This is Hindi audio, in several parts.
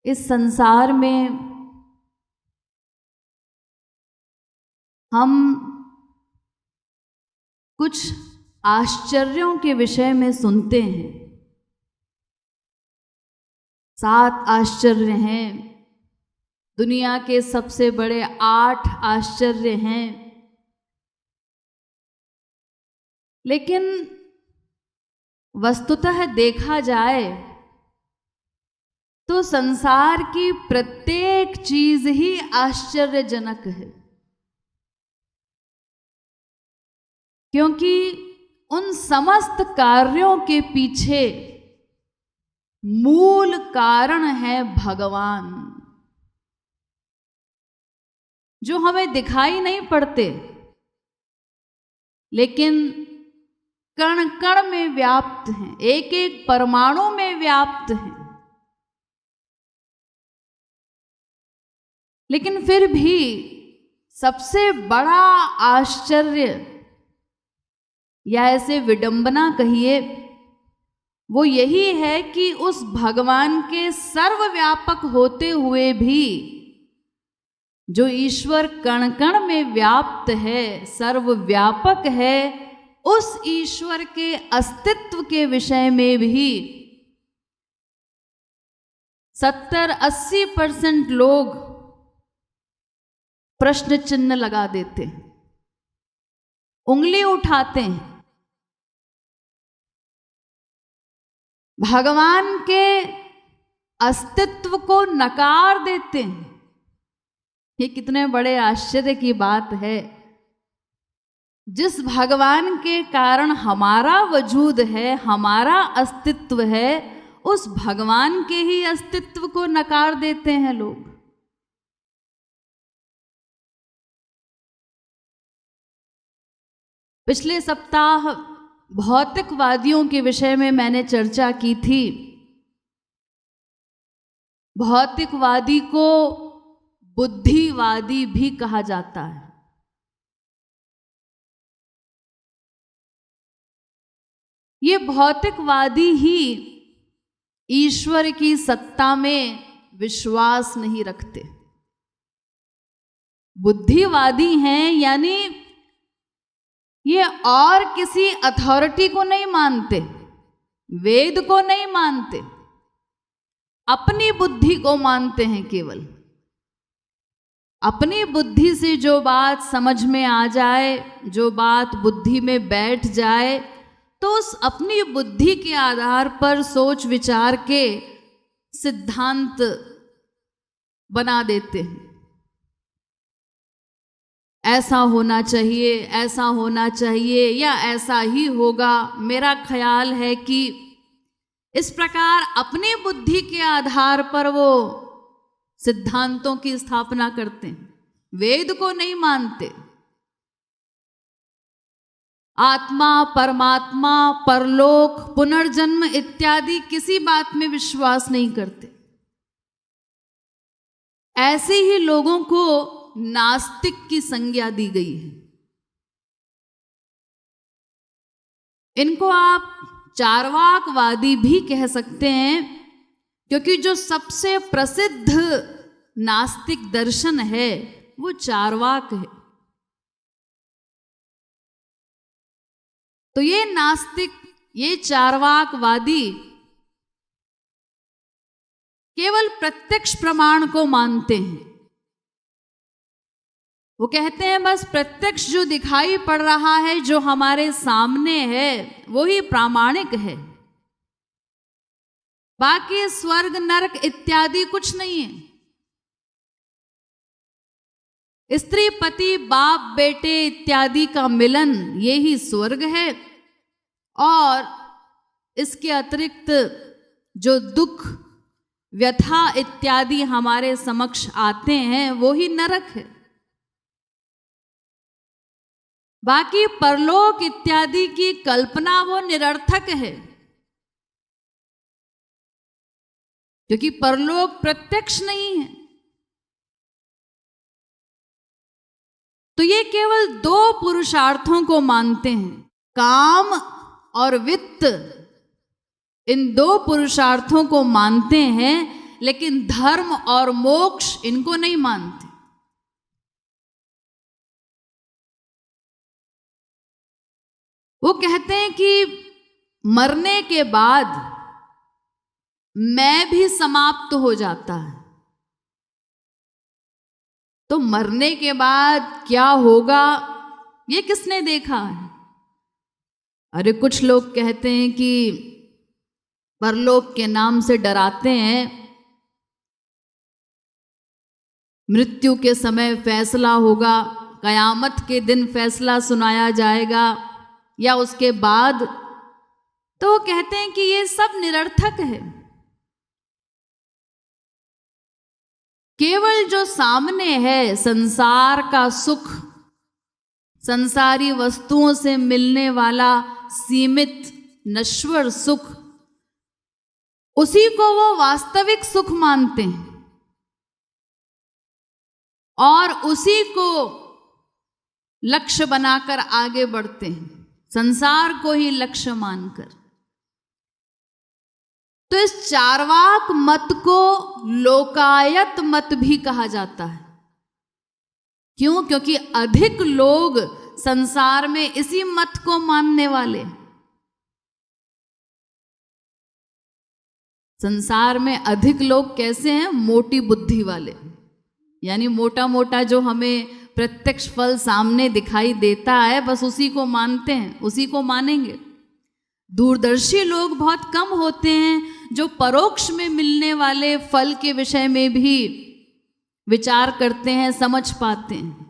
इस संसार में हम कुछ आश्चर्यों के विषय में सुनते हैं। 7 आश्चर्य हैं, दुनिया के सबसे बड़े 8 आश्चर्य हैं, लेकिन वस्तुतः देखा जाए तो संसार की प्रत्येक चीज ही आश्चर्यजनक है, क्योंकि उन समस्त कार्यों के पीछे मूल कारण है भगवान, जो हमें दिखाई नहीं पड़ते लेकिन कण कण में व्याप्त हैं, एक एक परमाणु में व्याप्त हैं। लेकिन फिर भी सबसे बड़ा आश्चर्य या ऐसे विडंबना कहिए, वो यही है कि उस भगवान के सर्वव्यापक होते हुए भी जो ईश्वर कण कण में व्याप्त है, सर्वव्यापक है, उस ईश्वर के अस्तित्व के विषय में भी 70-80% लोग प्रश्न चिन्ह लगा देते हैं, उंगली उठाते हैं। भगवान के अस्तित्व को नकार देते हैं। ये कितने बड़े आश्चर्य की बात है। जिस भगवान के कारण हमारा वजूद है, हमारा अस्तित्व है, उस भगवान के ही अस्तित्व को नकार देते हैं लोग। पिछले सप्ताह भौतिकवादियों के विषय में मैंने चर्चा की थी। भौतिकवादी को बुद्धिवादी भी कहा जाता है। ये भौतिकवादी ही ईश्वर की सत्ता में विश्वास नहीं रखते। बुद्धिवादी हैं यानी ये और किसी अथॉरिटी को नहीं मानते, वेद को नहीं मानते, अपनी बुद्धि को मानते हैं। केवल अपनी बुद्धि से जो बात समझ में आ जाए, जो बात बुद्धि में बैठ जाए, तो उस अपनी बुद्धि के आधार पर सोच विचार के सिद्धांत बना देते हैं। ऐसा होना चाहिए, ऐसा होना चाहिए, या ऐसा ही होगा। मेरा ख्याल है कि इस प्रकार अपनी बुद्धि के आधार पर वो सिद्धांतों की स्थापना करते हैं, वेद को नहीं मानते। आत्मा, परमात्मा, परलोक, पुनर्जन्म इत्यादि किसी बात में विश्वास नहीं करते। ऐसे ही लोगों को नास्तिक की संज्ञा दी गई है। इनको आप चार्वाकवादी भी कह सकते हैं, क्योंकि जो सबसे प्रसिद्ध नास्तिक दर्शन है वो चार्वाक है। तो ये नास्तिक, ये चार्वाकवादी केवल प्रत्यक्ष प्रमाण को मानते हैं। वो कहते हैं बस प्रत्यक्ष जो दिखाई पड़ रहा है, जो हमारे सामने है, वो ही प्रामाणिक है। बाकी स्वर्ग नरक इत्यादि कुछ नहीं है। स्त्री पति बाप बेटे इत्यादि का मिलन, ये ही स्वर्ग है, और इसके अतिरिक्त जो दुख व्यथा इत्यादि हमारे समक्ष आते हैं, वो ही नरक है। बाकी परलोक इत्यादि की कल्पना वो निरर्थक है, क्योंकि परलोक प्रत्यक्ष नहीं है। तो ये केवल 2 पुरुषार्थों को मानते हैं, काम और वित्त। इन 2 पुरुषार्थों को मानते हैं, लेकिन धर्म और मोक्ष इनको नहीं मानते। वो कहते हैं कि मरने के बाद मैं भी समाप्त हो जाता है। तो मरने के बाद क्या होगा ये किसने देखा है? अरे कुछ लोग कहते हैं कि परलोक के नाम से डराते हैं, मृत्यु के समय फैसला होगा, कयामत के दिन फैसला सुनाया जाएगा या उसके बाद। तो वो कहते हैं कि ये सब निरर्थक है। केवल जो सामने है संसार का सुख, संसारी वस्तुओं से मिलने वाला सीमित नश्वर सुख, उसी को वो वास्तविक सुख मानते हैं और उसी को लक्ष्य बनाकर आगे बढ़ते हैं, संसार को ही लक्ष्य मानकर। तो इस चार्वाक मत को लोकायत मत भी कहा जाता है। क्यों? क्योंकि अधिक लोग संसार में इसी मत को मानने वाले। संसार में अधिक लोग कैसे हैं? मोटी बुद्धि वाले, यानी मोटा मोटा जो हमें प्रत्यक्ष फल सामने दिखाई देता है बस उसी को मानते हैं, उसी को मानेंगे। दूरदर्शी लोग बहुत कम होते हैं जो परोक्ष में मिलने वाले फल के विषय में भी विचार करते हैं, समझ पाते हैं।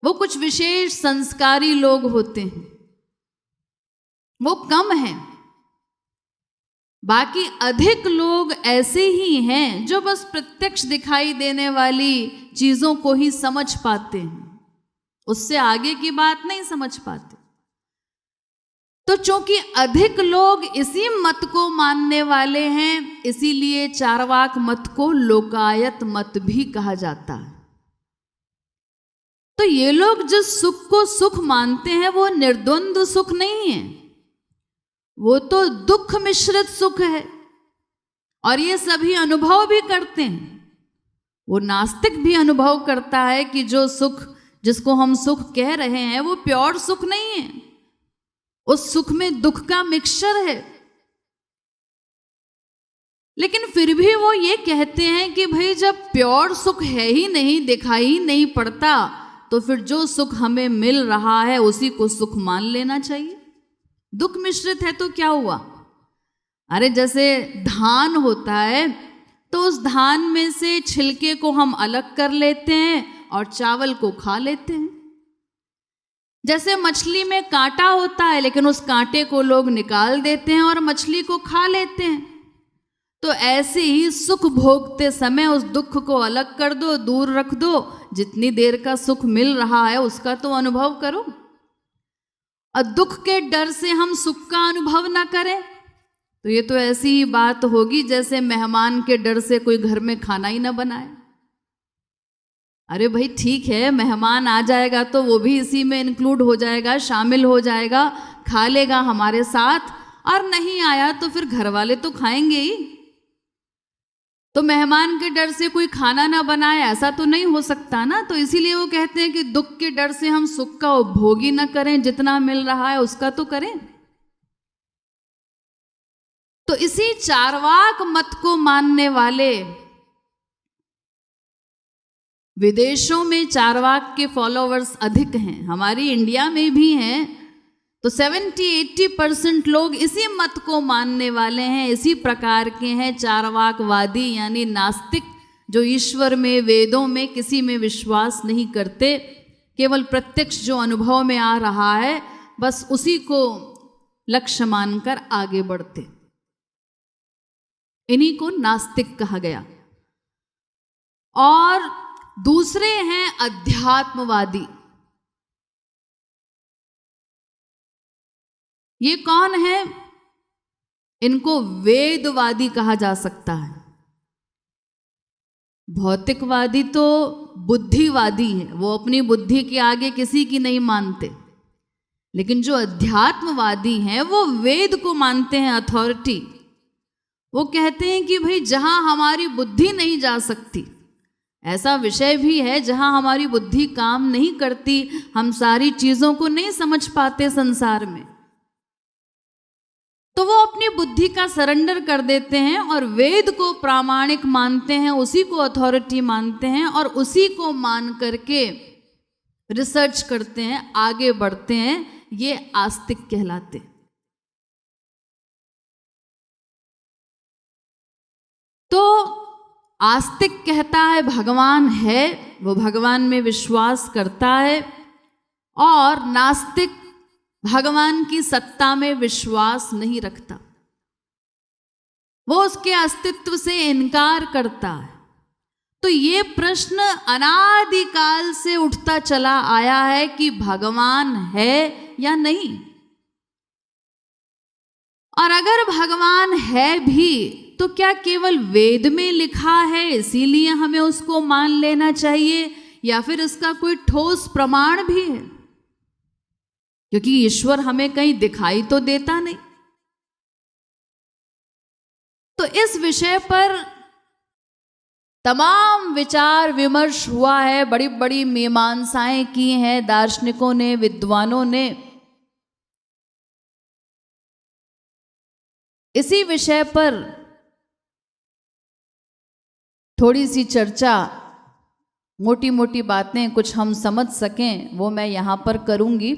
वो कुछ विशेष संस्कारी लोग होते हैं, वो कम हैं। बाकी अधिक लोग ऐसे ही हैं जो बस प्रत्यक्ष दिखाई देने वाली चीजों को ही समझ पाते हैं, उससे आगे की बात नहीं समझ पाते। तो चूंकि अधिक लोग इसी मत को मानने वाले हैं, इसीलिए चार्वाक मत को लोकायत मत भी कहा जाता है। तो ये लोग जिस सुख को सुख मानते हैं वो निर्द्वंद्व सुख नहीं है, वो तो दुख मिश्रित सुख है। और ये सभी अनुभव भी करते हैं। वो नास्तिक भी अनुभव करता है कि जो सुख जिसको हम सुख कह रहे हैं वो प्योर सुख नहीं है, उस सुख में दुख का मिक्सचर है। लेकिन फिर भी वो ये कहते हैं कि भाई जब प्योर सुख है ही नहीं, दिखाई ही नहीं पड़ता, तो फिर जो सुख हमें मिल रहा है उसी को सुख मान लेना चाहिए। दुख मिश्रित है तो क्या हुआ? अरे जैसे धान होता है तो उस धान में से छिलके को हम अलग कर लेते हैं और चावल को खा लेते हैं। जैसे मछली में कांटा होता है लेकिन उस कांटे को लोग निकाल देते हैं और मछली को खा लेते हैं। तो ऐसे ही सुख भोगते समय उस दुख को अलग कर दो, दूर रख दो। जितनी देर का सुख मिल रहा है उसका तो अनुभव करो, और दुख के डर से हम सुख का अनुभव ना करें तो ये तो ऐसी ही बात होगी जैसे मेहमान के डर से कोई घर में खाना ही ना बनाए। अरे भाई ठीक है, मेहमान आ जाएगा तो वो भी इसी में इंक्लूड हो जाएगा, शामिल हो जाएगा, खा लेगा हमारे साथ, और नहीं आया तो फिर घर वाले तो खाएंगे ही। तो मेहमान के डर से कोई खाना ना बनाए ऐसा तो नहीं हो सकता ना। तो इसीलिए वो कहते हैं कि दुख के डर से हम सुख का उपभोग ही ना करें, जितना मिल रहा है उसका तो करें। तो इसी चार्वाक मत को मानने वाले, विदेशों में चार्वाक के फॉलोअर्स अधिक हैं, हमारी इंडिया में भी हैं। तो 70-80% लोग इसी मत को मानने वाले हैं, इसी प्रकार के हैं चार्वाकवादी, यानी नास्तिक, जो ईश्वर में, वेदों में किसी में विश्वास नहीं करते, केवल प्रत्यक्ष जो अनुभव में आ रहा है बस उसी को लक्ष्य मानकर आगे बढ़ते। इन्हीं को नास्तिक कहा गया। और दूसरे हैं अध्यात्मवादी। ये कौन है? इनको वेदवादी कहा जा सकता है। भौतिकवादी तो बुद्धिवादी है, वो अपनी बुद्धि के आगे किसी की नहीं मानते। लेकिन जो अध्यात्मवादी हैं वो वेद को मानते हैं अथॉरिटी। वो कहते हैं कि भाई जहां हमारी बुद्धि नहीं जा सकती, ऐसा विषय भी है जहां हमारी बुद्धि काम नहीं करती, हम सारी चीजों को नहीं समझ पाते संसार में, तो वो अपनी बुद्धि का सरेंडर कर देते हैं और वेद को प्रामाणिक मानते हैं, उसी को अथॉरिटी मानते हैं और उसी को मान करके रिसर्च करते हैं, आगे बढ़ते हैं। ये आस्तिक कहलाते। तो आस्तिक कहता है भगवान है, वो भगवान में विश्वास करता है, और नास्तिक भगवान की सत्ता में विश्वास नहीं रखता, वो उसके अस्तित्व से इनकार करता है। तो ये प्रश्न अनादिकाल से उठता चला आया है कि भगवान है या नहीं। और अगर भगवान है भी तो क्या केवल वेद में लिखा है इसीलिए हमें उसको मान लेना चाहिए, या फिर इसका कोई ठोस प्रमाण भी है? क्योंकि ईश्वर हमें कहीं दिखाई तो देता नहीं। तो इस विषय पर तमाम विचार विमर्श हुआ है, बड़ी बड़ी मीमांसाएं की हैं दार्शनिकों ने, विद्वानों ने। इसी विषय पर थोड़ी सी चर्चा, मोटी मोटी बातें कुछ हम समझ सकें वो मैं यहां पर करूंगी।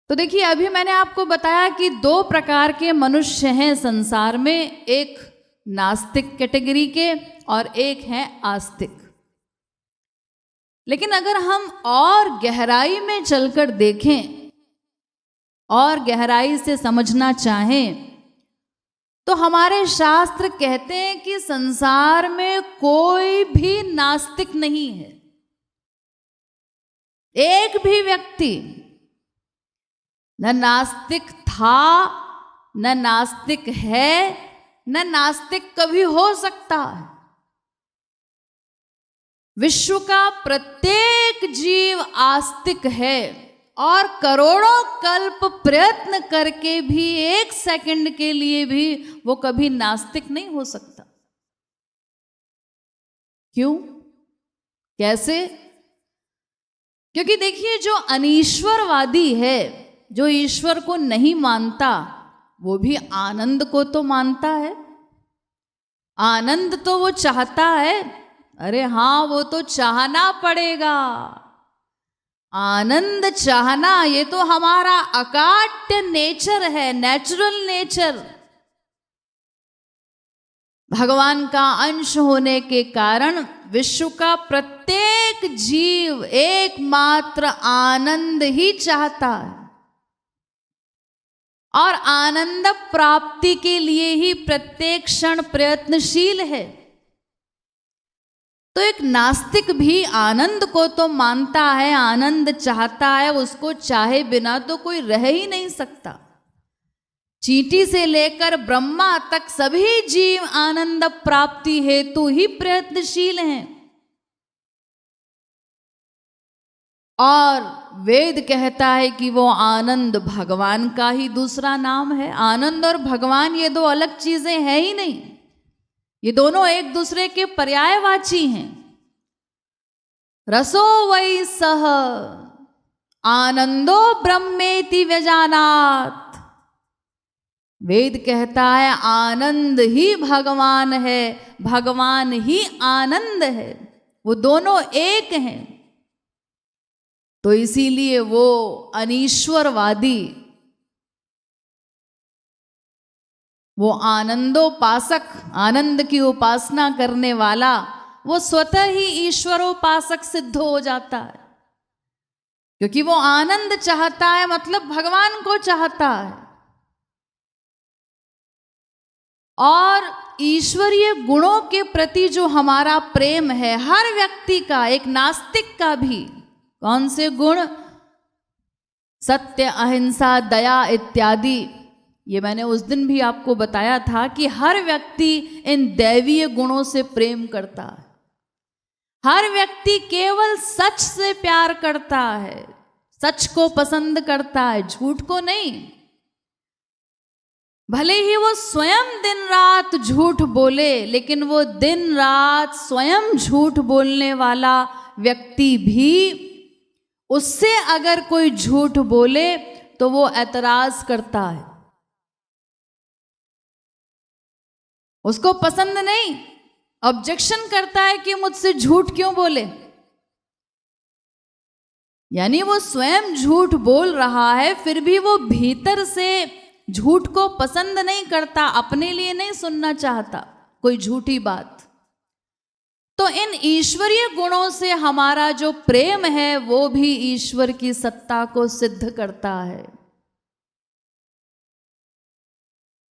तो देखिए, अभी मैंने आपको बताया कि दो प्रकार के मनुष्य हैं संसार में, एक नास्तिक कैटेगरी के और एक है आस्तिक। लेकिन अगर हम और गहराई में चलकर देखें और गहराई से समझना चाहें तो हमारे शास्त्र कहते हैं कि संसार में कोई भी नास्तिक नहीं है। एक भी व्यक्ति न नास्तिक था, न नास्तिक है, न नास्तिक कभी हो सकता है। विश्व का प्रत्येक जीव आस्तिक है और करोड़ों कल्प प्रयत्न करके भी एक सेकंड के लिए भी वो कभी नास्तिक नहीं हो सकता। क्यों? कैसे? क्योंकि देखिए, जो अनीश्वरवादी है, जो ईश्वर को नहीं मानता, वो भी आनंद को तो मानता है। आनंद तो वो चाहता है। अरे हाँ, वो तो चाहना पड़ेगा। आनंद चाहना ये तो हमारा अकाट्य नेचर है, नेचुरल नेचर। भगवान का अंश होने के कारण विश्व का प्रत्येक जीव एकमात्र आनंद ही चाहता है और आनंद प्राप्ति के लिए ही प्रत्येक क्षण प्रयत्नशील है। तो एक नास्तिक भी आनंद को तो मानता है, आनंद चाहता है, उसको चाहे बिना तो कोई रह ही नहीं सकता। चींटी से लेकर ब्रह्मा तक सभी जीव आनंद प्राप्ति हेतु ही प्रयत्नशील हैं। और वेद कहता है कि वो आनंद भगवान का ही दूसरा नाम है। आनंद और भगवान ये दो अलग चीजें हैं ही नहीं, ये दोनों एक दूसरे के पर्यायवाची हैं। रसो वै सह आनंदो ब्रह्मेति व्यजानात्। वेद कहता है आनंद ही भगवान है, भगवान ही आनंद है, वो दोनों एक हैं। तो इसीलिए वो अनीश्वरवादी, वो आनंदोपासक, आनंद की उपासना करने वाला, वो स्वतः ही ईश्वरोपासक सिद्ध हो जाता है। क्योंकि वो आनंद चाहता है, मतलब भगवान को चाहता है। और ईश्वरीय गुणों के प्रति जो हमारा प्रेम है, हर व्यक्ति का, एक नास्तिक का भी, कौन से गुण? सत्य, अहिंसा, दया इत्यादि। ये मैंने उस दिन भी आपको बताया था कि हर व्यक्ति इन दैवीय गुणों से प्रेम करता है। हर व्यक्ति केवल सच से प्यार करता है, सच को पसंद करता है, झूठ को नहीं। भले ही वो स्वयं दिन रात झूठ बोले, लेकिन वो दिन रात स्वयं झूठ बोलने वाला व्यक्ति भी उससे अगर कोई झूठ बोले तो वो ऐतराज करता है, उसको पसंद नहीं, ऑब्जेक्शन करता है कि मुझसे झूठ क्यों बोले। यानी वो स्वयं झूठ बोल रहा है, फिर भी वो भीतर से झूठ को पसंद नहीं करता, अपने लिए नहीं सुनना चाहता कोई झूठी बात। तो इन ईश्वरीय गुणों से हमारा जो प्रेम है वो भी ईश्वर की सत्ता को सिद्ध करता है।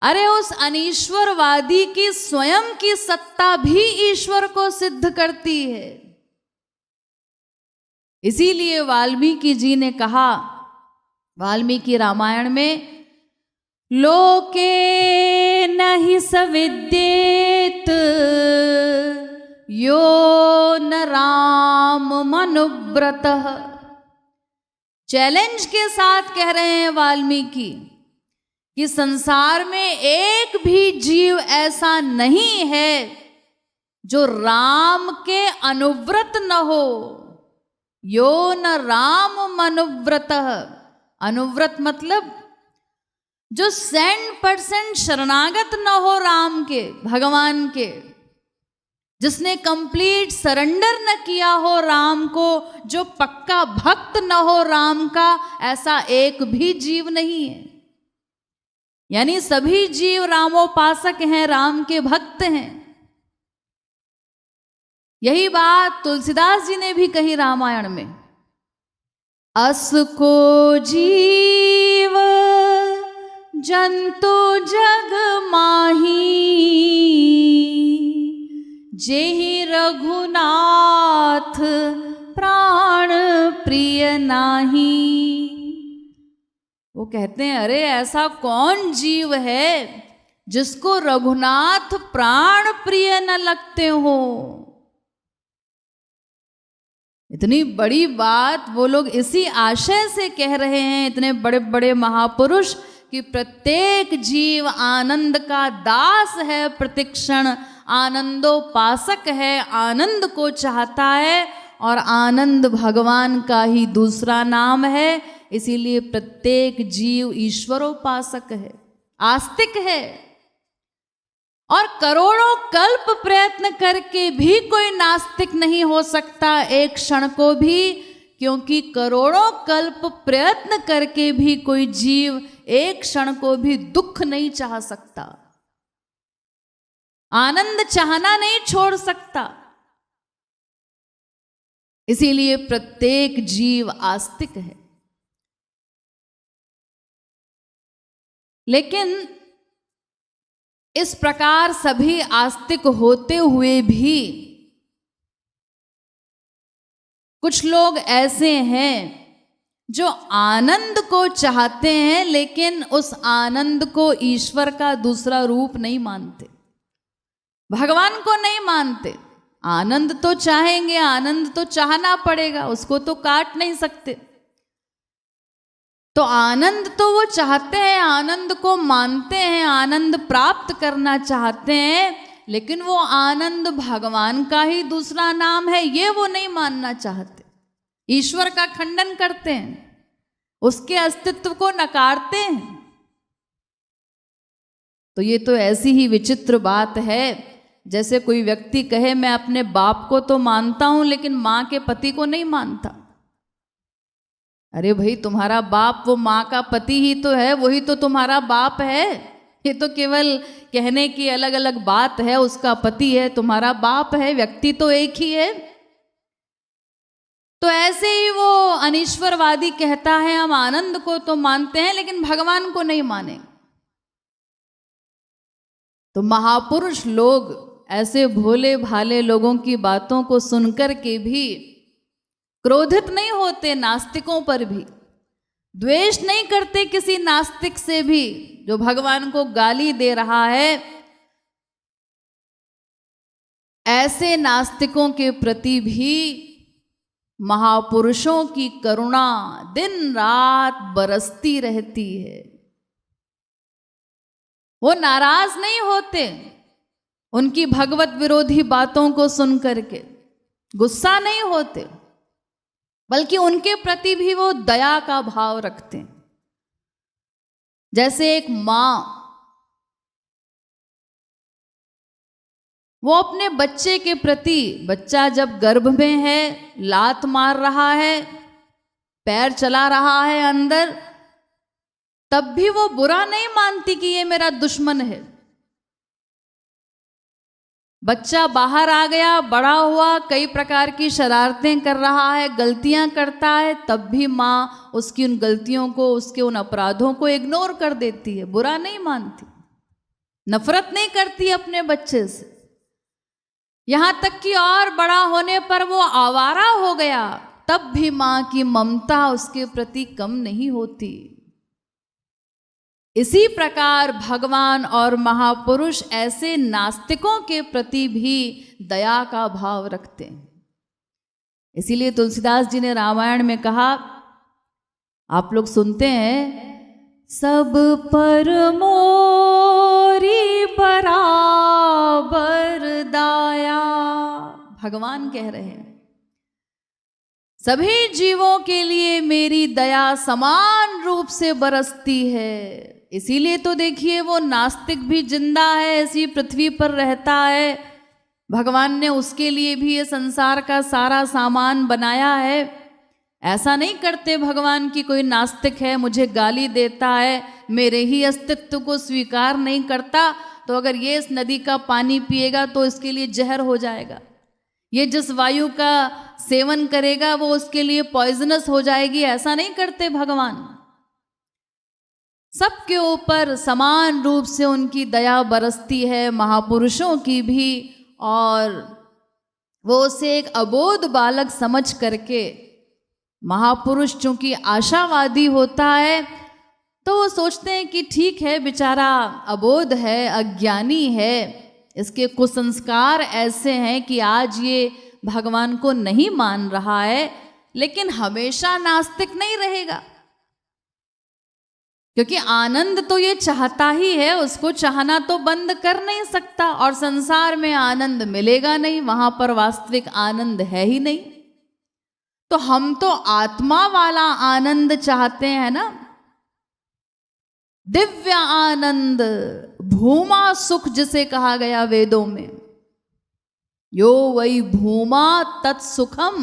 अरे उस अनीश्वरवादी की स्वयं की सत्ता भी ईश्वर को सिद्ध करती है। इसीलिए वाल्मीकि जी ने कहा, वाल्मीकि रामायण में, लोके नहि सविद्येत यो न राम मनुव्रतः। चैलेंज के साथ कह रहे हैं वाल्मीकि कि संसार में एक भी जीव ऐसा नहीं है जो राम के अनुव्रत न हो। यो न राम मनुव्रतः, अनुव्रत मतलब जो 100% शरणागत न हो राम के, भगवान के, जिसने कंप्लीट सरेंडर न किया हो राम को, जो पक्का भक्त न हो राम का, ऐसा एक भी जीव नहीं है। यानी सभी जीव रामोपासक हैं, राम के भक्त हैं। यही बात तुलसीदास जी ने भी कही रामायण में, अस को जीव जंतु जग माही, जेहि रघुनाथ प्राण प्रिय नाही। वो कहते हैं, अरे ऐसा कौन जीव है जिसको रघुनाथ प्राण प्रिय न लगते हो। इतनी बड़ी बात वो लोग इसी आशय से कह रहे हैं, इतने बड़े बड़े महापुरुष, कि प्रत्येक जीव आनंद का दास है, प्रतिक्षण आनंदोपासक है, आनंद को चाहता है, और आनंद भगवान का ही दूसरा नाम है। इसीलिए प्रत्येक जीव ईश्वरोपासक है, आस्तिक है। और करोड़ों कल्प प्रयत्न करके भी कोई नास्तिक नहीं हो सकता एक क्षण को भी, क्योंकि करोड़ों कल्प प्रयत्न करके भी कोई जीव एक क्षण को भी दुख नहीं चाह सकता, आनंद चाहना नहीं छोड़ सकता। इसीलिए प्रत्येक जीव आस्तिक है। लेकिन इस प्रकार सभी आस्तिक होते हुए भी कुछ लोग ऐसे हैं जो आनंद को चाहते हैं, लेकिन उस आनंद को ईश्वर का दूसरा रूप नहीं मानते, भगवान को नहीं मानते। आनंद तो चाहेंगे, आनंद तो चाहना पड़ेगा, उसको तो काट नहीं सकते। तो आनंद तो वो चाहते हैं, आनंद को मानते हैं, आनंद प्राप्त करना चाहते हैं, लेकिन वो आनंद भगवान का ही दूसरा नाम है, ये वो नहीं मानना चाहते। ईश्वर का खंडन करते हैं, उसके अस्तित्व को नकारते हैं। तो ये तो ऐसी ही विचित्र बात है जैसे कोई व्यक्ति कहे, मैं अपने बाप को तो मानता हूं लेकिन मां के पति को नहीं मानता। अरे भाई, तुम्हारा बाप वो मां का पति ही तो है, वही तो तुम्हारा बाप है। ये तो केवल कहने की अलग अलग बात है, उसका पति है, तुम्हारा बाप है, व्यक्ति तो एक ही है। तो ऐसे ही वो अनीश्वरवादी कहता है, हम आनंद को तो मानते हैं लेकिन भगवान को नहीं माने। तो महापुरुष लोग ऐसे भोले भाले लोगों की बातों को सुनकर के भी क्रोधित नहीं होते, नास्तिकों पर भी द्वेष नहीं करते किसी नास्तिक से भी जो भगवान को गाली दे रहा है। ऐसे नास्तिकों के प्रति भी महापुरुषों की करुणा दिन रात बरसती रहती है। वो नाराज नहीं होते उनकी भगवत विरोधी बातों को सुन करके, गुस्सा नहीं होते, बल्कि उनके प्रति भी वो दया का भाव रखते हैं। जैसे एक मां, वो अपने बच्चे के प्रति, बच्चा जब गर्भ में है, लात मार रहा है, पैर चला रहा है अंदर, तब भी वो बुरा नहीं मानती कि ये मेरा दुश्मन है। बच्चा बाहर आ गया, बड़ा हुआ, कई प्रकार की शरारतें कर रहा है, गलतियां करता है, तब भी माँ उसकी उन गलतियों को, उसके उन अपराधों को इग्नोर कर देती है, बुरा नहीं मानती, नफरत नहीं करती अपने बच्चे से। यहां तक कि और बड़ा होने पर वो आवारा हो गया, तब भी माँ की ममता उसके प्रति कम नहीं होती। इसी प्रकार भगवान और महापुरुष ऐसे नास्तिकों के प्रति भी दया का भाव रखते हैं। इसीलिए तुलसीदास जी ने रामायण में कहा, आप लोग सुनते हैं, सब पर मोरी बराबर दाया। भगवान कह रहे हैं सभी जीवों के लिए मेरी दया समान रूप से बरसती है। इसीलिए तो देखिए वो नास्तिक भी जिंदा है, इसी पृथ्वी पर रहता है। भगवान ने उसके लिए भी ये संसार का सारा सामान बनाया है। ऐसा नहीं करते भगवान की कोई नास्तिक है, मुझे गाली देता है, मेरे ही अस्तित्व को स्वीकार नहीं करता, तो अगर ये इस नदी का पानी पिएगा तो इसके लिए जहर हो जाएगा, ये जिस वायु का सेवन करेगा वो उसके लिए पॉइजनस हो जाएगी। ऐसा नहीं करते भगवान। सबके ऊपर समान रूप से उनकी दया बरसती है, महापुरुषों की भी, और वो उसे एक अबोध बालक समझ करके, महापुरुष चूंकि आशावादी होता है तो वो सोचते हैं कि ठीक है, बेचारा अबोध है, अज्ञानी है, इसके कुसंस्कार ऐसे हैं कि आज ये भगवान को नहीं मान रहा है, लेकिन हमेशा नास्तिक नहीं रहेगा, क्योंकि आनंद तो ये चाहता ही है, उसको चाहना तो बंद कर नहीं सकता, और संसार में आनंद मिलेगा नहीं, वहां पर वास्तविक आनंद है ही नहीं। तो हम तो आत्मा वाला आनंद चाहते हैं ना, दिव्य आनंद, भूमा सुख जिसे कहा गया वेदों में, यो वही भूमा तत्सुखम,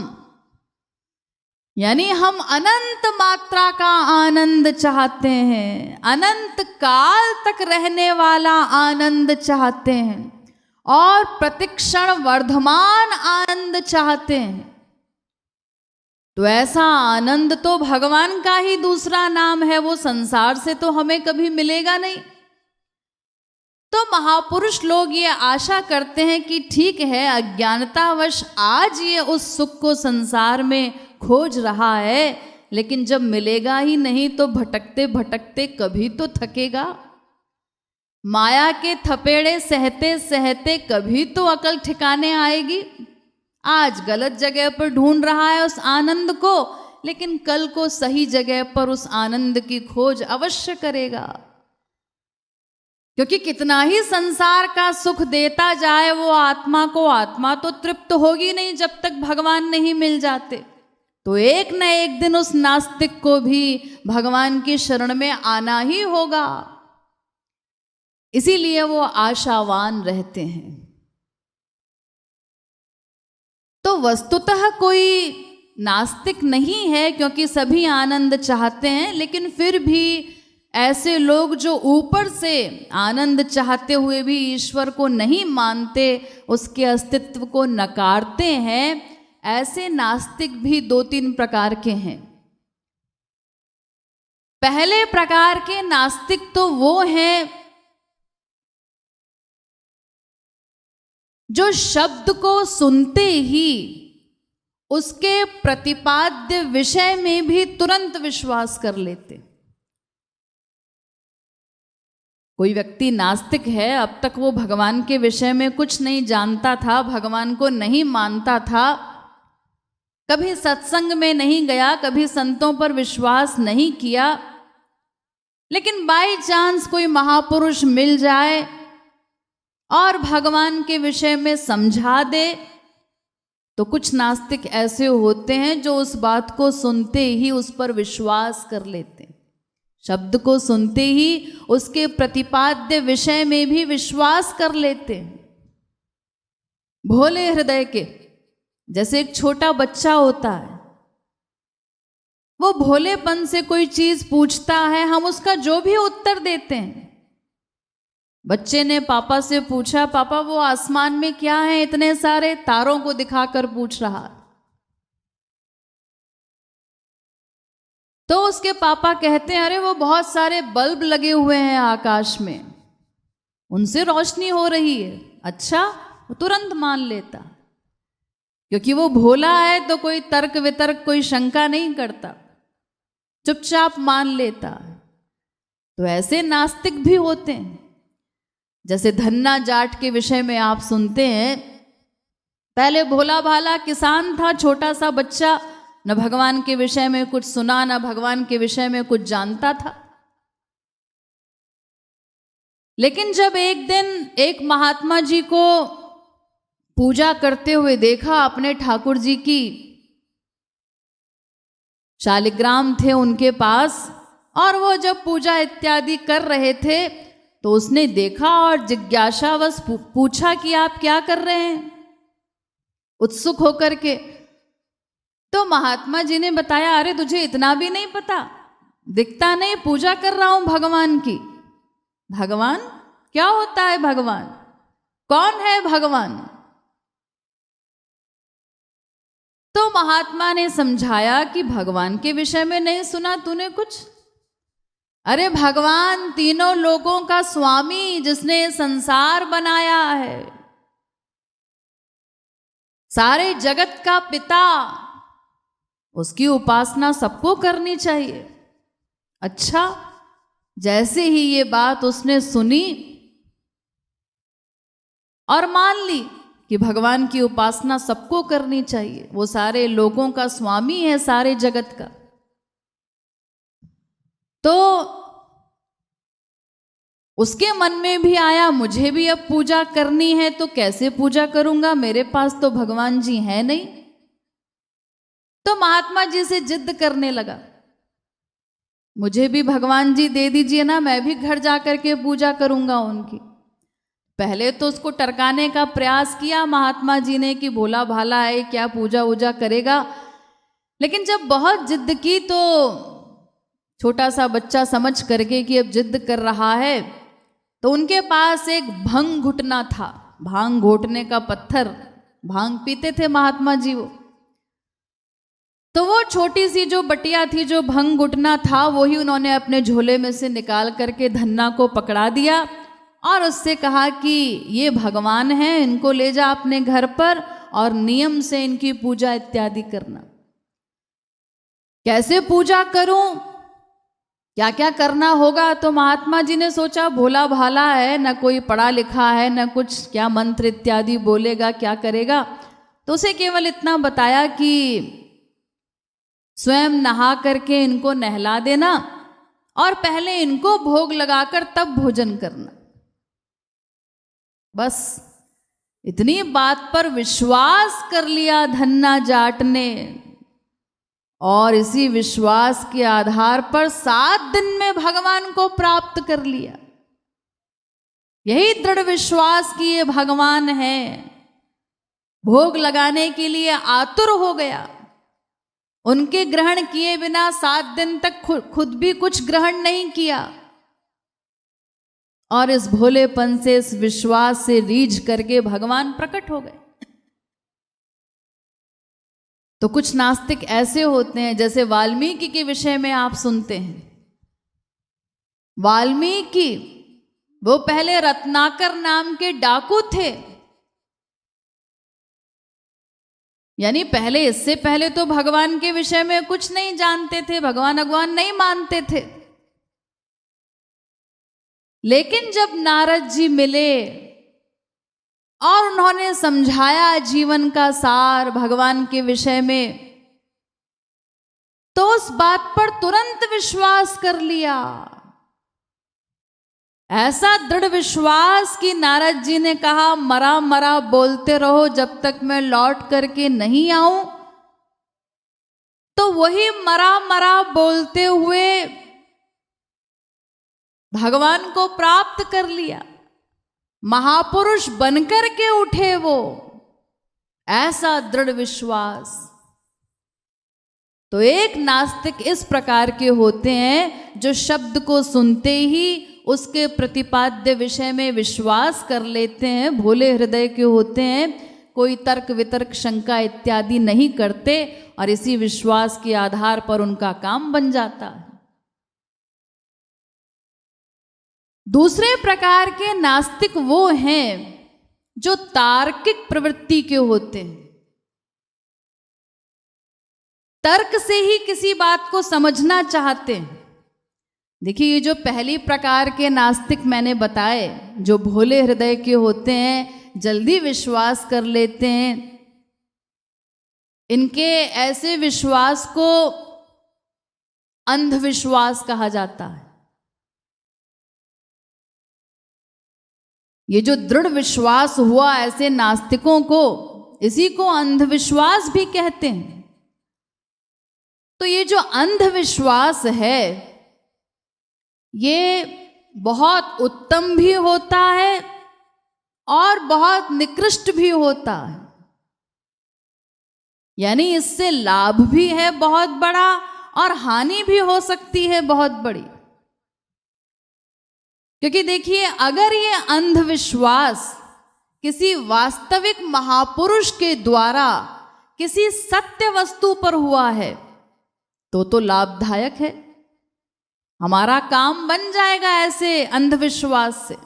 यानी हम अनंत मात्रा का आनंद चाहते हैं, अनंत काल तक रहने वाला आनंद चाहते हैं, और प्रतिक्षण वर्धमान आनंद चाहते हैं। तो ऐसा आनंद तो भगवान का ही दूसरा नाम है, वो संसार से तो हमें कभी मिलेगा नहीं। तो महापुरुष लोग ये आशा करते हैं कि ठीक है, अज्ञानतावश आज ये उस सुख को संसार में खोज रहा है, लेकिन जब मिलेगा ही नहीं तो भटकते भटकते कभी तो थकेगा। माया के थपेड़े सहते सहते कभी तो अकल ठिकाने आएगी। आज गलत जगह पर ढूंढ रहा है उस आनंद को, लेकिन कल को सही जगह पर उस आनंद की खोज अवश्य करेगा। क्योंकि कितना ही संसार का सुख देता जाए वो आत्मा को, आत्मा तो तृप्त होगी नहीं जब तक भगवान नहीं मिल जाते। तो एक न एक दिन उस नास्तिक को भी भगवान की शरण में आना ही होगा, इसीलिए वो आशावान रहते हैं। तो वस्तुतः कोई नास्तिक नहीं है, क्योंकि सभी आनंद चाहते हैं, लेकिन फिर भी ऐसे लोग जो ऊपर से आनंद चाहते हुए भी ईश्वर को नहीं मानते, उसके अस्तित्व को नकारते हैं, ऐसे नास्तिक भी 2-3 प्रकार के हैं। पहले प्रकार के नास्तिक तो वो हैं जो शब्द को सुनते ही उसके प्रतिपाद्य विषय में भी तुरंत विश्वास कर लेते। कोई व्यक्ति नास्तिक है, अब तक वो भगवान के विषय में कुछ नहीं जानता था, भगवान को नहीं मानता था, कभी सत्संग में नहीं गया, कभी संतों पर विश्वास नहीं किया, लेकिन बाय चांस कोई महापुरुष मिल जाए और भगवान के विषय में समझा दे, तो कुछ नास्तिक ऐसे होते हैं जो उस बात को सुनते ही उस पर विश्वास कर लेते हैं, शब्द को सुनते ही उसके प्रतिपाद्य विषय में भी विश्वास कर लेते हैं। भोले हृदय के, जैसे एक छोटा बच्चा होता है, वो भोलेपन से कोई चीज पूछता है, हम उसका जो भी उत्तर देते हैं। बच्चे ने पापा से पूछा, पापा वो आसमान में क्या है, इतने सारे तारों को दिखाकर पूछ रहा। तो उसके पापा कहते हैं, अरे वो बहुत सारे बल्ब लगे हुए हैं आकाश में, उनसे रोशनी हो रही है। अच्छा, वो तुरंत मान लेता, क्योंकि वो भोला है तो कोई तर्क वितर्क, कोई शंका नहीं करता, चुपचाप मान लेता। तो ऐसे नास्तिक भी होते हैं। जैसे धन्ना जाट के विषय में आप सुनते हैं, पहले भोला भाला किसान था, छोटा सा बच्चा, न भगवान के विषय में कुछ सुना, न भगवान के विषय में कुछ जानता था। लेकिन जब एक दिन एक महात्मा जी को पूजा करते हुए देखा, अपने ठाकुर जी की शालिग्राम थे उनके पास, और वो जब पूजा इत्यादि कर रहे थे तो उसने देखा और जिज्ञासावश पूछा कि आप क्या कर रहे हैं, उत्सुक होकर के। तो महात्मा जी ने बताया, अरे तुझे इतना भी नहीं पता, दिखता नहीं, पूजा कर रहा हूं भगवान की। भगवान क्या होता है? भगवान कौन है? भगवान। तो महात्मा ने समझाया कि भगवान के विषय में नहीं सुना तूने कुछ? अरे भगवान तीनों लोगों का स्वामी, जिसने संसार बनाया है, सारे जगत का पिता, उसकी उपासना सबको करनी चाहिए। अच्छा, जैसे ही ये बात उसने सुनी और मान ली कि भगवान की उपासना सबको करनी चाहिए, वो सारे लोगों का स्वामी है, सारे जगत का, तो उसके मन में भी आया, मुझे भी अब पूजा करनी है, तो कैसे पूजा करूंगा, मेरे पास तो भगवान जी है नहीं। तो महात्मा जी से जिद करने लगा, मुझे भी भगवान जी दे दीजिए ना, मैं भी घर जाकर के पूजा करूंगा उनकी। पहले तो उसको टरकाने का प्रयास किया महात्मा जी ने कि भोला भाला है, क्या पूजा वूजा करेगा। लेकिन जब बहुत जिद की तो छोटा सा बच्चा समझ करके कि अब जिद कर रहा है, तो उनके पास एक भंग घुटना था, भांग घोटने का पत्थर, भांग पीते थे महात्मा जी वो। तो वो छोटी सी जो बटिया थी, जो भंग घुटना था, वही उन्होंने अपने झोले में से निकाल करके धन्ना को पकड़ा दिया और उससे कहा कि ये भगवान हैं, इनको ले जा अपने घर पर और नियम से इनकी पूजा इत्यादि करना। कैसे पूजा करूं, क्या क्या करना होगा? तो महात्मा जी ने सोचा, भोला भाला है, न कोई पढ़ा लिखा है, न कुछ, क्या मंत्र इत्यादि बोलेगा, क्या करेगा। तो उसे केवल इतना बताया कि स्वयं नहा करके इनको नहला देना और पहले इनको भोग लगाकर तब भोजन करना। बस इतनी बात पर विश्वास कर लिया धन्ना जाट ने, और इसी विश्वास के आधार पर 7 दिन में भगवान को प्राप्त कर लिया। यही दृढ़ विश्वास कि ये भगवान है, भोग लगाने के लिए आतुर हो गया। उनके ग्रहण किए बिना 7 दिन तक खुद भी कुछ ग्रहण नहीं किया, और इस भोलेपन से, इस विश्वास से रीझ करके भगवान प्रकट हो गए। तो कुछ नास्तिक ऐसे होते हैं, जैसे वाल्मीकि के विषय में आप सुनते हैं। वाल्मीकि वो पहले रत्नाकर नाम के डाकू थे, यानी पहले, इससे पहले तो भगवान के विषय में कुछ नहीं जानते थे, भगवान नहीं मानते थे। लेकिन जब नारद जी मिले और उन्होंने समझाया जीवन का सार भगवान के विषय में, उस बात पर तुरंत विश्वास कर लिया। ऐसा दृढ़ विश्वास कि नारद जी ने कहा मरा मरा बोलते रहो जब तक मैं लौट करके नहीं आऊं। तो वही मरा मरा बोलते हुए भगवान को प्राप्त कर लिया, महापुरुष बनकर के उठे वो। ऐसा दृढ़ विश्वास। तो एक नास्तिक इस प्रकार के होते हैं जो शब्द को सुनते ही उसके प्रतिपाद्य विषय में विश्वास कर लेते हैं, भोले हृदय के होते हैं, कोई तर्क वितर्क शंका इत्यादि नहीं करते और इसी विश्वास के आधार पर उनका काम बन जाता है। दूसरे प्रकार के नास्तिक वो हैं जो तार्किक प्रवृत्ति के होते हैं, तर्क से ही किसी बात को समझना चाहते हैं। देखिए, ये जो पहली प्रकार के नास्तिक मैंने बताए जो भोले हृदय के होते हैं, जल्दी विश्वास कर लेते हैं, इनके ऐसे विश्वास को अंधविश्वास कहा जाता है। ये जो दृढ़ विश्वास हुआ ऐसे नास्तिकों को, इसी को अंधविश्वास भी कहते हैं। तो ये जो अंधविश्वास है ये बहुत उत्तम भी होता है और बहुत निकृष्ट भी होता है। यानी इससे लाभ भी है बहुत बड़ा और हानि भी हो सकती है बहुत बड़ी। क्योंकि देखिए, अगर ये अंधविश्वास किसी वास्तविक महापुरुष के द्वारा किसी सत्य वस्तु पर हुआ है तो लाभदायक है, हमारा काम बन जाएगा ऐसे अंधविश्वास से।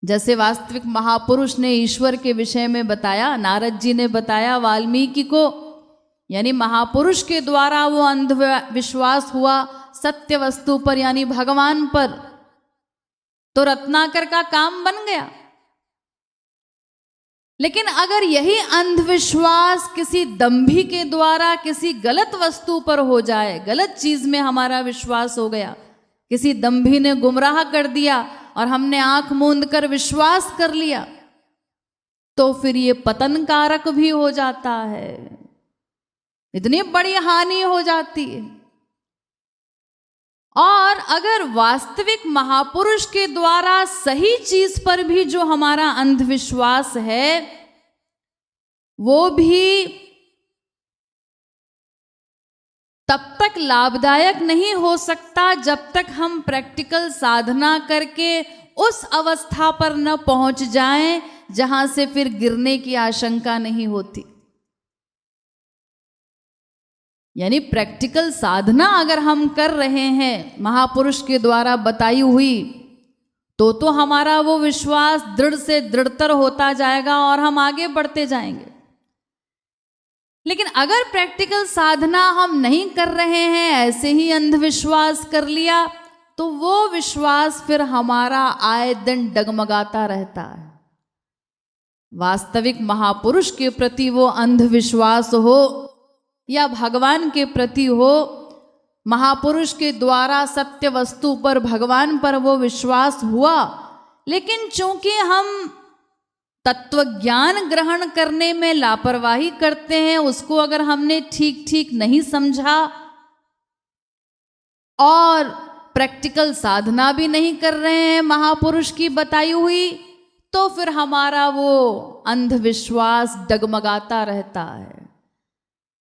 जैसे वास्तविक महापुरुष ने ईश्वर के विषय में बताया, नारद जी ने बताया वाल्मीकि को, यानी महापुरुष के द्वारा वो अंधविश्वास हुआ सत्य वस्तु पर यानी भगवान पर, तो रत्नाकर का काम बन गया। लेकिन अगर यही अंधविश्वास किसी दंभी के द्वारा किसी गलत वस्तु पर हो जाए, गलत चीज में हमारा विश्वास हो गया, किसी दंभी ने गुमराह कर दिया और हमने आंख मूंद कर विश्वास कर लिया, तो फिर ये पतन कारक भी हो जाता है, इतनी बड़ी हानि हो जाती है। और अगर वास्तविक महापुरुष के द्वारा सही चीज पर भी जो हमारा अंधविश्वास है वो भी तब तक लाभदायक नहीं हो सकता जब तक हम प्रैक्टिकल साधना करके उस अवस्था पर न पहुंच जाएं जहां से फिर गिरने की आशंका नहीं होती। यानी प्रैक्टिकल साधना अगर हम कर रहे हैं महापुरुष के द्वारा बताई हुई, तो हमारा वो विश्वास दृढ़ से दृढ़तर होता जाएगा और हम आगे बढ़ते जाएंगे। लेकिन अगर प्रैक्टिकल साधना हम नहीं कर रहे हैं, ऐसे ही अंधविश्वास कर लिया, तो वो विश्वास फिर हमारा आए दिन डगमगाता रहता है। वास्तविक महापुरुष के प्रति वो अंधविश्वास हो या भगवान के प्रति हो, महापुरुष के द्वारा सत्य वस्तु पर भगवान पर वो विश्वास हुआ, लेकिन चूंकि हम तत्व ज्ञान ग्रहण करने में लापरवाही करते हैं, उसको अगर हमने ठीक ठीक नहीं समझा और प्रैक्टिकल साधना भी नहीं कर रहे हैं महापुरुष की बताई हुई, तो फिर हमारा वो अंधविश्वास डगमगाता रहता है।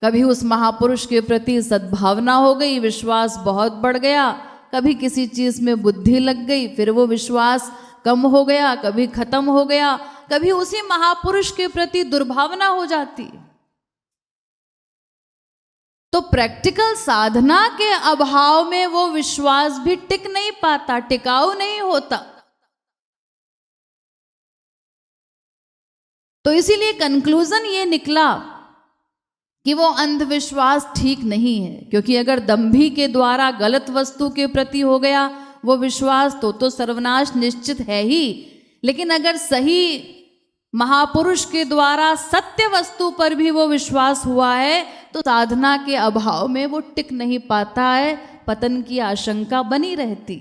कभी उस महापुरुष के प्रति सद्भावना हो गई, विश्वास बहुत बढ़ गया, कभी किसी चीज में बुद्धि लग गई, फिर वो विश्वास कम हो गया, कभी खत्म हो गया, कभी उसी महापुरुष के प्रति दुर्भावना हो जाती। तो प्रैक्टिकल साधना के अभाव में वो विश्वास भी टिक नहीं पाता, टिकाऊ नहीं होता। तो इसीलिए कंक्लूजन ये निकला कि वो अंधविश्वास ठीक नहीं है, क्योंकि अगर दंभी के द्वारा गलत वस्तु के प्रति हो गया वो विश्वास तो सर्वनाश निश्चित है ही। लेकिन अगर सही महापुरुष के द्वारा सत्य वस्तु पर भी वो विश्वास हुआ है, तो साधना के अभाव में वो टिक नहीं पाता है, पतन की आशंका बनी रहती।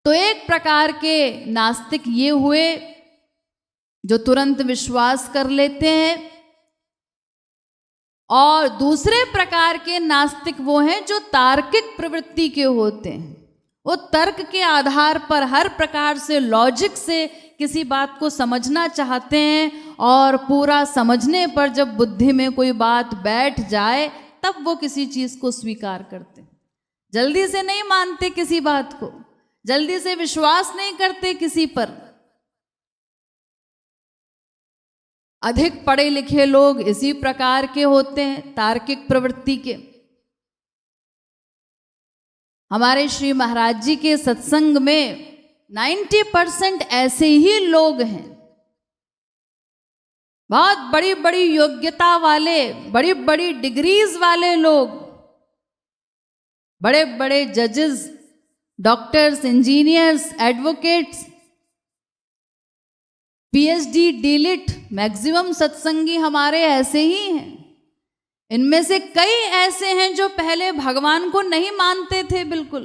तो एक प्रकार के नास्तिक ये हुए जो तुरंत विश्वास कर लेते हैं, और दूसरे प्रकार के नास्तिक वो हैं जो तार्किक प्रवृत्ति के होते हैं। वो तर्क के आधार पर हर प्रकार से लॉजिक से किसी बात को समझना चाहते हैं, और पूरा समझने पर जब बुद्धि में कोई बात बैठ जाए तब वो किसी चीज को स्वीकार करते हैं। जल्दी से नहीं मानते किसी बात को, जल्दी से विश्वास नहीं करते किसी पर। अधिक पढ़े लिखे लोग इसी प्रकार के होते हैं, तार्किक प्रवृत्ति के। हमारे श्री महाराज जी के सत्संग में 90% ऐसे ही लोग हैं, बहुत बड़ी बड़ी योग्यता वाले, बड़ी बड़ी डिग्रीज वाले लोग, बड़े बड़े जजेस, doctors, engineers, advocates, PhD, DLitt, maximum सत्संगी हमारे ऐसे ही हैं। इनमें से कई ऐसे हैं जो पहले भगवान को नहीं मानते थे, बिल्कुल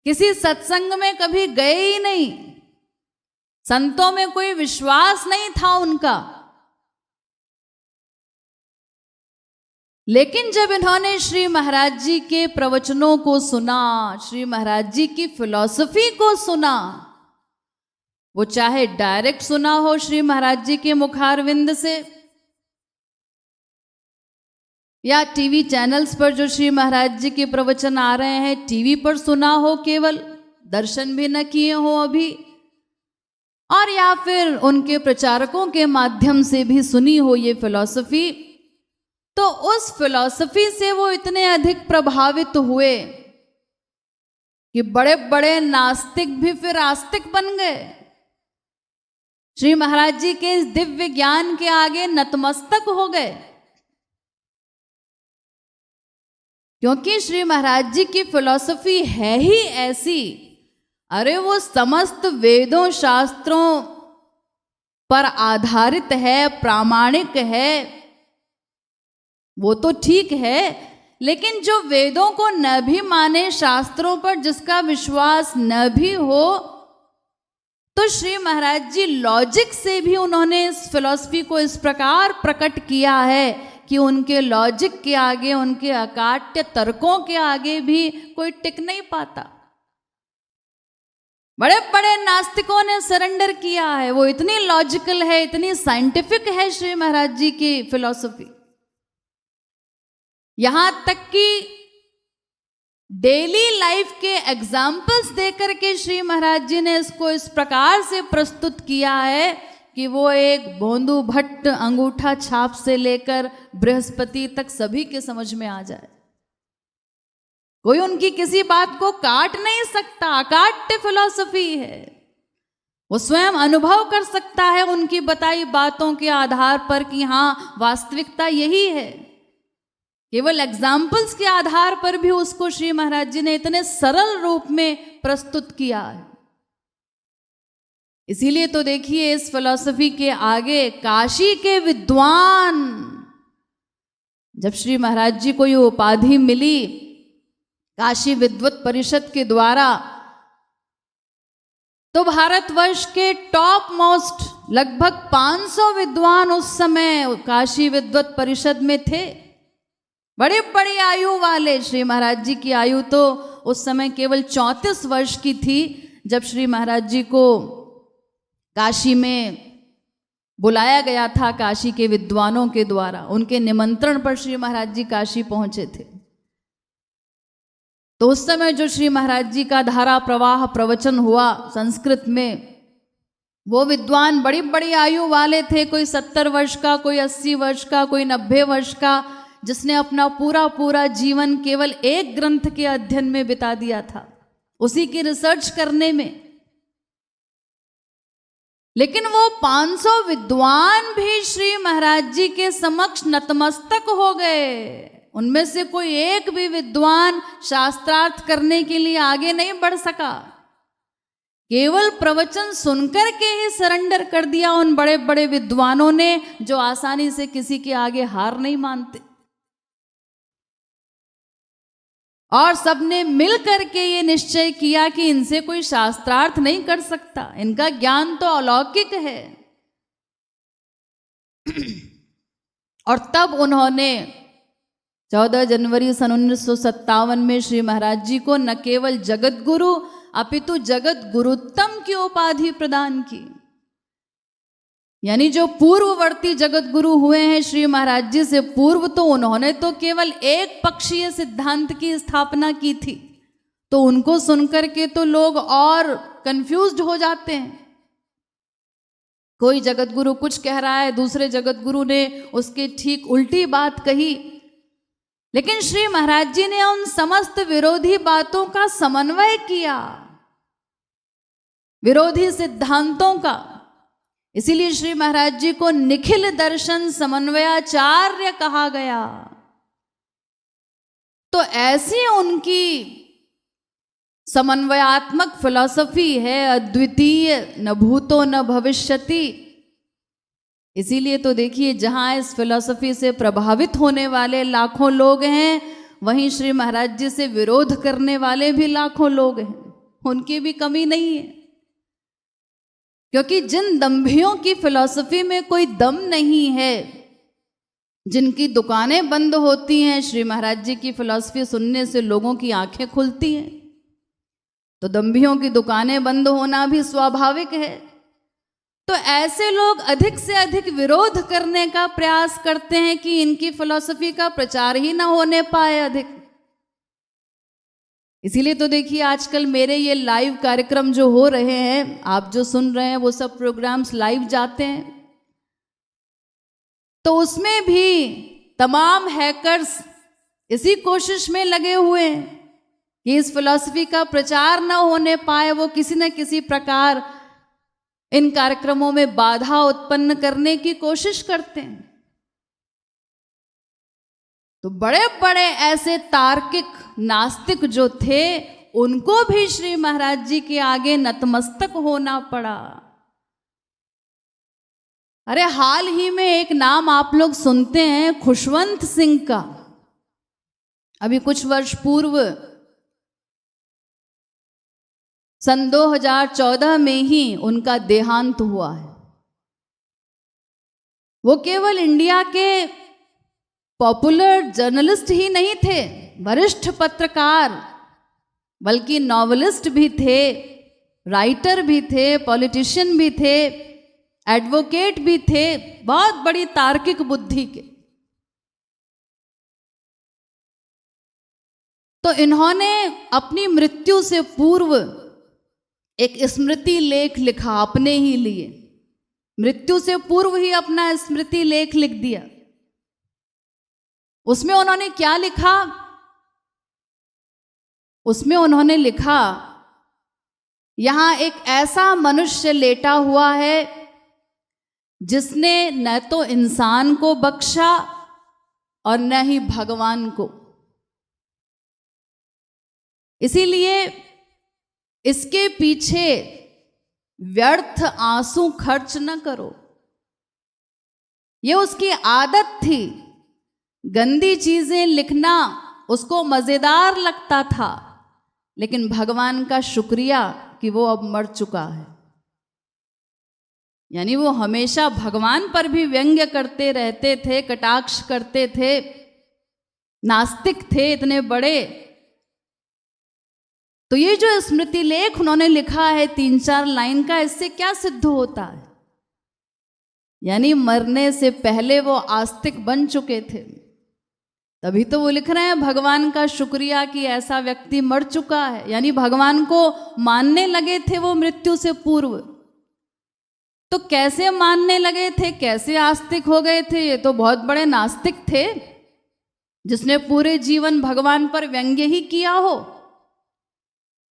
किसी सत्संग में कभी गए ही नहीं, संतों में कोई विश्वास नहीं था उनका। लेकिन जब इन्होंने श्री महाराज जी के प्रवचनों को सुना, श्री महाराज जी की फिलॉसफी को सुना, वो चाहे डायरेक्ट सुना हो श्री महाराज जी के मुखारविंद से, या टीवी चैनल्स पर जो श्री महाराज जी के प्रवचन आ रहे हैं टीवी पर सुना हो, केवल दर्शन भी न किए हो अभी, और या फिर उनके प्रचारकों के माध्यम से भी सुनी हो ये फिलॉसफी, तो उस फिलॉसफी से वो इतने अधिक प्रभावित हुए कि बड़े बड़े नास्तिक भी फिर आस्तिक बन गए। श्री महाराज जी के इस दिव्य ज्ञान के आगे नतमस्तक हो गए, क्योंकि श्री महाराज जी की फिलॉसफी है ही ऐसी। अरे वो समस्त वेदों शास्त्रों पर आधारित है, प्रामाणिक है, वो तो ठीक है, लेकिन जो वेदों को न भी माने, शास्त्रों पर जिसका विश्वास न भी हो, तो श्री महाराज जी लॉजिक से भी उन्होंने इस फिलॉसफी को इस प्रकार प्रकट किया है कि उनके लॉजिक के आगे, उनके अकाट्य तर्कों के आगे भी कोई टिक नहीं पाता। बड़े बड़े नास्तिकों ने सरेंडर किया है, वो इतनी लॉजिकल है, इतनी साइंटिफिक है श्री महाराज जी की फिलॉसफी। यहां तक कि डेली लाइफ के एग्जाम्पल्स देकर के श्री महाराज जी ने इसको इस प्रकार से प्रस्तुत किया है कि वो एक बोंदू भट्ट अंगूठा छाप से लेकर बृहस्पति तक सभी के समझ में आ जाए। कोई उनकी किसी बात को काट नहीं सकता, अकाट्य फिलॉसफी है। वो स्वयं अनुभव कर सकता है उनकी बताई बातों के आधार पर कि हाँ वास्तविकता यही है। केवल एग्जाम्पल्स के आधार पर भी उसको श्री महाराज जी ने इतने सरल रूप में प्रस्तुत किया है। इसीलिए तो देखिए इस फिलॉसफी के आगे काशी के विद्वान, जब श्री महाराज जी को ये उपाधि मिली काशी विद्वत परिषद के द्वारा, तो भारतवर्ष के टॉप मोस्ट लगभग 500 विद्वान उस समय काशी विद्वत परिषद में थे। बड़ी बड़ी आयु वाले, श्री महाराज जी की आयु तो उस समय केवल 34 वर्ष की थी जब श्री महाराज जी को काशी में बुलाया गया था काशी के विद्वानों के द्वारा। उनके निमंत्रण पर श्री महाराज जी काशी पहुंचे थे। तो उस समय जो श्री महाराज जी का धारा प्रवाह प्रवचन हुआ संस्कृत में, वो विद्वान बड़ी बड़ी आयु वाले थे, कोई 70 वर्ष का, कोई 80 वर्ष का, कोई 90 वर्ष का, जिसने अपना पूरा पूरा जीवन केवल एक ग्रंथ के अध्ययन में बिता दिया था, उसी की रिसर्च करने में। लेकिन वो 500 विद्वान भी श्री महाराज जी के समक्ष नतमस्तक हो गए, उनमें से कोई एक भी विद्वान शास्त्रार्थ करने के लिए आगे नहीं बढ़ सका। केवल प्रवचन सुनकर के ही सरेंडर कर दिया उन बड़े बड़े विद्वानों ने, जो आसानी से किसी के आगे हार नहीं मानते। और सबने मिल करके ये निश्चय किया कि इनसे कोई शास्त्रार्थ नहीं कर सकता, इनका ज्ञान तो अलौकिक है। और तब उन्होंने 14 जनवरी सन 1957 में श्री महाराज जी को न केवल जगत गुरु अपितु जगत गुरुत्तम की उपाधि प्रदान की। यानी जो पूर्ववर्ती जगत गुरु हुए हैं श्री महाराज जी से पूर्व, तो उन्होंने तो केवल एक पक्षीय सिद्धांत की स्थापना की थी, तो उनको सुनकर के तो लोग और कंफ्यूज्ड हो जाते हैं। कोई जगत गुरु कुछ कह रहा है, दूसरे जगत गुरु ने उसके ठीक उल्टी बात कही। लेकिन श्री महाराज जी ने उन समस्त विरोधी बातों का समन्वय किया, विरोधी सिद्धांतों का। इसीलिए श्री महाराज जी को निखिल दर्शन समन्वयाचार्य कहा गया। तो ऐसी उनकी समन्वयात्मक फिलॉसफी है, अद्वितीय, न भूतो न भविष्यति। इसीलिए तो देखिए, जहां इस फिलॉसफी से प्रभावित होने वाले लाखों लोग हैं, वहीं श्री महाराज जी से विरोध करने वाले भी लाखों लोग हैं, उनकी भी कमी नहीं है। क्योंकि जिन दंभियों की फिलॉसफी में कोई दम नहीं है, जिनकी दुकानें बंद होती हैं, श्री महाराज जी की फिलॉसफी सुनने से लोगों की आंखें खुलती हैं। तो दंभियों की दुकानें बंद होना भी स्वाभाविक है। तो ऐसे लोग अधिक से अधिक विरोध करने का प्रयास करते हैं कि इनकी फिलॉसफी का प्रचार ही ना होने पाए अधिक। इसीलिए तो देखिए, आजकल मेरे ये लाइव कार्यक्रम जो हो रहे हैं, आप जो सुन रहे हैं, वो सब प्रोग्राम्स लाइव जाते हैं। तो उसमें भी तमाम हैकर्स इसी कोशिश में लगे हुए हैं कि इस फिलॉसफी का प्रचार न होने पाए। वो किसी न किसी प्रकार इन कार्यक्रमों में बाधा उत्पन्न करने की कोशिश करते हैं। तो बड़े बड़े ऐसे तार्किक नास्तिक जो थे, उनको भी श्री महाराज जी के आगे नतमस्तक होना पड़ा। अरे हाल ही में एक नाम आप लोग सुनते हैं, खुशवंत सिंह का। अभी कुछ वर्ष पूर्व सन 2014 में ही उनका देहांत हुआ है। वो केवल इंडिया के पॉपुलर जर्नलिस्ट ही नहीं थे, वरिष्ठ पत्रकार, बल्कि नॉवेलिस्ट भी थे, राइटर भी थे, पॉलिटिशियन भी थे, एडवोकेट भी थे, बहुत बड़ी तार्किक बुद्धि के। तो इन्होंने अपनी मृत्यु से पूर्व एक स्मृति लेख लिखा अपने ही लिए। मृत्यु से पूर्व ही अपना स्मृति लेख लिख दिया। उसमें उन्होंने क्या लिखा? उसमें उन्होंने लिखा, यहां एक ऐसा मनुष्य लेटा हुआ है जिसने न तो इंसान को बख्शा और न ही भगवान को। इसीलिए इसके पीछे व्यर्थ आंसू खर्च न करो। ये उसकी आदत थी, गंदी चीजें लिखना उसको मजेदार लगता था, लेकिन भगवान का शुक्रिया कि वो अब मर चुका है। यानी वो हमेशा भगवान पर भी व्यंग्य करते रहते थे, कटाक्ष करते थे, नास्तिक थे इतने बड़े। तो ये जो स्मृति लेख उन्होंने लिखा है 3-4 लाइन का, इससे क्या सिद्ध होता है? यानी मरने से पहले वो आस्तिक बन चुके थे। तभी तो वो लिख रहे हैं भगवान का शुक्रिया कि ऐसा व्यक्ति मर चुका है। यानी भगवान को मानने लगे थे वो मृत्यु से पूर्व। तो कैसे मानने लगे थे, कैसे आस्तिक हो गए थे? ये तो बहुत बड़े नास्तिक थे, जिसने पूरे जीवन भगवान पर व्यंग्य ही किया हो।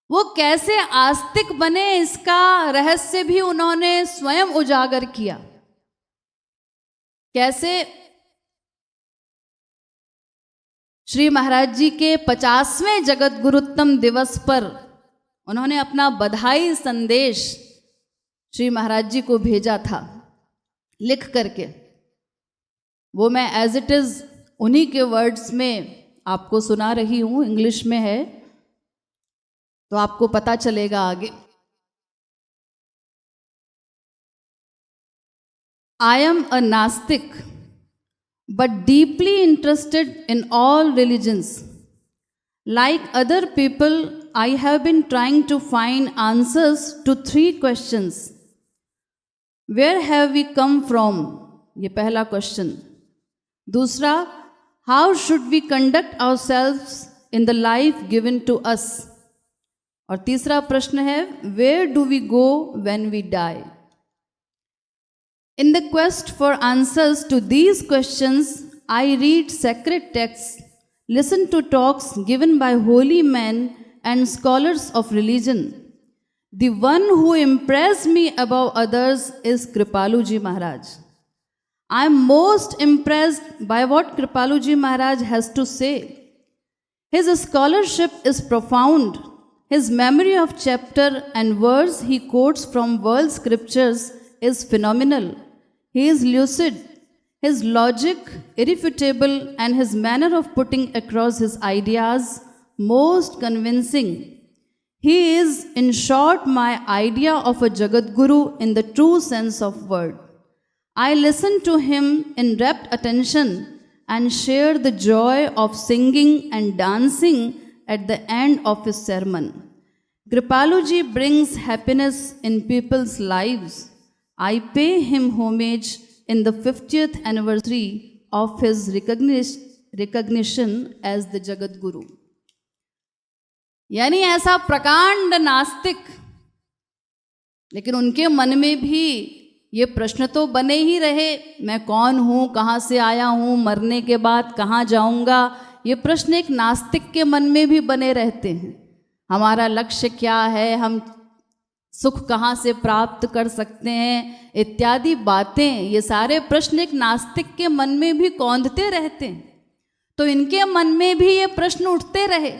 वो कैसे आस्तिक बने, इसका रहस्य भी उन्होंने स्वयं उजागर किया। कैसे? श्री महाराज जी के 50वें जगत गुरुत्तम दिवस पर उन्होंने अपना बधाई संदेश श्री महाराज जी को भेजा था लिख करके। वो मैं एज इट इज़ उन्हीं के वर्ड्स में आपको सुना रही हूँ, इंग्लिश में है तो आपको पता चलेगा आगे। I am a Nastic, but deeply interested in all religions. Like other people, I have been trying to find answers to 3 questions. Where have we come from? ये पहला क्वेश्चन। दूसरा, how should we conduct ourselves in the life given to us? और तीसरा प्रश्न है, where do we go when we die? In the quest for answers to these questions, I read sacred texts, listen to talks given by holy men and scholars of religion. The one who impressed me above others is Kripaluji Maharaj. I am most impressed by what Kripaluji Maharaj has to say. His scholarship is profound. His memory of chapter and verse he quotes from world scriptures is phenomenal. He is lucid, his logic irrefutable, and his manner of putting across his ideas most convincing. He is, in short, my idea of a Jagadguru in the true sense of word. I listen to him in rapt attention and share the joy of singing and dancing at the end of his sermon. Kripaluji brings happiness in people's lives. I pay him homage in the 50th anniversary of his recognition as the Jagat Guru. यानी ऐसा प्रकांड नास्तिक, लेकिन उनके मन में भी ये प्रश्न तो बने ही रहे, मैं कौन हूँ, कहाँ से आया हूँ, मरने के बाद कहाँ जाऊँगा। ये प्रश्न एक नास्तिक के मन में भी बने रहते हैं। हमारा लक्ष्य क्या है, हम सुख कहाँ से प्राप्त कर सकते हैं, इत्यादि बातें, ये सारे प्रश्न एक नास्तिक के मन में भी कौंधते रहते हैं। तो इनके मन में भी ये प्रश्न उठते रहे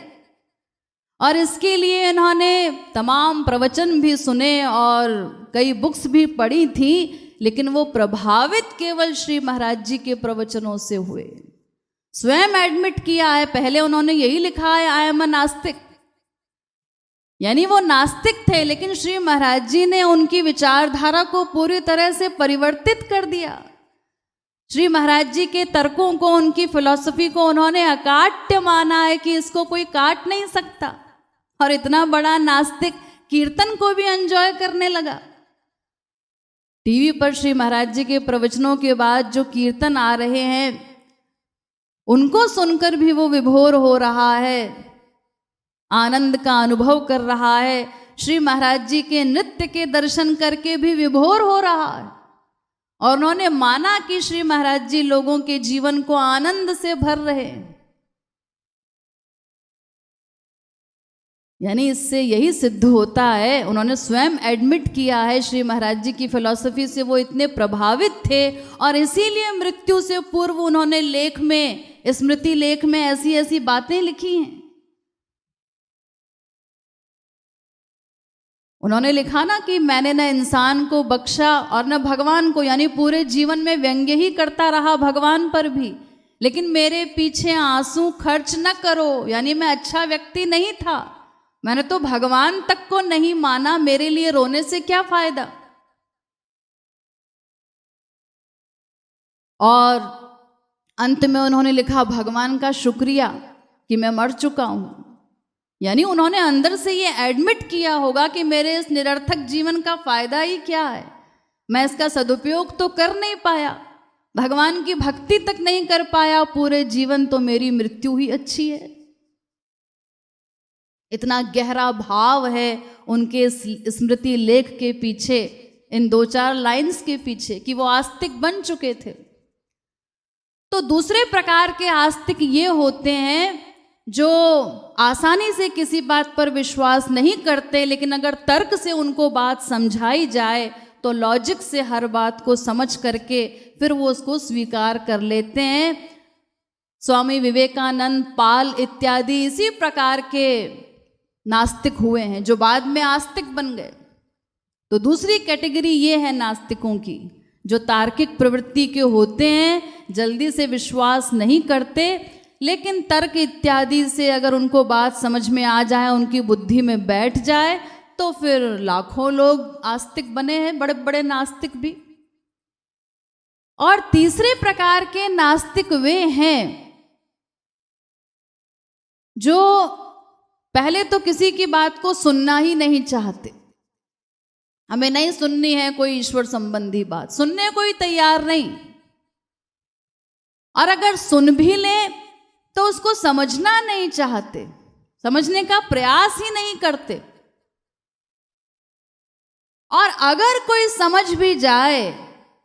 और इसके लिए इन्होंने तमाम प्रवचन भी सुने और कई बुक्स भी पढ़ी थी, लेकिन वो प्रभावित केवल श्री महाराज जी के प्रवचनों से हुए। स्वयं एडमिट किया है, पहले उन्होंने यही लिखा है, आई एम अ नास्तिक, यानी वो नास्तिक थे, लेकिन श्री महाराज जी ने उनकी विचारधारा को पूरी तरह से परिवर्तित कर दिया। श्री महाराज जी के तर्कों को, उनकी फिलॉसफी को उन्होंने अकाट्य माना है कि इसको कोई काट नहीं सकता, और इतना बड़ा नास्तिक कीर्तन को भी एंजॉय करने लगा। टीवी पर श्री महाराज जी के प्रवचनों के बाद जो कीर्तन आ रहे हैं उनको सुनकर भी वो विभोर हो रहा है, आनंद का अनुभव कर रहा है। श्री महाराज जी के नृत्य के दर्शन करके भी विभोर हो रहा है और उन्होंने माना कि श्री महाराज जी लोगों के जीवन को आनंद से भर रहे हैं। यानी इससे यही सिद्ध होता है, उन्होंने स्वयं एडमिट किया है श्री महाराज जी की फिलॉसफी से वो इतने प्रभावित थे और इसीलिए मृत्यु से पूर्व उन्होंने लेख में, स्मृति लेख में ऐसी ऐसी बातें लिखी हैं। उन्होंने लिखा ना कि मैंने न इंसान को बख्शा और न भगवान को, यानी पूरे जीवन में व्यंग्य ही करता रहा भगवान पर भी, लेकिन मेरे पीछे आंसू खर्च न करो, यानी मैं अच्छा व्यक्ति नहीं था, मैंने तो भगवान तक को नहीं माना, मेरे लिए रोने से क्या फायदा। और अंत में उन्होंने लिखा, भगवान का शुक्रिया कि मैं मर चुका हूं। यानी उन्होंने अंदर से ये एडमिट किया होगा कि मेरे इस निरर्थक जीवन का फायदा ही क्या है, मैं इसका सदुपयोग तो कर नहीं पाया, भगवान की भक्ति तक नहीं कर पाया पूरे जीवन, तो मेरी मृत्यु ही अच्छी है। इतना गहरा भाव है उनके स्मृति लेख के पीछे, इन 2-4 लाइंस के पीछे, कि वो आस्तिक बन चुके थे। तो दूसरे प्रकार के आस्तिक ये होते हैं जो आसानी से किसी बात पर विश्वास नहीं करते, लेकिन अगर तर्क से उनको बात समझाई जाए तो लॉजिक से हर बात को समझ करके फिर वो उसको स्वीकार कर लेते हैं। स्वामी विवेकानंद, पाल इत्यादि इसी प्रकार के नास्तिक हुए हैं जो बाद में आस्तिक बन गए। तो दूसरी कैटेगरी ये है नास्तिकों की, जो तार्किक प्रवृत्ति के होते हैं, जल्दी से विश्वास नहीं करते, लेकिन तर्क इत्यादि से अगर उनको बात समझ में आ जाए, उनकी बुद्धि में बैठ जाए, तो फिर लाखों लोग आस्तिक बने हैं, बड़े बड़े नास्तिक भी। और तीसरे प्रकार के नास्तिक वे हैं जो पहले तो किसी की बात को सुनना ही नहीं चाहते। हमें नहीं सुननी है कोई ईश्वर संबंधी बात, सुनने को ही तैयार नहीं, और अगर सुन भी ले तो उसको समझना नहीं चाहते, समझने का प्रयास ही नहीं करते। और अगर कोई समझ भी जाए,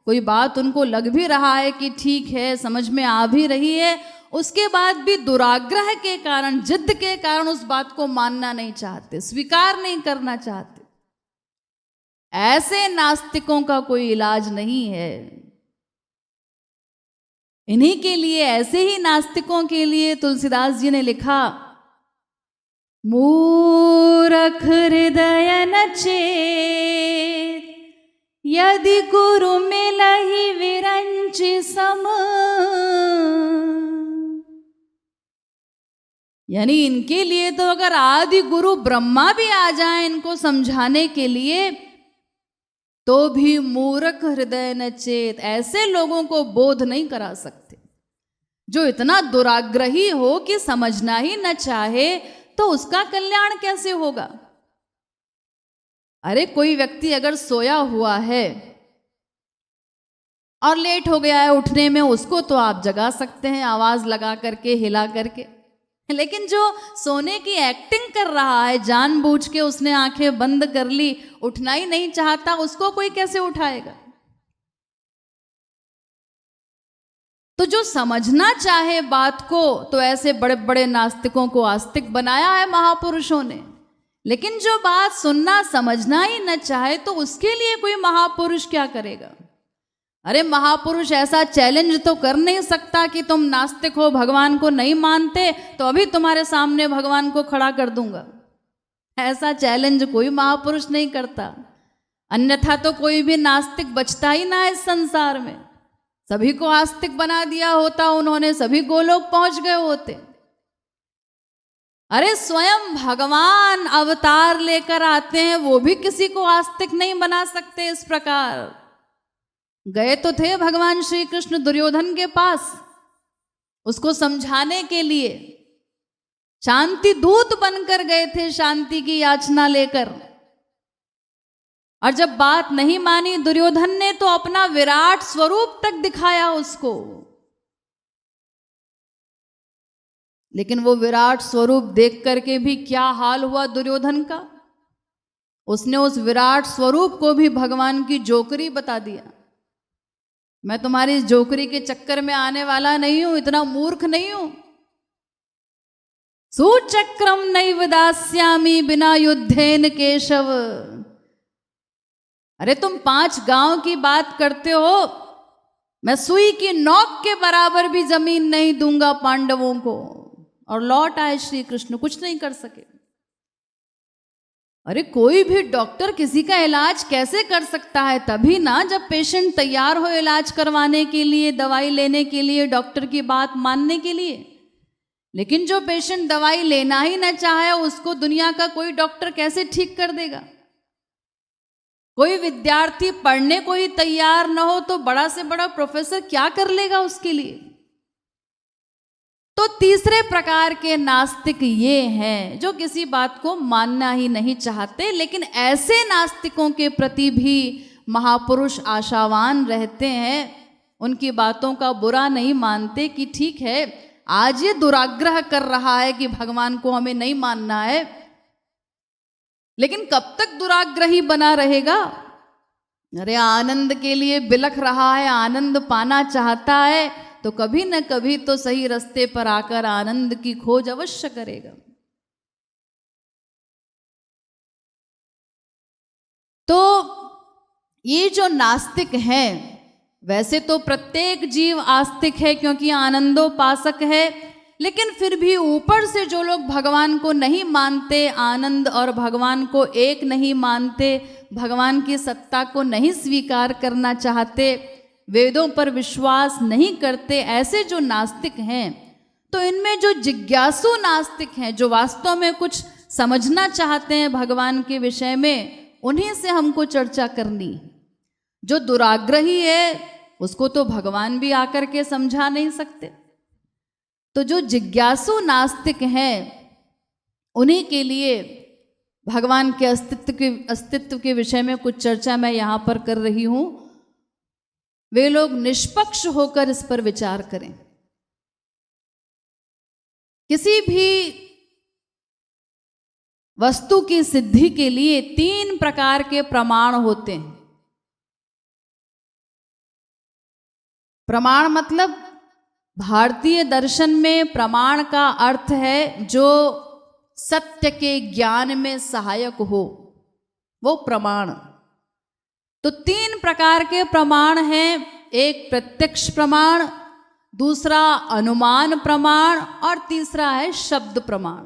कोई बात उनको लग भी रहा है कि ठीक है, समझ में आ भी रही है, उसके बाद भी दुराग्रह के कारण, जिद के कारण उस बात को मानना नहीं चाहते, स्वीकार नहीं करना चाहते। ऐसे नास्तिकों का कोई इलाज नहीं है। इन्हीं के लिए, ऐसे ही नास्तिकों के लिए तुलसीदास जी ने लिखा, मूरख हृदय न चेत, यदि गुरु मिलहि विरंच सम। यानी इनके लिए तो अगर आदि गुरु ब्रह्मा भी आ जाए इनको समझाने के लिए, तो भी मूर्ख हृदय न चेत, ऐसे लोगों को बोध नहीं करा सकते। जो इतना दुराग्रही हो कि समझना ही न चाहे, तो उसका कल्याण कैसे होगा? अरे कोई व्यक्ति अगर सोया हुआ है और लेट हो गया है उठने में, उसको तो आप जगा सकते हैं आवाज लगा करके, हिला करके, लेकिन जो सोने की एक्टिंग कर रहा है, जानबूझ के उसने आंखें बंद कर ली, उठना ही नहीं चाहता, उसको कोई कैसे उठाएगा? तो जो समझना चाहे बात को, तो ऐसे बड़े बड़े नास्तिकों को आस्तिक बनाया है महापुरुषों ने। लेकिन जो बात सुनना समझना ही न चाहे, तो उसके लिए कोई महापुरुष क्या करेगा? अरे महापुरुष ऐसा चैलेंज तो कर नहीं सकता कि तुम नास्तिक हो, भगवान को नहीं मानते, तो अभी तुम्हारे सामने भगवान को खड़ा कर दूंगा। ऐसा चैलेंज कोई महापुरुष नहीं करता, अन्यथा तो कोई भी नास्तिक बचता ही ना है इस संसार में। सभी को आस्तिक बना दिया होता उन्होंने, सभी गोलोक पहुंच गए होते। अरे स्वयं भगवान अवतार लेकर आते हैं, वो भी किसी को आस्तिक नहीं बना सकते इस प्रकार। गए तो थे भगवान श्री कृष्ण दुर्योधन के पास, उसको समझाने के लिए शांति दूत बनकर गए थे, शांति की याचना लेकर। और जब बात नहीं मानी दुर्योधन ने, तो अपना विराट स्वरूप तक दिखाया उसको। लेकिन वो विराट स्वरूप देख करके भी क्या हाल हुआ दुर्योधन का? उसने उस विराट स्वरूप को भी भगवान की जोकरी बता दिया। मैं तुम्हारी इस जोकरी के चक्कर में आने वाला नहीं हूं, इतना मूर्ख नहीं हूं। सुचक्रम नैव दास्यामि बिना युद्धेन केशव। अरे तुम 5 गांव की बात करते हो, मैं सुई की नोक के बराबर भी जमीन नहीं दूंगा पांडवों को। और लौट आए श्री कृष्ण, कुछ नहीं कर सके। अरे कोई भी डॉक्टर किसी का इलाज कैसे कर सकता है? तभी ना जब पेशेंट तैयार हो इलाज करवाने के लिए, दवाई लेने के लिए, डॉक्टर की बात मानने के लिए। लेकिन जो पेशेंट दवाई लेना ही ना चाहे, उसको दुनिया का कोई डॉक्टर कैसे ठीक कर देगा? कोई विद्यार्थी पढ़ने को ही तैयार ना हो, तो बड़ा से बड़ा प्रोफेसर क्या कर लेगा उसके लिए? तो तीसरे प्रकार के नास्तिक ये हैं जो किसी बात को मानना ही नहीं चाहते। लेकिन ऐसे नास्तिकों के प्रति भी महापुरुष आशावान रहते हैं, उनकी बातों का बुरा नहीं मानते कि ठीक है, आज ये दुराग्रह कर रहा है कि भगवान को हमें नहीं मानना है, लेकिन कब तक दुराग्रही बना रहेगा? अरे आनंद के लिए बिलख रहा है, आनंद पाना चाहता है, तो कभी न कभी तो सही रास्ते पर आकर आनंद की खोज अवश्य करेगा। तो ये जो नास्तिक हैं, वैसे तो प्रत्येक जीव आस्तिक है क्योंकि आनंदोपासक है, लेकिन फिर भी ऊपर से जो लोग भगवान को नहीं मानते, आनंद और भगवान को एक नहीं मानते, भगवान की सत्ता को नहीं स्वीकार करना चाहते, वेदों पर विश्वास नहीं करते, ऐसे जो नास्तिक हैं, तो इनमें जो जिज्ञासु नास्तिक हैं, जो वास्तव में कुछ समझना चाहते हैं भगवान के विषय में, उन्हीं से हमको चर्चा करनी। जो दुराग्रही है उसको तो भगवान भी आकर के समझा नहीं सकते। तो जो जिज्ञासु नास्तिक हैं उन्हीं के लिए भगवान के अस्तित्व के विषय में कुछ चर्चा मैं यहाँ पर कर रही हूँ। वे लोग निष्पक्ष होकर इस पर विचार करें। किसी भी वस्तु की सिद्धि के लिए 3 प्रकार के प्रमाण होते हैं। प्रमाण मतलब भारतीय दर्शन में प्रमाण का अर्थ है जो सत्य के ज्ञान में सहायक हो, वो प्रमाण। तो 3 प्रकार के प्रमाण हैं। एक प्रत्यक्ष प्रमाण, दूसरा अनुमान प्रमाण और तीसरा है शब्द प्रमाण।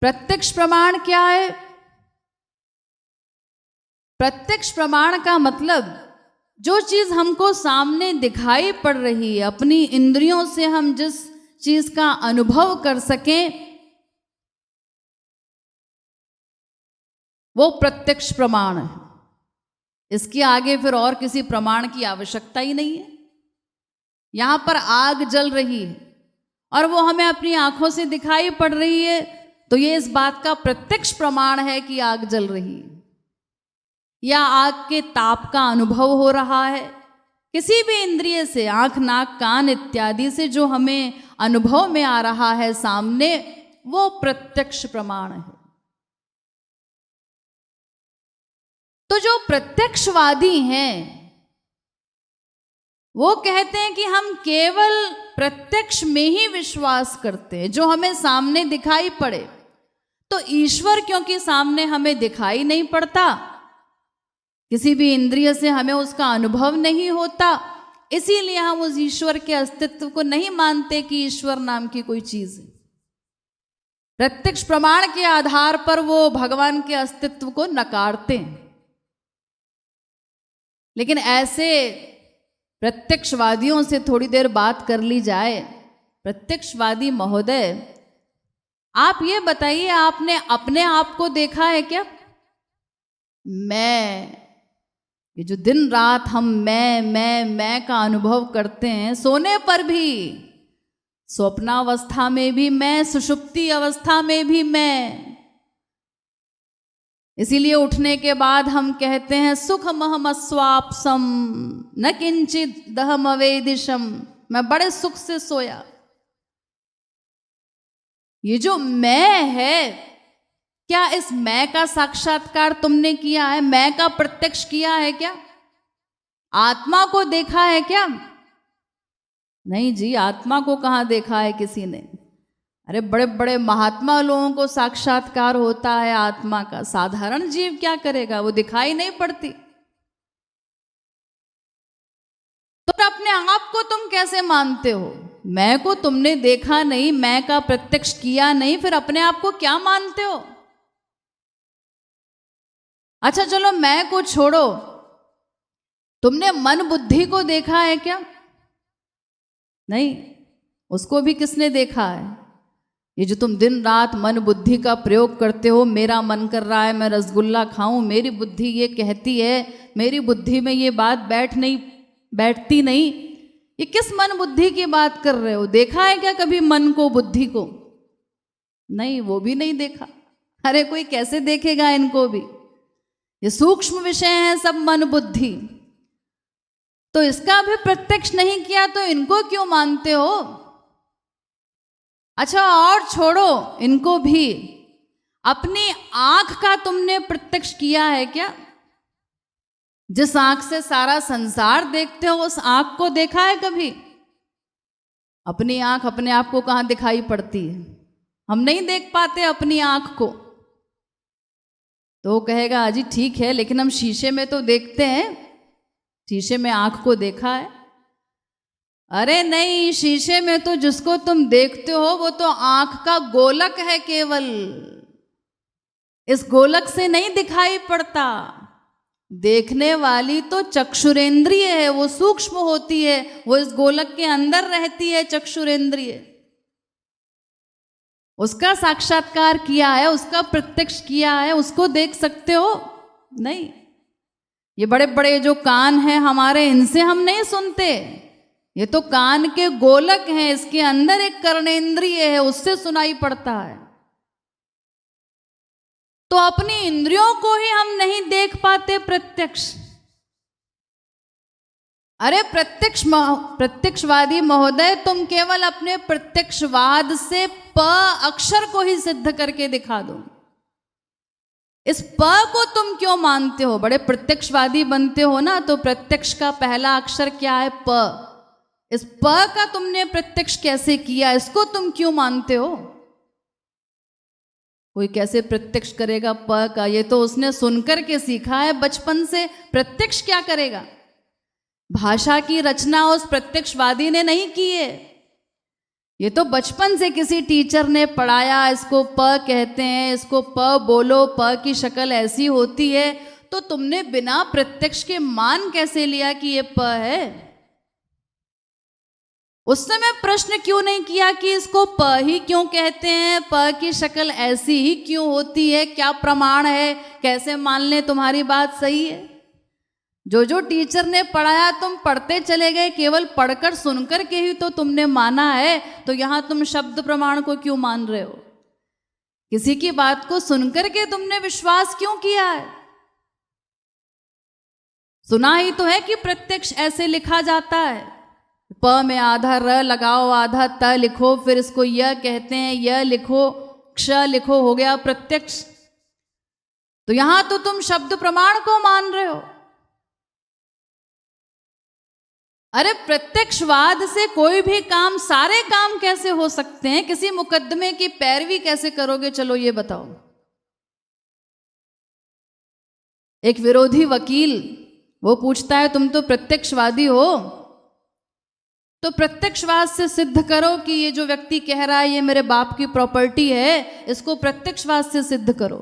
प्रत्यक्ष प्रमाण क्या है? प्रत्यक्ष प्रमाण का मतलब जो चीज हमको सामने दिखाई पड़ रही है, अपनी इंद्रियों से हम जिस चीज का अनुभव कर सकें, वो प्रत्यक्ष प्रमाण है। इसके आगे फिर और किसी प्रमाण की आवश्यकता ही नहीं है। यहां पर आग जल रही है और वो हमें अपनी आंखों से दिखाई पड़ रही है, तो ये इस बात का प्रत्यक्ष प्रमाण है कि आग जल रही है, या आग के ताप का अनुभव हो रहा है। किसी भी इंद्रिय से, आंख, नाक, कान इत्यादि से जो हमें अनुभव में आ रहा है सामने, वो प्रत्यक्ष प्रमाण है। तो जो प्रत्यक्षवादी हैं वो कहते हैं कि हम केवल प्रत्यक्ष में ही विश्वास करते हैं, जो हमें सामने दिखाई पड़े। तो ईश्वर क्योंकि सामने हमें दिखाई नहीं पड़ता, किसी भी इंद्रिय से हमें उसका अनुभव नहीं होता, इसीलिए हम उस ईश्वर के अस्तित्व को नहीं मानते कि ईश्वर नाम की कोई चीज है। प्रत्यक्ष प्रमाण के आधार पर वो भगवान के अस्तित्व को नकारते हैं। लेकिन ऐसे प्रत्यक्षवादियों से थोड़ी देर बात कर ली जाए। प्रत्यक्षवादी महोदय, आप ये बताइए, आपने अपने आप को देखा है क्या? ये जो दिन रात हम मैं का अनुभव करते हैं, सोने पर भी, स्वप्नावस्था में भी मैं, सुषुप्ति अवस्था में भी मैं। इसीलिए उठने के बाद हम कहते हैं सुखमहमस्वाप्सम न किंचित दहम अवेदिशम, मैं बड़े सुख से सोया। ये जो मैं है, क्या इस मैं का साक्षात्कार तुमने किया है? मैं का प्रत्यक्ष किया है क्या? आत्मा को देखा है क्या? नहीं जी, आत्मा को कहाँ देखा है किसी ने। अरे बड़े बड़े महात्मा लोगों को साक्षात्कार होता है आत्मा का, साधारण जीव क्या करेगा? वो दिखाई नहीं पड़ती। तो अपने आप को तुम कैसे मानते हो? मैं को तुमने देखा नहीं, मैं का प्रत्यक्ष किया नहीं, फिर अपने आप को क्या मानते हो? अच्छा चलो मैं को छोड़ो, तुमने मन बुद्धि को देखा है क्या? नहीं, उसको भी किसने देखा है? ये जो तुम दिन रात मन बुद्धि का प्रयोग करते हो, मेरा मन कर रहा है मैं रसगुल्ला खाऊं, मेरी बुद्धि ये कहती है, मेरी बुद्धि में ये बात बैठती नहीं, ये किस मन बुद्धि की बात कर रहे हो? देखा है क्या कभी मन को, बुद्धि को? नहीं, वो भी नहीं देखा। अरे कोई कैसे देखेगा इनको भी? ये सूक्ष्म विषय हैं सब, मन बुद्धि। तो इसका भी प्रत्यक्ष नहीं किया तो इनको क्यों मानते हो? अच्छा और छोड़ो इनको भी, अपनी आंख का तुमने प्रत्यक्ष किया है क्या? जिस आंख से सारा संसार देखते हो, उस आंख को देखा है कभी? अपनी आंख अपने आप को कहाँ दिखाई पड़ती है? हम नहीं देख पाते अपनी आंख को। तो वो कहेगा अजी ठीक है, लेकिन हम शीशे में तो देखते हैं, शीशे में आंख को देखा है। अरे नहीं, शीशे में तो जिसको तुम देखते हो वो तो आंख का गोलक है केवल, इस गोलक से नहीं दिखाई पड़ता। देखने वाली तो चक्षुरेंद्रिय है, वो सूक्ष्म होती है, वो इस गोलक के अंदर रहती है चक्षुरेंद्रिय। उसका साक्षात्कार किया है, उसका प्रत्यक्ष किया है, उसको देख सकते हो नहीं। ये बड़े बड़े जो कान हैं हमारे, इनसे हम नहीं सुनते, ये तो कान के गोलक हैं, इसके अंदर एक कर्णेंद्रिय है, उससे सुनाई पड़ता है। तो अपनी इंद्रियों को ही हम नहीं देख पाते प्रत्यक्ष। अरे प्रत्यक्षवादी महोदय, तुम केवल अपने प्रत्यक्षवाद से प अक्षर को ही सिद्ध करके दिखा दो। इस प को तुम क्यों मानते हो? बड़े प्रत्यक्षवादी बनते हो ना, तो प्रत्यक्ष का पहला अक्षर क्या है? प। इस प का तुमने प्रत्यक्ष कैसे किया, इसको तुम क्यों मानते हो? कोई कैसे प्रत्यक्ष करेगा प का? ये तो उसने सुनकर के सीखा है बचपन से। प्रत्यक्ष क्या करेगा? भाषा की रचना उस प्रत्यक्षवादी ने नहीं की है, ये तो बचपन से किसी टीचर ने पढ़ाया, इसको प कहते हैं, इसको प बोलो, प की शक्ल ऐसी होती है। तो तुमने बिना प्रत्यक्ष के मान कैसे लिया कि ये प है? उस समय प्रश्न क्यों नहीं किया कि इसको प ही क्यों कहते हैं, प की शक्ल ऐसी ही क्यों होती है, क्या प्रमाण है, कैसे मान लें तुम्हारी बात सही है? जो जो टीचर ने पढ़ाया तुम पढ़ते चले गए, केवल पढ़कर सुनकर के ही तो तुमने माना है। तो यहां तुम शब्द प्रमाण को क्यों मान रहे हो? किसी की बात को सुनकर के तुमने विश्वास क्यों किया है? सुना ही तो है कि प्रत्यक्ष ऐसे लिखा जाता है, प में आधा र लगाओ, आधा त लिखो, फिर इसको य कहते हैं, य लिखो, क्ष लिखो, हो गया प्रत्यक्ष। तो यहां तो तुम शब्द प्रमाण को मान रहे हो। अरे प्रत्यक्षवाद से कोई भी काम, सारे काम कैसे हो सकते हैं? किसी मुकदमे की पैरवी कैसे करोगे? चलो ये बताओ। एक विरोधी वकील वो पूछता है तुम तो प्रत्यक्षवादी हो, तो प्रत्यक्षवाद से सिद्ध करो कि ये जो व्यक्ति कह रहा है ये मेरे बाप की प्रॉपर्टी है, इसको प्रत्यक्षवाद से सिद्ध करो।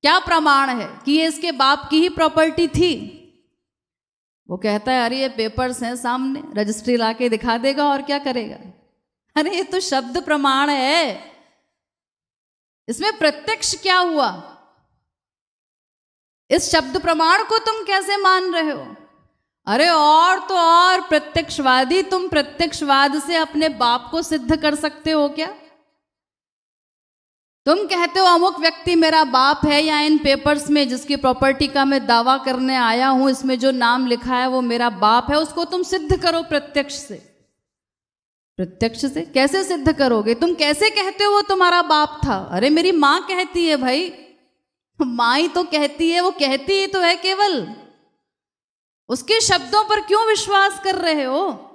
क्या प्रमाण है कि ये इसके बाप की ही प्रॉपर्टी थी? वो कहता है अरे ये पेपर्स हैं सामने, रजिस्ट्री लाके दिखा देगा और क्या करेगा। अरे ये तो शब्द प्रमाण है, इसमें प्रत्यक्ष क्या हुआ? इस शब्द प्रमाण को तुम कैसे मान रहे हो? अरे और तो और प्रत्यक्षवादी, तुम प्रत्यक्षवाद से अपने बाप को सिद्ध कर सकते हो क्या? तुम कहते हो अमुक व्यक्ति मेरा बाप है, या इन पेपर्स में जिसकी प्रॉपर्टी का मैं दावा करने आया हूं, इसमें जो नाम लिखा है वो मेरा बाप है, उसको तुम सिद्ध करो प्रत्यक्ष से। प्रत्यक्ष से कैसे सिद्ध करोगे? तुम कैसे कहते हो वो तुम्हारा बाप था? अरे मेरी माँ कहती है भाई, माँ ही तो कहती है, वो कहती ही तो है केवल, उसके शब्दों पर क्यों विश्वास कर रहे हो?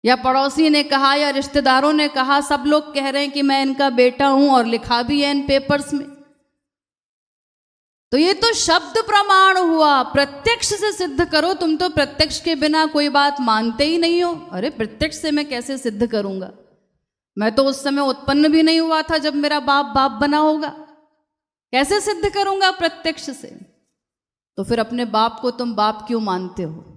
या पड़ोसी ने कहा या रिश्तेदारों ने कहा, सब लोग कह रहे हैं कि मैं इनका बेटा हूं और लिखा भी है इन पेपर्स में, तो ये तो शब्द प्रमाण हुआ। प्रत्यक्ष से सिद्ध करो। तुम तो प्रत्यक्ष के बिना कोई बात मानते ही नहीं हो। अरे प्रत्यक्ष से मैं कैसे सिद्ध करूंगा? मैं तो उस समय उत्पन्न भी नहीं हुआ था जब मेरा बाप बाप बना होगा, कैसे सिद्ध करूंगा प्रत्यक्ष से? तो फिर अपने बाप को तुम बाप क्यों मानते हो?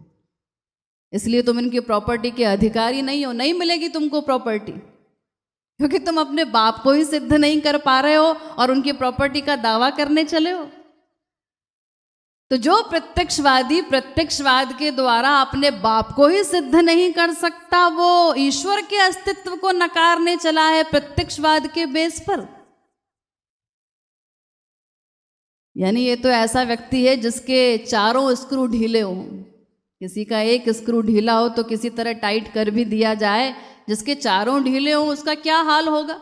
इसलिए तुम इनकी प्रॉपर्टी के अधिकारी नहीं हो, नहीं मिलेगी तुमको प्रॉपर्टी, क्योंकि तुम अपने बाप को ही सिद्ध नहीं कर पा रहे हो और उनकी प्रॉपर्टी का दावा करने चले हो। तो जो प्रत्यक्षवादी प्रत्यक्षवाद के द्वारा अपने बाप को ही सिद्ध नहीं कर सकता, वो ईश्वर के अस्तित्व को नकारने चला है प्रत्यक्षवाद के बेस पर। यानी ये तो ऐसा व्यक्ति है जिसके चारों स्क्रू ढीले हों। किसी का एक स्क्रू ढीला हो तो किसी तरह टाइट कर भी दिया जाए, जिसके चारों ढीले हों उसका क्या हाल होगा?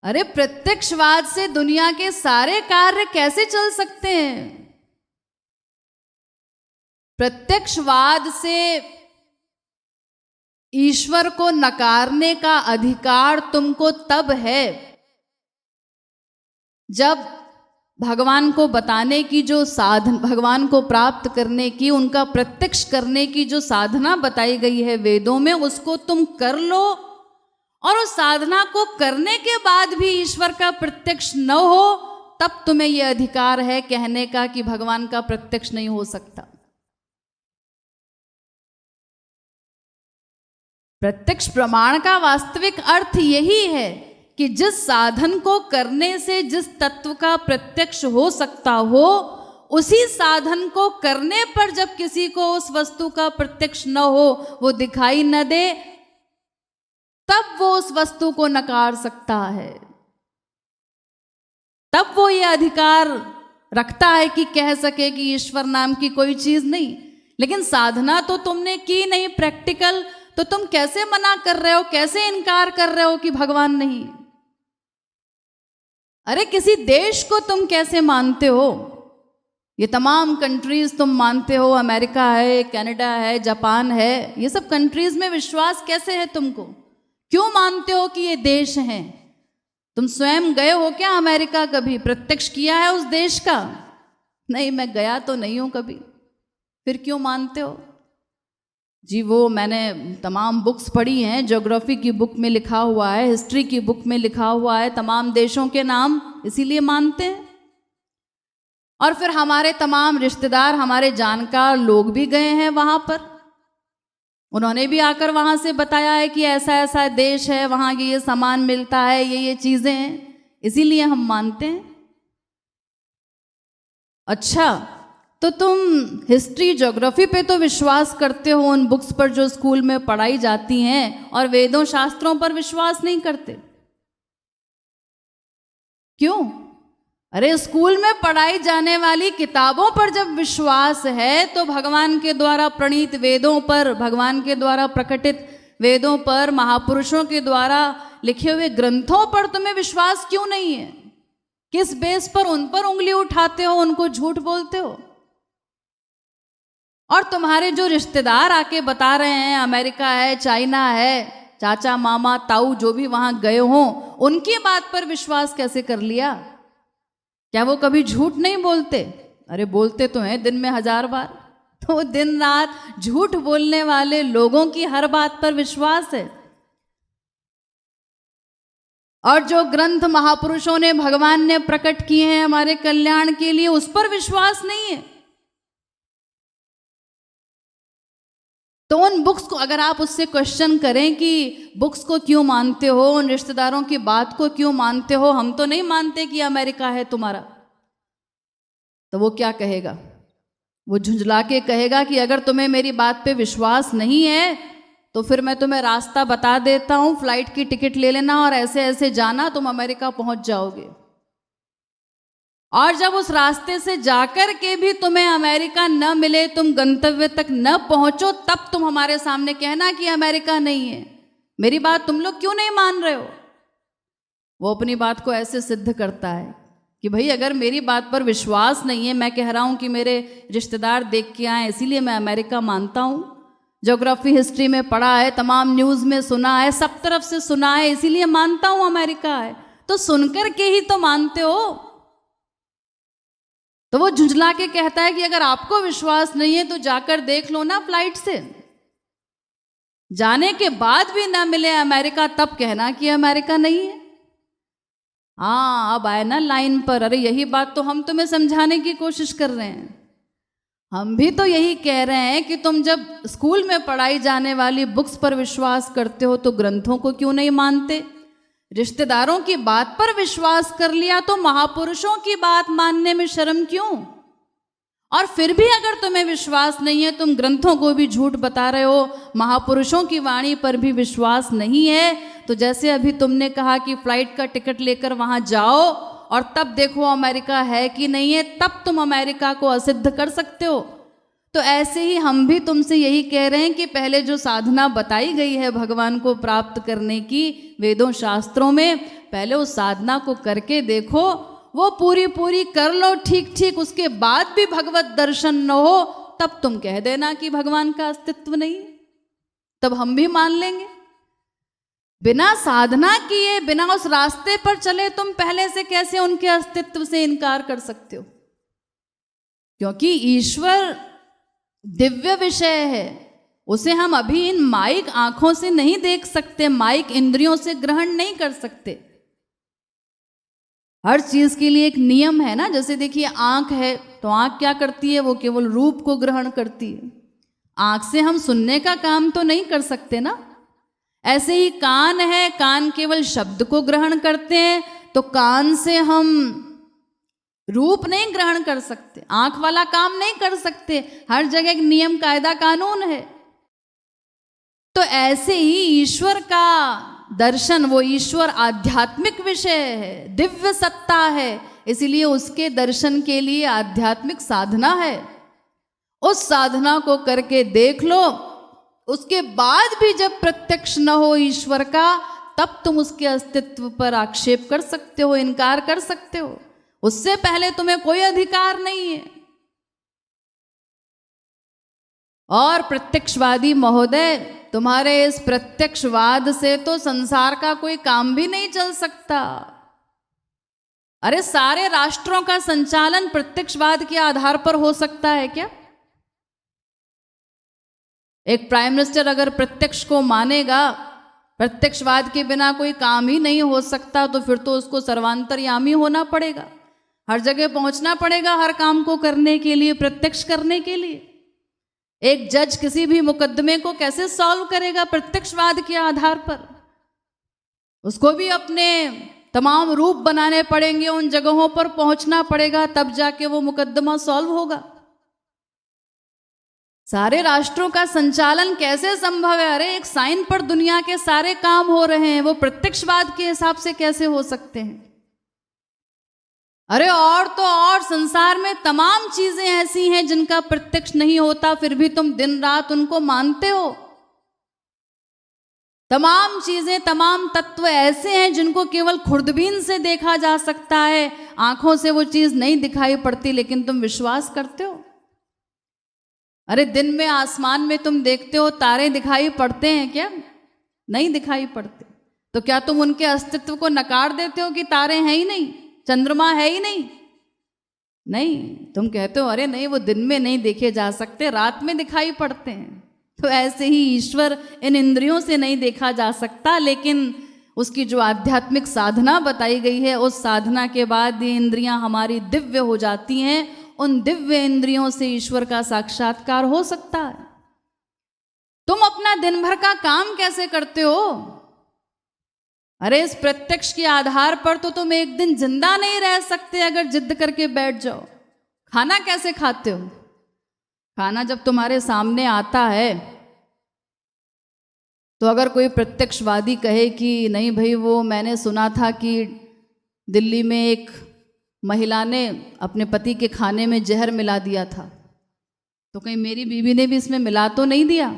अरे प्रत्यक्षवाद से दुनिया के सारे कार्य कैसे चल सकते हैं? प्रत्यक्षवाद से ईश्वर को नकारने का अधिकार तुमको तब है जब भगवान को बताने की जो साधन, भगवान को प्राप्त करने की, उनका प्रत्यक्ष करने की जो साधना बताई गई है वेदों में, उसको तुम कर लो, और उस साधना को करने के बाद भी ईश्वर का प्रत्यक्ष न हो, तब तुम्हें यह अधिकार है कहने का कि भगवान का प्रत्यक्ष नहीं हो सकता। प्रत्यक्ष प्रमाण का वास्तविक अर्थ यही है कि जिस साधन को करने से जिस तत्व का प्रत्यक्ष हो सकता हो, उसी साधन को करने पर जब किसी को उस वस्तु का प्रत्यक्ष न हो, वो दिखाई न दे, तब वो उस वस्तु को नकार सकता है। तब वो ये अधिकार रखता है कि कह सके कि ईश्वर नाम की कोई चीज नहीं। लेकिन साधना तो तुमने की नहीं प्रैक्टिकल, तो तुम कैसे मना कर रहे हो, कैसे इनकार कर रहे हो कि भगवान नहीं? अरे किसी देश को तुम कैसे मानते हो? ये तमाम कंट्रीज तुम मानते हो, अमेरिका है, कनाडा है, जापान है, ये सब कंट्रीज में विश्वास कैसे है तुमको? क्यों मानते हो कि ये देश हैं? तुम स्वयं गए हो क्या अमेरिका? कभी प्रत्यक्ष किया है उस देश का? नहीं, मैं गया तो नहीं हूं कभी। फिर क्यों मानते हो जी? वो मैंने तमाम बुक्स पढ़ी हैं, ज्योग्राफी की बुक में लिखा हुआ है, हिस्ट्री की बुक में लिखा हुआ है तमाम देशों के नाम, इसीलिए मानते हैं। और फिर हमारे तमाम रिश्तेदार, हमारे जानकार लोग भी गए हैं वहां पर, उन्होंने भी आकर वहां से बताया है कि ऐसा ऐसा देश है, वहां ये सामान मिलता है, ये चीजें हैं, इसीलिए हम मानते हैं। अच्छा, तो तुम हिस्ट्री ज्योग्राफी पे तो विश्वास करते हो, उन बुक्स पर जो स्कूल में पढ़ाई जाती हैं, और वेदों शास्त्रों पर विश्वास नहीं करते, क्यों? अरे स्कूल में पढ़ाई जाने वाली किताबों पर जब विश्वास है, तो भगवान के द्वारा प्रणीत वेदों पर, भगवान के द्वारा प्रकटित वेदों पर, महापुरुषों के द्वारा लिखे हुए ग्रंथों पर तुम्हें विश्वास क्यों नहीं है? किस बेस पर उन पर उंगली उठाते हो, उनको झूठ बोलते हो? और तुम्हारे जो रिश्तेदार आके बता रहे हैं, अमेरिका है, चाइना है, चाचा मामा ताऊ जो भी वहां गए हों, उनकी बात पर विश्वास कैसे कर लिया? क्या वो कभी झूठ नहीं बोलते? अरे बोलते तो हैं दिन में 1000 बार। तो दिन रात झूठ बोलने वाले लोगों की हर बात पर विश्वास है। और जो ग्रंथ महापुरुषों ने, भगवान ने प्रकट किए हैं हमारे कल्याण के लिए, उस पर विश्वास नहीं है। तो उन बुक्स को अगर आप उससे क्वेश्चन करें कि बुक्स को क्यों मानते हो, उन रिश्तेदारों की बात को क्यों मानते हो, हम तो नहीं मानते कि अमेरिका है तुम्हारा, तो वो क्या कहेगा? वो झुंझला के कहेगा कि अगर तुम्हें मेरी बात पे विश्वास नहीं है तो फिर मैं तुम्हें रास्ता बता देता हूं, फ्लाइट की टिकट ले लेना और ऐसे ऐसे जाना, तुम अमेरिका पहुंच जाओगे। और जब उस रास्ते से जाकर के भी तुम्हें अमेरिका न मिले, तुम गंतव्य तक न पहुंचो, तब तुम हमारे सामने कहना कि अमेरिका नहीं है। मेरी बात तुम लोग क्यों नहीं मान रहे हो? वो अपनी बात को ऐसे सिद्ध करता है कि भाई अगर मेरी बात पर विश्वास नहीं है, मैं कह रहा हूं कि मेरे रिश्तेदार देख के आए इसीलिए मैं अमेरिका मानता हूं, ज्योग्राफी हिस्ट्री में पढ़ा है, तमाम न्यूज़ में सुना है, सब तरफ से सुना है, इसीलिए मानता हूं अमेरिका है। तो सुनकर के ही तो मानते हो। तो वो झुंझला के कहता है कि अगर आपको विश्वास नहीं है तो जाकर देख लो ना फ्लाइट से, जाने के बाद भी ना मिले अमेरिका, तब कहना कि अमेरिका नहीं है। हाँ, अब आए ना लाइन पर। अरे यही बात तो हम तुम्हें समझाने की कोशिश कर रहे हैं। हम भी तो यही कह रहे हैं कि तुम जब स्कूल में पढ़ाई जाने वाली बुक्स पर विश्वास करते हो तो ग्रंथों को क्यों नहीं मानते? रिश्तेदारों की बात पर विश्वास कर लिया तो महापुरुषों की बात मानने में शर्म क्यों? और फिर भी अगर तुम्हें विश्वास नहीं है, तुम ग्रंथों को भी झूठ बता रहे हो, महापुरुषों की वाणी पर भी विश्वास नहीं है, तो जैसे अभी तुमने कहा कि फ्लाइट का टिकट लेकर वहां जाओ और तब देखो अमेरिका है कि नहीं है, तब तुम अमेरिका को असिद्ध कर सकते हो। तो ऐसे ही हम भी तुमसे यही कह रहे हैं कि पहले जो साधना बताई गई है भगवान को प्राप्त करने की वेदों शास्त्रों में, पहले उस साधना को करके देखो, वो पूरी पूरी कर लो ठीक ठीक, उसके बाद भी भगवत दर्शन न हो, तब तुम कह देना कि भगवान का अस्तित्व नहीं, तब हम भी मान लेंगे। बिना साधना किए, बिना उस रास्ते पर चले तुम पहले से कैसे उनके अस्तित्व से इनकार कर सकते हो? क्योंकि ईश्वर दिव्य विषय है, उसे हम अभी इन माइक आंखों से नहीं देख सकते, माइक इंद्रियों से ग्रहण नहीं कर सकते। हर चीज के लिए एक नियम है ना। जैसे देखिए आंख है, तो आंख क्या करती है? वो केवल रूप को ग्रहण करती है। आंख से हम सुनने का काम तो नहीं कर सकते ना। ऐसे ही कान है, कान केवल शब्द को ग्रहण करते हैं, तो कान से हम रूप नहीं ग्रहण कर सकते, आंख वाला काम नहीं कर सकते। हर जगह एक नियम, कायदा, कानून है। तो ऐसे ही ईश्वर का दर्शन, वो ईश्वर आध्यात्मिक विषय है, दिव्य सत्ता है, इसीलिए उसके दर्शन के लिए आध्यात्मिक साधना है। उस साधना को करके देख लो, उसके बाद भी जब प्रत्यक्ष न हो ईश्वर का, तब तुम उसके अस्तित्व पर आक्षेप कर सकते हो, इनकार कर सकते हो। उससे पहले तुम्हें कोई अधिकार नहीं है। और प्रत्यक्षवादी महोदय, तुम्हारे इस प्रत्यक्षवाद से तो संसार का कोई काम भी नहीं चल सकता। अरे सारे राष्ट्रों का संचालन प्रत्यक्षवाद के आधार पर हो सकता है क्या? एक प्राइम मिनिस्टर अगर प्रत्यक्ष को मानेगा, प्रत्यक्षवाद के बिना कोई काम ही नहीं हो सकता, तो फिर तो उसको सर्वांतर्यामी होना पड़ेगा, हर जगह पहुंचना पड़ेगा हर काम को करने के लिए, प्रत्यक्ष करने के लिए। एक जज किसी भी मुकदमे को कैसे सॉल्व करेगा? प्रत्यक्षवाद के आधार पर। उसको भी अपने तमाम रूप बनाने पड़ेंगे, उन जगहों पर पहुंचना पड़ेगा, तब जाके वो मुकदमा सॉल्व होगा। सारे राष्ट्रों का संचालन कैसे संभव है? अरे एक साइन पर दुनिया के सारे काम हो रहे हैं, वो प्रत्यक्षवाद के हिसाब से कैसे हो सकते हैं? अरे और तो और संसार में तमाम चीजें ऐसी हैं जिनका प्रत्यक्ष नहीं होता, फिर भी तुम दिन रात उनको मानते हो। तमाम चीजें, तमाम तत्व ऐसे हैं जिनको केवल खुर्दबीन से देखा जा सकता है, आंखों से वो चीज नहीं दिखाई पड़ती, लेकिन तुम विश्वास करते हो। अरे दिन में आसमान में तुम देखते हो, तारे दिखाई पड़ते हैं क्या? नहीं दिखाई पड़ते। तो क्या तुम उनके अस्तित्व को नकार देते हो कि तारे हैं ही नहीं, चंद्रमा है ही नहीं? नहीं, तुम कहते हो अरे नहीं, वो दिन में नहीं देखे जा सकते, रात में दिखाई पड़ते हैं। तो ऐसे ही ईश्वर इन इंद्रियों से नहीं देखा जा सकता, लेकिन उसकी जो आध्यात्मिक साधना बताई गई है, उस साधना के बाद ये इंद्रियां हमारी दिव्य हो जाती हैं। उन दिव्य इंद्रियों से ईश्वर का साक्षात्कार हो सकता है। तुम अपना दिन भर का काम कैसे करते हो? अरे इस प्रत्यक्ष के आधार पर तो तुम एक दिन जिंदा नहीं रह सकते अगर जिद करके बैठ जाओ। खाना कैसे खाते हो? खाना जब तुम्हारे सामने आता है, तो अगर कोई प्रत्यक्षवादी कहे कि नहीं भाई, वो मैंने सुना था कि दिल्ली में एक महिला ने अपने पति के खाने में जहर मिला दिया था, तो कहीं मेरी बीवी ने भी इसमें मिला तो नहीं दिया?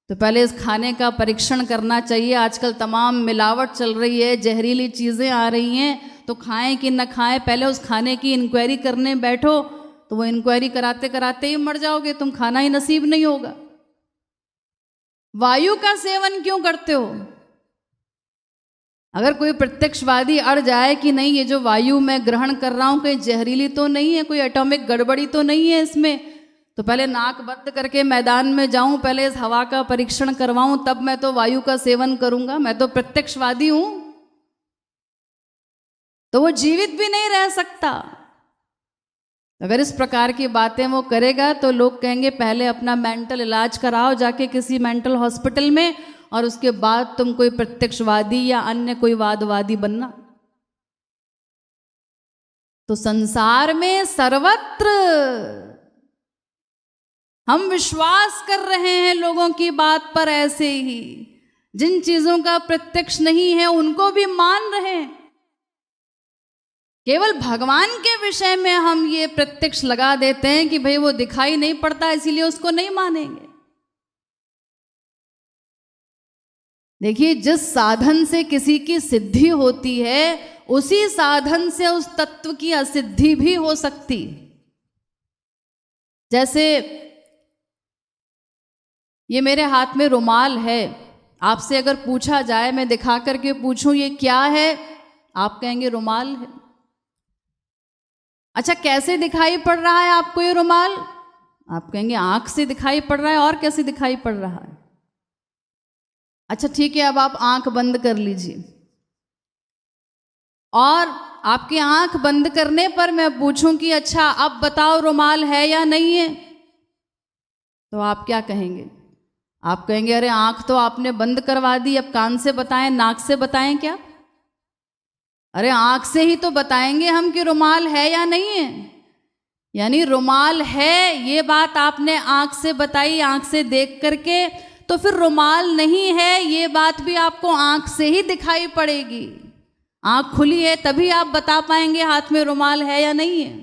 तो पहले इस खाने का परीक्षण करना चाहिए। आजकल तमाम मिलावट चल रही है, जहरीली चीज़ें आ रही हैं, तो खाएं कि न खाएं, पहले उस खाने की इंक्वायरी करने बैठो, तो वो इंक्वायरी कराते कराते ही मर जाओगे, तुम खाना ही नसीब नहीं होगा। वायु का सेवन क्यों करते हो? अगर कोई प्रत्यक्षवादी अड़ जाए कि नहीं, ये जो वायु मैं ग्रहण कर रहा हूँ कहीं जहरीली तो नहीं है, कोई एटॉमिक गड़बड़ी तो नहीं है इसमें, तो पहले नाक बंद करके मैदान में जाऊं, पहले इस हवा का परीक्षण करवाऊं, तब मैं तो वायु का सेवन करूंगा, मैं तो प्रत्यक्षवादी हूं, तो वो जीवित भी नहीं रह सकता। अगर इस प्रकार की बातें वो करेगा तो लोग कहेंगे पहले अपना मेंटल इलाज कराओ जाके किसी मेंटल हॉस्पिटल में, और उसके बाद तुम कोई प्रत्यक्षवादी या अन्य कोई वादवादी बनना। तो संसार में सर्वत्र हम विश्वास कर रहे हैं लोगों की बात पर, ऐसे ही जिन चीजों का प्रत्यक्ष नहीं है उनको भी मान रहे हैं। केवल भगवान के विषय में हम ये प्रत्यक्ष लगा देते हैं कि भाई वो दिखाई नहीं पड़ता इसीलिए उसको नहीं मानेंगे। देखिए, जिस साधन से किसी की सिद्धि होती है, उसी साधन से उस तत्व की असिद्धि भी हो सकती। जैसे ये मेरे हाथ में रुमाल है, आपसे अगर पूछा जाए, मैं दिखा करके पूछूं ये क्या है, आप कहेंगे रुमाल है। अच्छा, कैसे दिखाई पड़ रहा है आपको ये रुमाल? आप कहेंगे आंख से दिखाई पड़ रहा है। और कैसे दिखाई पड़ रहा है? अच्छा ठीक है, अब आप आंख बंद कर लीजिए और आपकी आंख बंद करने पर मैं पूछूं कि अच्छा अब बताओ रुमाल है या नहीं है, तो आप क्या कहेंगे? आप कहेंगे अरे आंख तो आपने बंद करवा दी, अब कान से बताएं, नाक से बताएं क्या? अरे आंख से ही तो बताएंगे हम कि रुमाल है या नहीं है। यानी रुमाल है ये बात आपने आंख से बताई, आंख से देख करके, तो फिर रुमाल नहीं है ये बात भी आपको आंख से ही दिखाई पड़ेगी। आंख खुली है तभी आप बता पाएंगे हाथ में रुमाल है या नहीं है।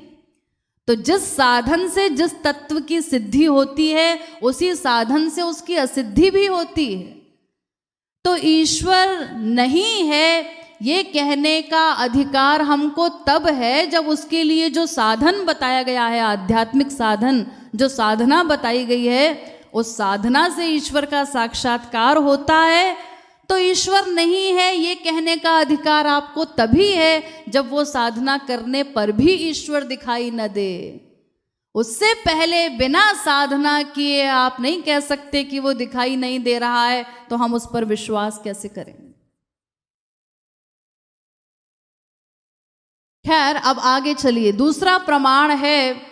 तो जिस साधन से जिस तत्व की सिद्धि होती है, उसी साधन से उसकी असिद्धि भी होती है। तो ईश्वर नहीं है ये कहने का अधिकार हमको तब है जब उसके लिए जो साधन बताया गया है, आध्यात्मिक साधन, जो साधना बताई गई है, उस साधना से ईश्वर का साक्षात्कार होता है। तो ईश्वर नहीं है ये कहने का अधिकार आपको तभी है जब वो साधना करने पर भी ईश्वर दिखाई न दे। उससे पहले बिना साधना किए आप नहीं कह सकते कि वो दिखाई नहीं दे रहा है, तो हम उस पर विश्वास कैसे करेंगे? खैर, अब आगे चलिए। दूसरा प्रमाण है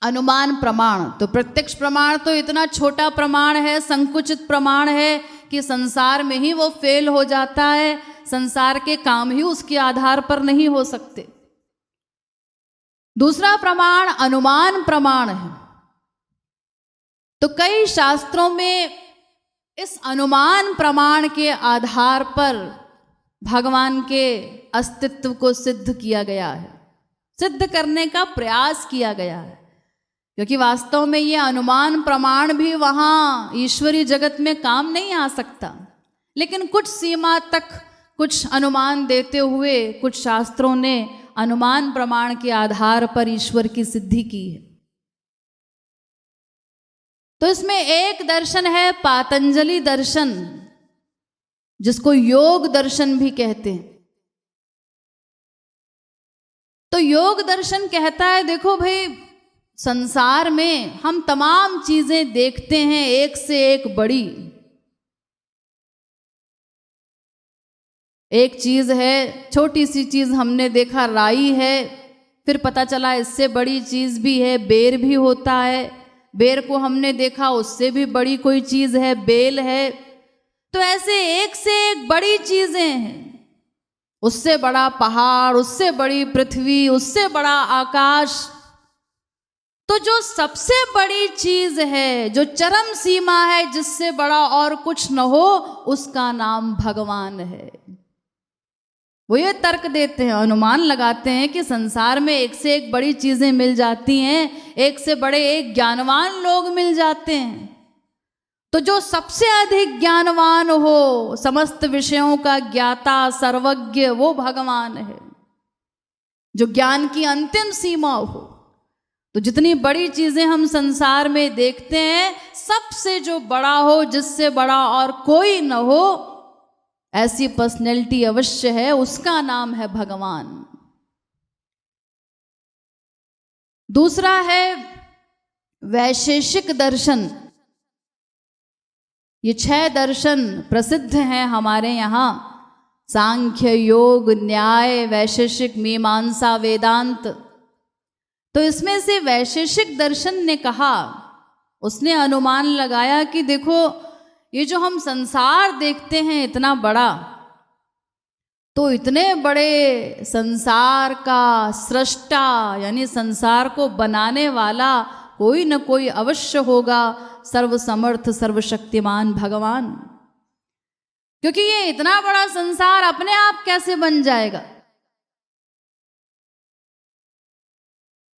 अनुमान प्रमाण। तो प्रत्यक्ष प्रमाण तो इतना छोटा प्रमाण है, संकुचित प्रमाण है कि संसार में ही वो फेल हो जाता है, संसार के काम ही उसके आधार पर नहीं हो सकते। दूसरा प्रमाण अनुमान प्रमाण है। तो कई शास्त्रों में इस अनुमान प्रमाण के आधार पर भगवान के अस्तित्व को सिद्ध किया गया है, सिद्ध करने का प्रयास किया गया है। क्योंकि वास्तव में ये अनुमान प्रमाण भी वहाँ ईश्वरीय जगत में काम नहीं आ सकता, लेकिन कुछ सीमा तक कुछ अनुमान देते हुए कुछ शास्त्रों ने अनुमान प्रमाण के आधार पर ईश्वर की सिद्धि की है। तो इसमें एक दर्शन है पातंजलि दर्शन, जिसको योग दर्शन भी कहते हैं। तो योग दर्शन कहता है देखो भाई, संसार में हम तमाम चीजें देखते हैं एक से एक बड़ी। एक चीज है, छोटी सी चीज हमने देखा राई है, फिर पता चला इससे बड़ी चीज भी है, बेर भी होता है। बेर को हमने देखा, उससे भी बड़ी कोई चीज है, बेल है। तो ऐसे एक से एक बड़ी चीजें हैं, उससे बड़ा पहाड़, उससे बड़ी पृथ्वी, उससे बड़ा आकाश। तो जो सबसे बड़ी चीज है, जो चरम सीमा है, जिससे बड़ा और कुछ न हो, उसका नाम भगवान है। वो ये तर्क देते हैं, अनुमान लगाते हैं कि संसार में एक से एक बड़ी चीजें मिल जाती हैं, एक से बड़े एक ज्ञानवान लोग मिल जाते हैं। तो जो सबसे अधिक ज्ञानवान हो, समस्त विषयों का ज्ञाता, सर्वज्ञ, वो भगवान है। जो ज्ञान की अंतिम सीमा हो। तो जितनी बड़ी चीजें हम संसार में देखते हैं, सबसे जो बड़ा हो, जिससे बड़ा और कोई न हो, ऐसी पर्सनैलिटी अवश्य है, उसका नाम है भगवान। दूसरा है वैशेषिक दर्शन। ये 6 दर्शन प्रसिद्ध हैं हमारे यहाँ, सांख्य, योग, न्याय, वैशेषिक, मीमांसा, वेदांत। तो इसमें से वैशेषिक दर्शन ने कहा, उसने अनुमान लगाया कि देखो ये जो हम संसार देखते हैं इतना बड़ा, तो इतने बड़े संसार का सृष्टा यानी संसार को बनाने वाला कोई न कोई अवश्य होगा, सर्वसमर्थ सर्वशक्तिमान भगवान। क्योंकि ये इतना बड़ा संसार अपने आप कैसे बन जाएगा?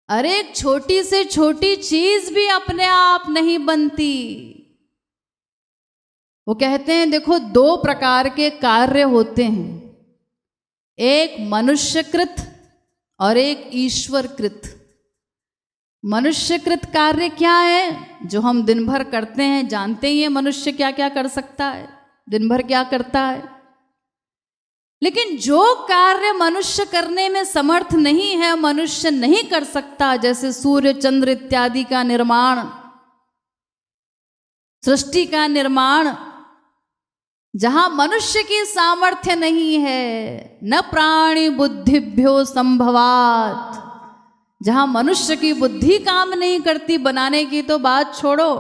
अरे एक छोटी से छोटी चीज भी अपने आप नहीं बनती। वो कहते हैं देखो 2 प्रकार के कार्य होते हैं, एक मनुष्यकृत और एक ईश्वरकृत। मनुष्यकृत कार्य क्या है? जो हम दिन भर करते हैं, जानते ही हैं मनुष्य क्या क्या कर सकता है, दिन भर क्या करता है। लेकिन जो कार्य मनुष्य करने में समर्थ नहीं है, मनुष्य नहीं कर सकता, जैसे सूर्य चंद्र इत्यादि का निर्माण, सृष्टि का निर्माण, जहां मनुष्य की सामर्थ्य नहीं है, न प्राणी बुद्धिभ्यो संभवात, जहां मनुष्य की बुद्धि काम नहीं करती बनाने की तो बात छोड़ो,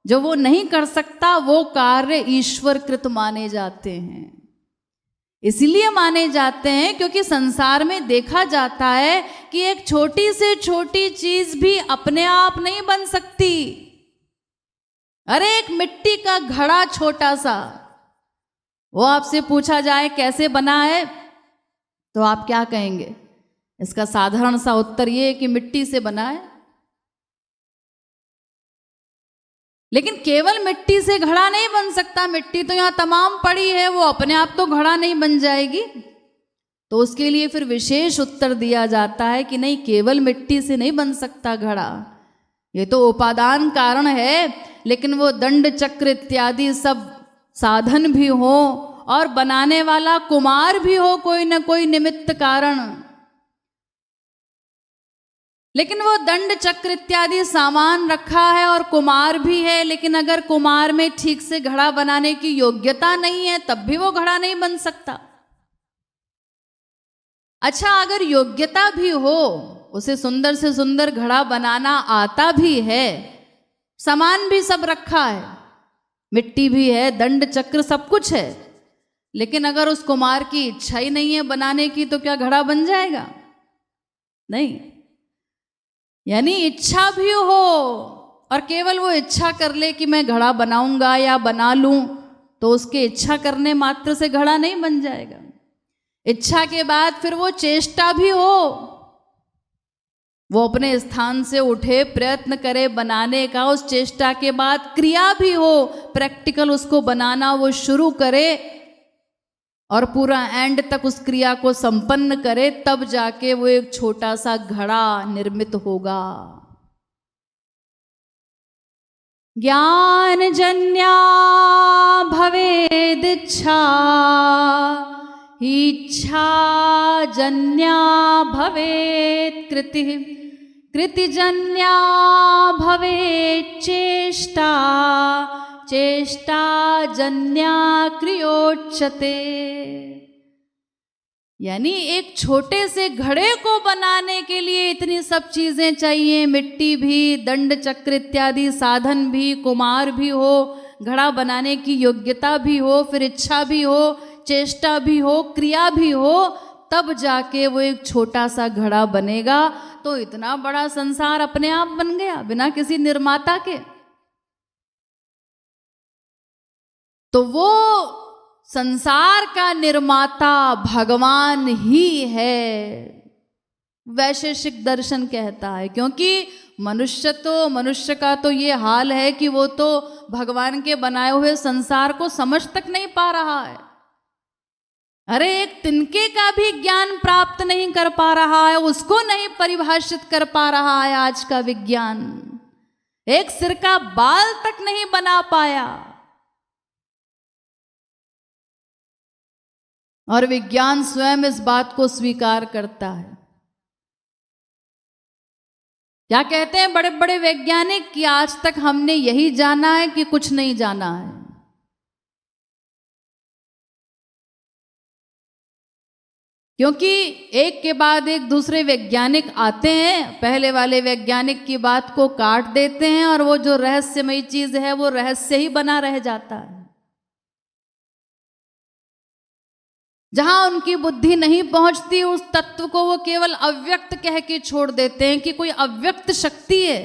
जो वो नहीं कर सकता वो कार्य ईश्वर कृत माने जाते हैं। इसलिए माने जाते हैं क्योंकि संसार में देखा जाता है कि एक छोटी से छोटी चीज भी अपने आप नहीं बन सकती। अरे एक मिट्टी का घड़ा छोटा सा, वो आपसे पूछा जाए कैसे बना है तो आप क्या कहेंगे? इसका साधारण सा उत्तर ये है कि मिट्टी से बना है। लेकिन केवल मिट्टी से घड़ा नहीं बन सकता, मिट्टी तो यहाँ तमाम पड़ी है, वो अपने आप तो घड़ा नहीं बन जाएगी। तो उसके लिए फिर विशेष उत्तर दिया जाता है कि नहीं, केवल मिट्टी से नहीं बन सकता घड़ा, ये तो उपादान कारण है, लेकिन वो दंड चक्र इत्यादि सब साधन भी हो और बनाने वाला कुमार भी हो, कोई न कोई निमित्त कारण। लेकिन वो दंड चक्र इत्यादि सामान रखा है और कुमार भी है, लेकिन अगर कुमार में ठीक से घड़ा बनाने की योग्यता नहीं है तब भी वो घड़ा नहीं बन सकता। अच्छा, अगर योग्यता भी हो, उसे सुंदर से सुंदर घड़ा बनाना आता भी है, सामान भी सब रखा है, मिट्टी भी है, दंड चक्र सब कुछ है, लेकिन अगर उस कुमार की इच्छा ही नहीं है बनाने की तो क्या घड़ा बन जाएगा? नहीं। यानी इच्छा भी हो और केवल वो इच्छा कर ले कि मैं घड़ा बनाऊंगा या बना लूं, तो उसके इच्छा करने मात्र से घड़ा नहीं बन जाएगा। इच्छा के बाद फिर वो चेष्टा भी हो, वो अपने स्थान से उठे, प्रयत्न करे बनाने का, उस चेष्टा के बाद क्रिया भी हो, प्रैक्टिकल उसको बनाना वो शुरू करे और पूरा एंड तक उस क्रिया को संपन्न करे, तब जाके वो एक छोटा सा घड़ा निर्मित होगा। ज्ञान जन्या भवेद इच्छा, इच्छा जन्या भवेत् कृति, कृतिजन्या भवेत् चेष्टा, चेष्टा जन्या क्रियोच्यते। यानी एक छोटे से घड़े को बनाने के लिए इतनी सब चीजें चाहिए, मिट्टी भी, दंड चक्र इत्यादि साधन भी, कुमार भी हो, घड़ा बनाने की योग्यता भी हो, फिर इच्छा भी हो, चेष्टा भी हो, क्रिया भी हो, तब जाके वो एक छोटा सा घड़ा बनेगा। तो इतना बड़ा संसार अपने आप बन गया बिना किसी निर्माता के। तो वो संसार का निर्माता भगवान ही है, वैशेषिक दर्शन कहता है। क्योंकि मनुष्य का तो ये हाल है कि वो तो भगवान के बनाए हुए संसार को समझ तक नहीं पा रहा है। अरे एक तिनके का भी ज्ञान प्राप्त नहीं कर पा रहा है, उसको नहीं परिभाषित कर पा रहा है आज का विज्ञान। एक सिर का बाल तक नहीं बना पाया। और विज्ञान स्वयं इस बात को स्वीकार करता है। क्या कहते हैं बड़े बड़े वैज्ञानिक कि आज तक हमने यही जाना है कि कुछ नहीं जाना है। क्योंकि एक के बाद एक दूसरे वैज्ञानिक आते हैं, पहले वाले वैज्ञानिक की बात को काट देते हैं और वो जो रहस्यमयी चीज है वो रहस्य ही बना रह जाता है। जहां उनकी बुद्धि नहीं पहुंचती उस तत्व को वो केवल अव्यक्त कह के छोड़ देते हैं कि कोई अव्यक्त शक्ति है,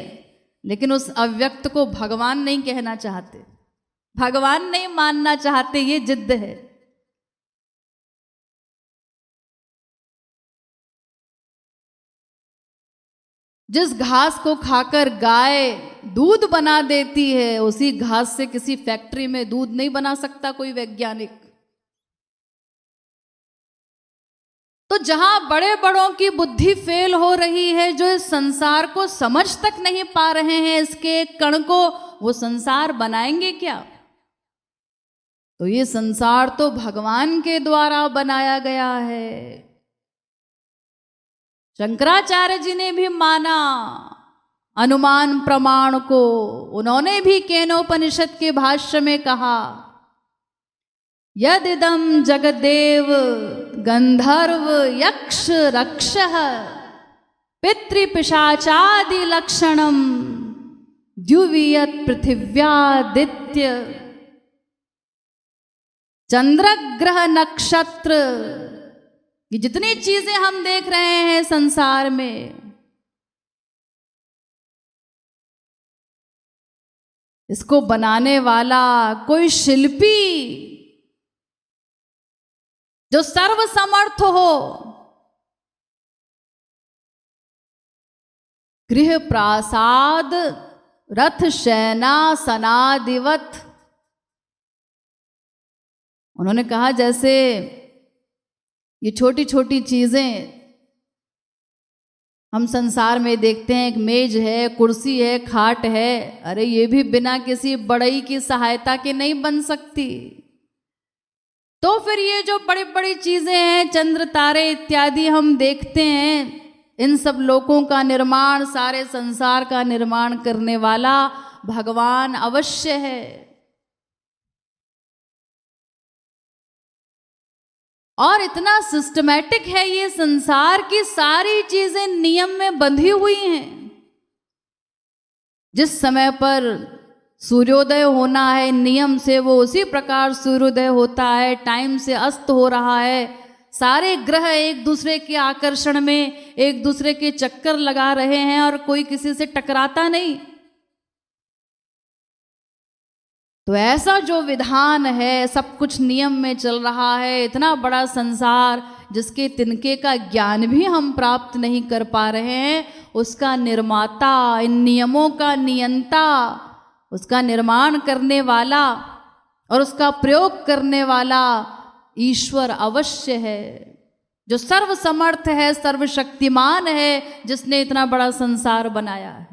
लेकिन उस अव्यक्त को भगवान नहीं कहना चाहते, भगवान नहीं मानना चाहते। ये जिद्द है। जिस घास को खाकर गाय दूध बना देती है, उसी घास से किसी फैक्ट्री में दूध नहीं बना सकता कोई वैज्ञानिक। तो जहां बड़े बड़ों की बुद्धि फेल हो रही है, जो इस संसार को समझ तक नहीं पा रहे हैं, इसके कण को, वो संसार बनाएंगे क्या? तो ये संसार तो भगवान के द्वारा बनाया गया है। शंकराचार्य जी ने भी माना अनुमान प्रमाण को। उन्होंने भी केनोपनिषद के भाष्य में कहा, यदिदं जगदेव गंधर्व यक्ष रक्षः पितृपिशाचादि लक्षणम द्युवियत पृथिव्यादित्य चंद्र ग्रह नक्षत्र, ये जितनी चीजें हम देख रहे हैं संसार में, इसको बनाने वाला कोई शिल्पी जो सर्वसमर्थ हो, गृह प्रासाद रथ शयना सनादिवत। उन्होंने कहा जैसे ये छोटी छोटी चीजें हम संसार में देखते हैं, एक मेज है, कुर्सी है, खाट है, अरे ये भी बिना किसी बढ़ई की सहायता के नहीं बन सकती। तो फिर ये जो बड़ी बड़ी चीजें हैं, चंद्र तारे इत्यादि हम देखते हैं, इन सब लोकों का निर्माण, सारे संसार का निर्माण करने वाला भगवान अवश्य है। और इतना सिस्टमैटिक है ये संसार की सारी चीजें नियम में बंधी हुई हैं। जिस समय पर सूर्योदय होना है नियम से, वो उसी प्रकार सूर्योदय होता है, टाइम से अस्त हो रहा है। सारे ग्रह एक दूसरे के आकर्षण में एक दूसरे के चक्कर लगा रहे हैं और कोई किसी से टकराता नहीं। तो ऐसा जो विधान है, सब कुछ नियम में चल रहा है। इतना बड़ा संसार जिसके तिनके का ज्ञान भी हम प्राप्त नहीं कर पा रहे हैं, उसका निर्माता, इन नियमों का नियंता, उसका निर्माण करने वाला और उसका प्रयोग करने वाला ईश्वर अवश्य है, जो सर्वसमर्थ है, सर्वशक्तिमान है, जिसने इतना बड़ा संसार बनाया है।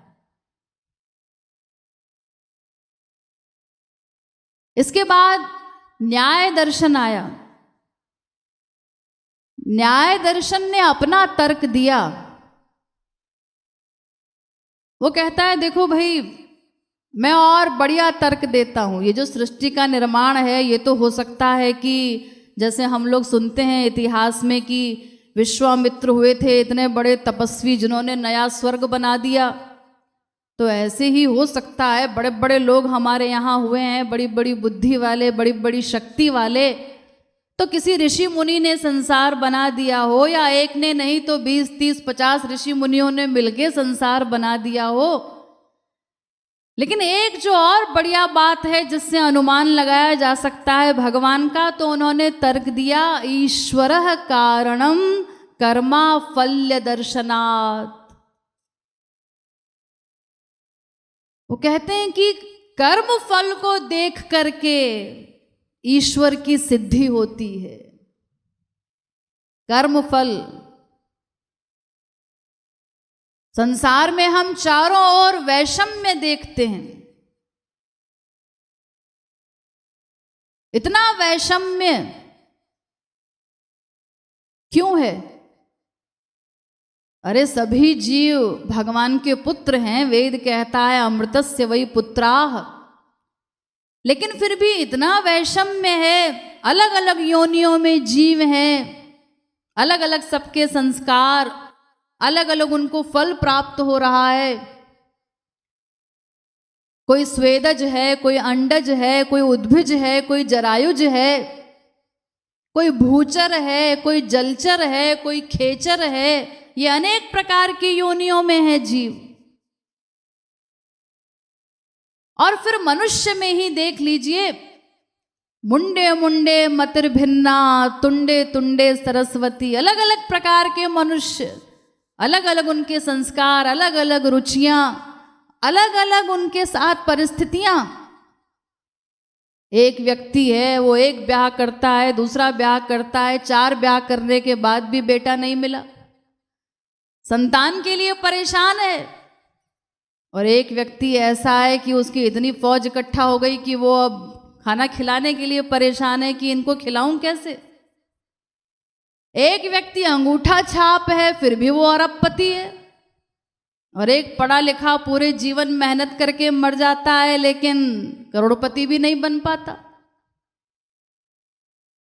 इसके बाद न्याय दर्शन आया। न्याय दर्शन ने अपना तर्क दिया। वो कहता है देखो भाई, मैं और बढ़िया तर्क देता हूं। ये जो सृष्टि का निर्माण है, ये तो हो सकता है कि जैसे हम लोग सुनते हैं इतिहास में कि विश्वामित्र हुए थे इतने बड़े तपस्वी जिन्होंने नया स्वर्ग बना दिया, तो ऐसे ही हो सकता है बड़े बड़े लोग हमारे यहाँ हुए हैं, बड़ी बड़ी बुद्धि वाले, बड़ी बड़ी शक्ति वाले, तो किसी ऋषि मुनि ने संसार बना दिया हो, या एक ने नहीं तो 20, 30, 50 ऋषि मुनियों ने मिलके संसार बना दिया हो। लेकिन एक जो और बढ़िया बात है जिससे अनुमान लगाया जा सकता है भगवान का, तो उन्होंने तर्क दिया, ईश्वरः कारणम कर्मा फल्य दर्शनात्। वो कहते हैं कि कर्म फल को देख करके ईश्वर की सिद्धि होती है। कर्म फल, संसार में हम चारों ओर वैषम्य देखते हैं। इतना वैषम्य क्यों है? अरे सभी जीव भगवान के पुत्र हैं, वेद कहता है अमृतस्य वै पुत्राः। लेकिन फिर भी इतना वैषम्य है, अलग अलग योनियों में जीव हैं, अलग अलग सबके संस्कार, अलग अलग उनको फल प्राप्त हो रहा है। कोई स्वेदज है, कोई अंडज है, कोई उद्भिज है, कोई जरायुज है, कोई भूचर है, कोई जलचर है, कोई खेचर है। ये अनेक प्रकार की योनियों में है जीव। और फिर मनुष्य में ही देख लीजिए, मुंडे मुंडे मतिर्भिन्ना तुंडे तुंडे सरस्वती। अलग अलग प्रकार के मनुष्य, अलग अलग उनके संस्कार, अलग अलग रुचियां, अलग अलग उनके साथ परिस्थितियां। एक व्यक्ति है, वो एक ब्याह करता है, दूसरा ब्याह करता है, 4 ब्याह करने के बाद भी बेटा नहीं मिला, संतान के लिए परेशान है। और एक व्यक्ति ऐसा है कि उसकी इतनी फौज इकट्ठा हो गई कि वो अब खाना खिलाने के लिए परेशान है कि इनको खिलाऊं कैसे। एक व्यक्ति अंगूठा छाप है फिर भी वो अरबपति है, और एक पढ़ा लिखा पूरे जीवन मेहनत करके मर जाता है लेकिन करोड़पति भी नहीं बन पाता।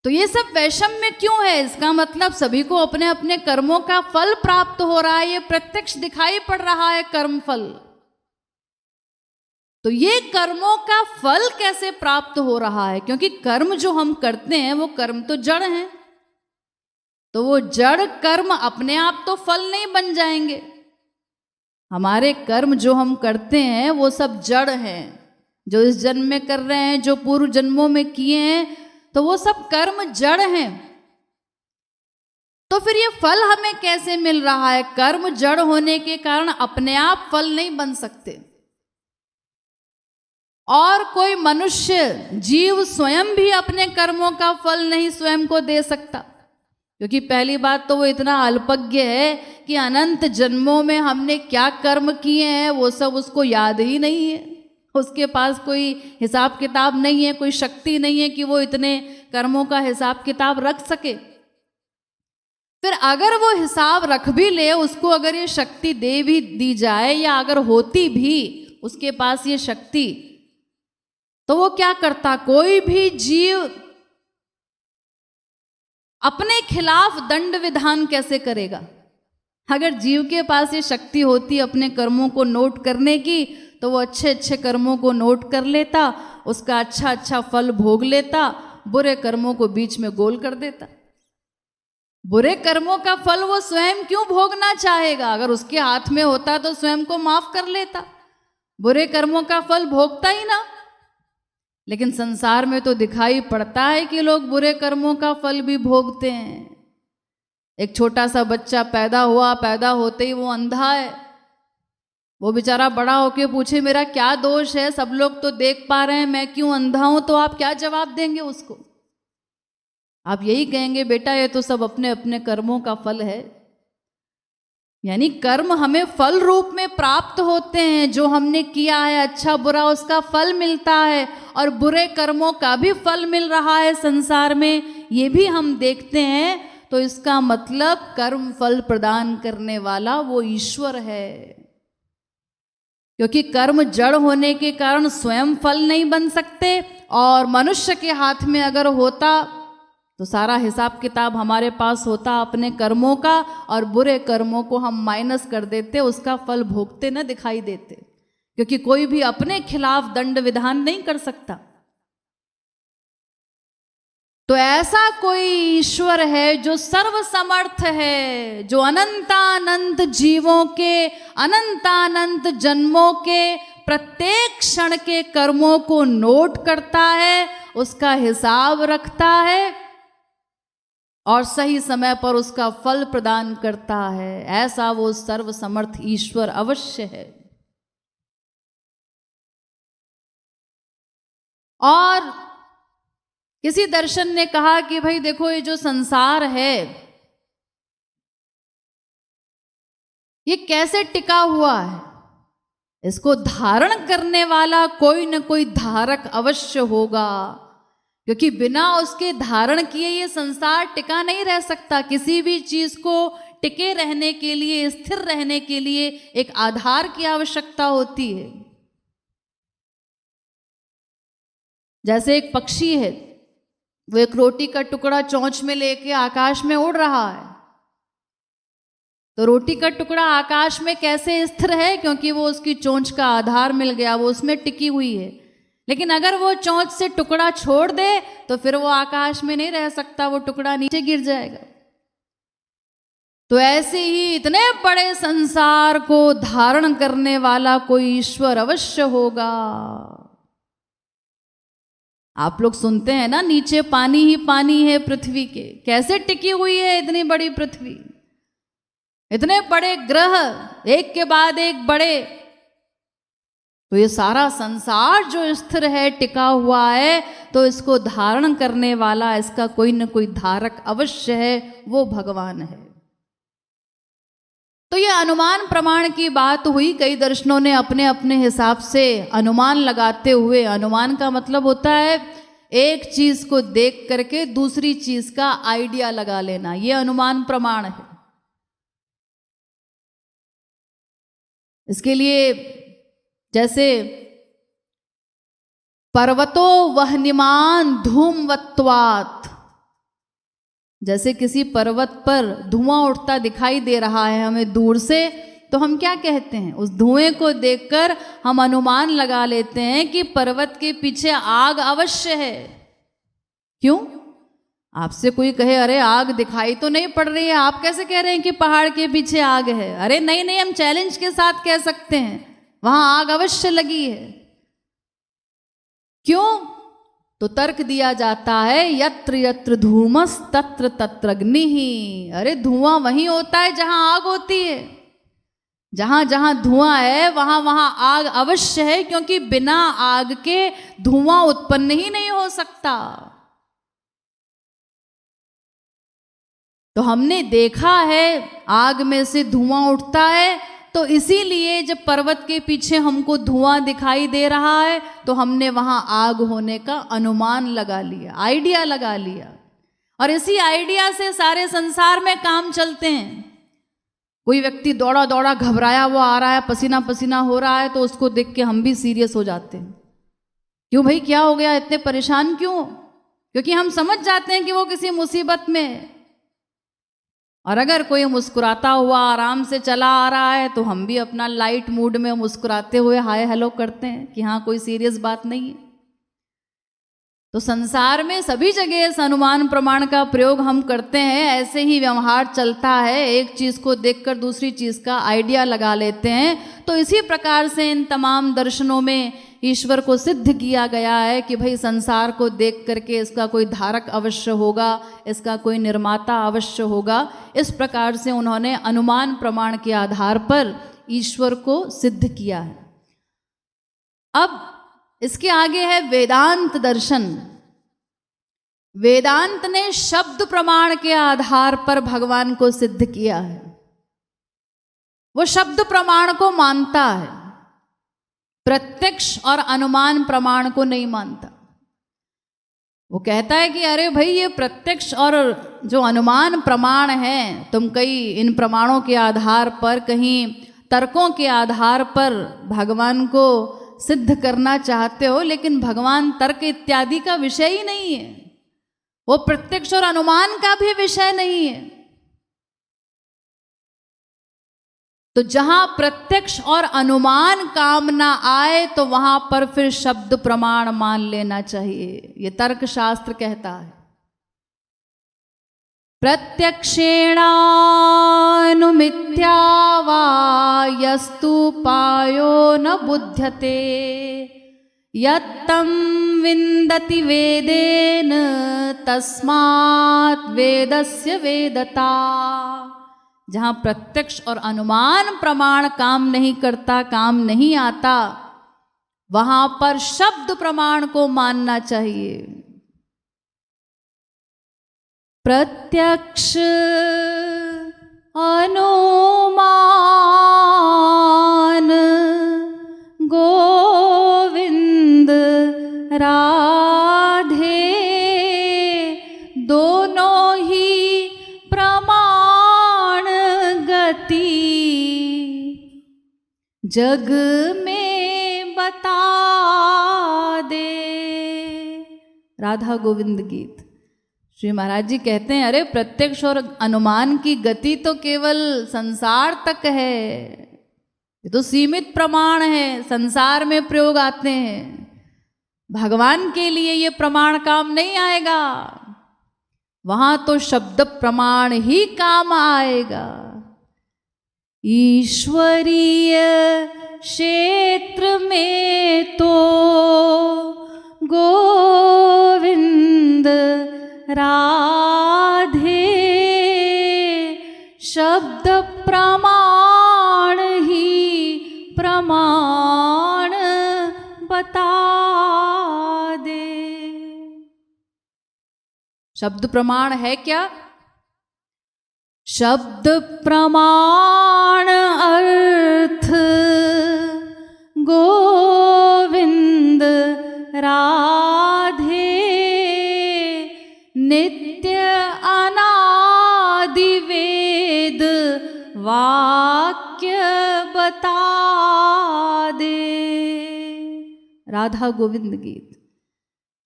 तो ये सब वैषम्य क्यों है? इसका मतलब सभी को अपने अपने कर्मों का फल प्राप्त हो रहा है, ये प्रत्यक्ष दिखाई पड़ रहा है कर्म फल। तो ये कर्मों का फल कैसे प्राप्त हो रहा है? क्योंकि कर्म जो हम करते हैं वो कर्म तो जड़ हैं, तो वो जड़ कर्म अपने आप तो फल नहीं बन जाएंगे। हमारे कर्म जो हम करते हैं वो सब जड़ हैं, जो इस जन्म में कर रहे हैं, जो पूर्व जन्मों में किए हैं, तो वो सब कर्म जड़ हैं। तो फिर ये फल हमें कैसे मिल रहा है? कर्म जड़ होने के कारण अपने आप फल नहीं बन सकते, और कोई मनुष्य जीव स्वयं भी अपने कर्मों का फल नहीं स्वयं को दे सकता, क्योंकि पहली बात तो वो इतना अल्पज्ञ है कि अनंत जन्मों में हमने क्या कर्म किए हैं वो सब उसको याद ही नहीं है। उसके पास कोई हिसाब किताब नहीं है, कोई शक्ति नहीं है कि वो इतने कर्मों का हिसाब किताब रख सके। फिर अगर वो हिसाब रख भी ले, उसको अगर ये शक्ति दे भी दी जाए, या अगर होती भी उसके पास ये शक्ति, तो वो क्या करता? कोई भी जीव अपने खिलाफ दंड विधान कैसे करेगा? अगर जीव के पास ये शक्ति होती अपने कर्मों को नोट करने की, तो वो अच्छे अच्छे कर्मों को नोट कर लेता, उसका अच्छा अच्छा फल भोग लेता, बुरे कर्मों को बीच में गोल कर देता। बुरे कर्मों का फल वो स्वयं क्यों भोगना चाहेगा? अगर उसके हाथ में होता तो स्वयं को माफ कर लेता, बुरे कर्मों का फल भोगता ही ना। लेकिन संसार में तो दिखाई पड़ता है कि लोग बुरे कर्मों का फल भी भोगते हैं। एक छोटा सा बच्चा पैदा हुआ, पैदा होते ही वो अंधा है, वो बेचारा बड़ा होके पूछे मेरा क्या दोष है, सब लोग तो देख पा रहे हैं, मैं क्यों अंधा हूं? तो आप क्या जवाब देंगे उसको? आप यही कहेंगे बेटा ये तो सब अपने अपने कर्मों का फल है। यानी कर्म हमें फल रूप में प्राप्त होते हैं, जो हमने किया है अच्छा बुरा उसका फल मिलता है, और बुरे कर्मों का भी फल मिल रहा है संसार में, ये भी हम देखते हैं। तो इसका मतलब कर्म फल प्रदान करने वाला वो ईश्वर है, क्योंकि कर्म जड़ होने के कारण स्वयं फल नहीं बन सकते, और मनुष्य के हाथ में अगर होता तो सारा हिसाब किताब हमारे पास होता अपने कर्मों का, और बुरे कर्मों को हम माइनस कर देते, उसका फल भोगते न दिखाई देते, क्योंकि कोई भी अपने खिलाफ दंड विधान नहीं कर सकता। तो ऐसा कोई ईश्वर है जो सर्वसमर्थ है, जो अनंतानंत जीवों के अनंतानंत जन्मों के प्रत्येक क्षण के कर्मों को नोट करता है, उसका हिसाब रखता है और सही समय पर उसका फल प्रदान करता है। ऐसा वो सर्वसमर्थ ईश्वर अवश्य है। और किसी दर्शन ने कहा कि भाई देखो ये जो संसार है ये कैसे टिका हुआ है, इसको धारण करने वाला कोई न कोई धारक अवश्य होगा, क्योंकि बिना उसके धारण किए ये संसार टिका नहीं रह सकता। किसी भी चीज को टिके रहने के लिए, स्थिर रहने के लिए एक आधार की आवश्यकता होती है। जैसे एक पक्षी है, वो एक रोटी का टुकड़ा चोंच में लेके आकाश में उड़ रहा है, तो रोटी का टुकड़ा आकाश में कैसे स्थिर है? क्योंकि वो उसकी चोंच का आधार मिल गया, वो उसमें टिकी हुई है। लेकिन अगर वो चोंच से टुकड़ा छोड़ दे तो फिर वो आकाश में नहीं रह सकता, वो टुकड़ा नीचे गिर जाएगा। तो ऐसे ही इतने बड़े संसार को धारण करने वाला कोई ईश्वर अवश्य होगा। आप लोग सुनते हैं ना, नीचे पानी ही पानी है पृथ्वी के, कैसे टिकी हुई है इतनी बड़ी पृथ्वी, इतने बड़े ग्रह एक के बाद एक बड़े। तो ये सारा संसार जो स्थिर है, टिका हुआ है, तो इसको धारण करने वाला, इसका कोई न कोई धारक अवश्य है, वो भगवान है। तो ये अनुमान प्रमाण की बात हुई। कई दर्शनों ने अपने अपने हिसाब से अनुमान लगाते हुए, अनुमान का मतलब होता है एक चीज को देख करके दूसरी चीज का आइडिया लगा लेना, ये अनुमान प्रमाण है। इसके लिए जैसे पर्वतो वह्निमान धूमवत्वात्, जैसे किसी पर्वत पर धुआं उठता दिखाई दे रहा है हमें दूर से, तो हम क्या कहते हैं, उस धुएं को देखकर हम अनुमान लगा लेते हैं कि पर्वत के पीछे आग अवश्य है। क्यों? आपसे कोई कहे अरे आग दिखाई तो नहीं पड़ रही है, आप कैसे कह रहे हैं कि पहाड़ के पीछे आग है? अरे नहीं नहीं, हम चैलेंज के साथ कह सकते हैं वहां आग अवश्य लगी है। क्यों? तो तर्क दिया जाता है यत्र यत्र धूमस तत्र तत्र अग्निः। अरे धुआं वहीं होता है जहां आग होती है, जहां जहां धुआं है वहां वहां आग अवश्य है, क्योंकि बिना आग के धुआं उत्पन्न ही नहीं हो सकता। तो हमने देखा है आग में से धुआं उठता है, तो इसीलिए जब पर्वत के पीछे हमको धुआं दिखाई दे रहा है तो हमने वहां आग होने का अनुमान लगा लिया, आइडिया लगा लिया, और इसी आइडिया से सारे संसार में काम चलते हैं। कोई व्यक्ति दौड़ा दौड़ा घबराया हुआ आ रहा है, पसीना पसीना हो रहा है, तो उसको देख के हम भी सीरियस हो जाते हैं। क्यों भाई, क्या हो गया, इतने परेशान क्यों? क्योंकि हम समझ जाते हैं कि वो किसी मुसीबत में है। और अगर कोई मुस्कुराता हुआ आराम से चला आ रहा है तो हम भी अपना लाइट मूड में मुस्कुराते हुए हाय हेलो करते हैं कि हाँ कोई सीरियस बात नहीं है। तो संसार में सभी जगह इस अनुमान प्रमाण का प्रयोग हम करते हैं, ऐसे ही व्यवहार चलता है, एक चीज को देखकर दूसरी चीज का आइडिया लगा लेते हैं। तो इसी प्रकार से इन तमाम दर्शनों में ईश्वर को सिद्ध किया गया है कि भाई संसार को देख करके इसका कोई धारक अवश्य होगा, इसका कोई निर्माता अवश्य होगा। इस प्रकार से उन्होंने अनुमान प्रमाण के आधार पर ईश्वर को सिद्ध किया है। अब इसके आगे है वेदांत दर्शन। वेदांत ने शब्द प्रमाण के आधार पर भगवान को सिद्ध किया है। वो शब्द प्रमाण को मानता है, प्रत्यक्ष और अनुमान प्रमाण को नहीं मानता। वो कहता है कि अरे भाई ये प्रत्यक्ष और जो अनुमान प्रमाण है, तुम कई इन प्रमाणों के आधार पर, कहीं तर्कों के आधार पर भगवान को सिद्ध करना चाहते हो, लेकिन भगवान तर्क इत्यादि का विषय ही नहीं है, वो प्रत्यक्ष और अनुमान का भी विषय नहीं है। तो जहां प्रत्यक्ष और अनुमान काम ना आए तो वहां पर फिर शब्द प्रमाण मान लेना चाहिए, ये तर्क शास्त्र कहता है। प्रत्यक्षेणानुमित्या वा यस्तु पायो न बुध्यते यत्तं विन्दति वेदेन तस्मात् वेदस्य वेदता। जहाँ प्रत्यक्ष और अनुमान प्रमाण काम नहीं करता, काम नहीं आता, वहां पर शब्द प्रमाण को मानना चाहिए। प्रत्यक्ष अनुमान गोविंद राधे दोनों ही प्रमाण गति जग में बता दे। राधा गोविंद गीत। श्री महाराज जी कहते हैं अरे प्रत्यक्ष और अनुमान की गति तो केवल संसार तक है, ये तो सीमित प्रमाण है, संसार में प्रयोग आते हैं। भगवान के लिए ये प्रमाण काम नहीं आएगा, वहां तो शब्द प्रमाण ही काम आएगा। ईश्वरीय क्षेत्र में तो गोविंद राधे शब्द प्रमाण ही प्रमाण बता दे। शब्द प्रमाण है क्या? शब्द प्रमाण अर्थ गोविंद राधे बता दे। राधा गोविंद गीत।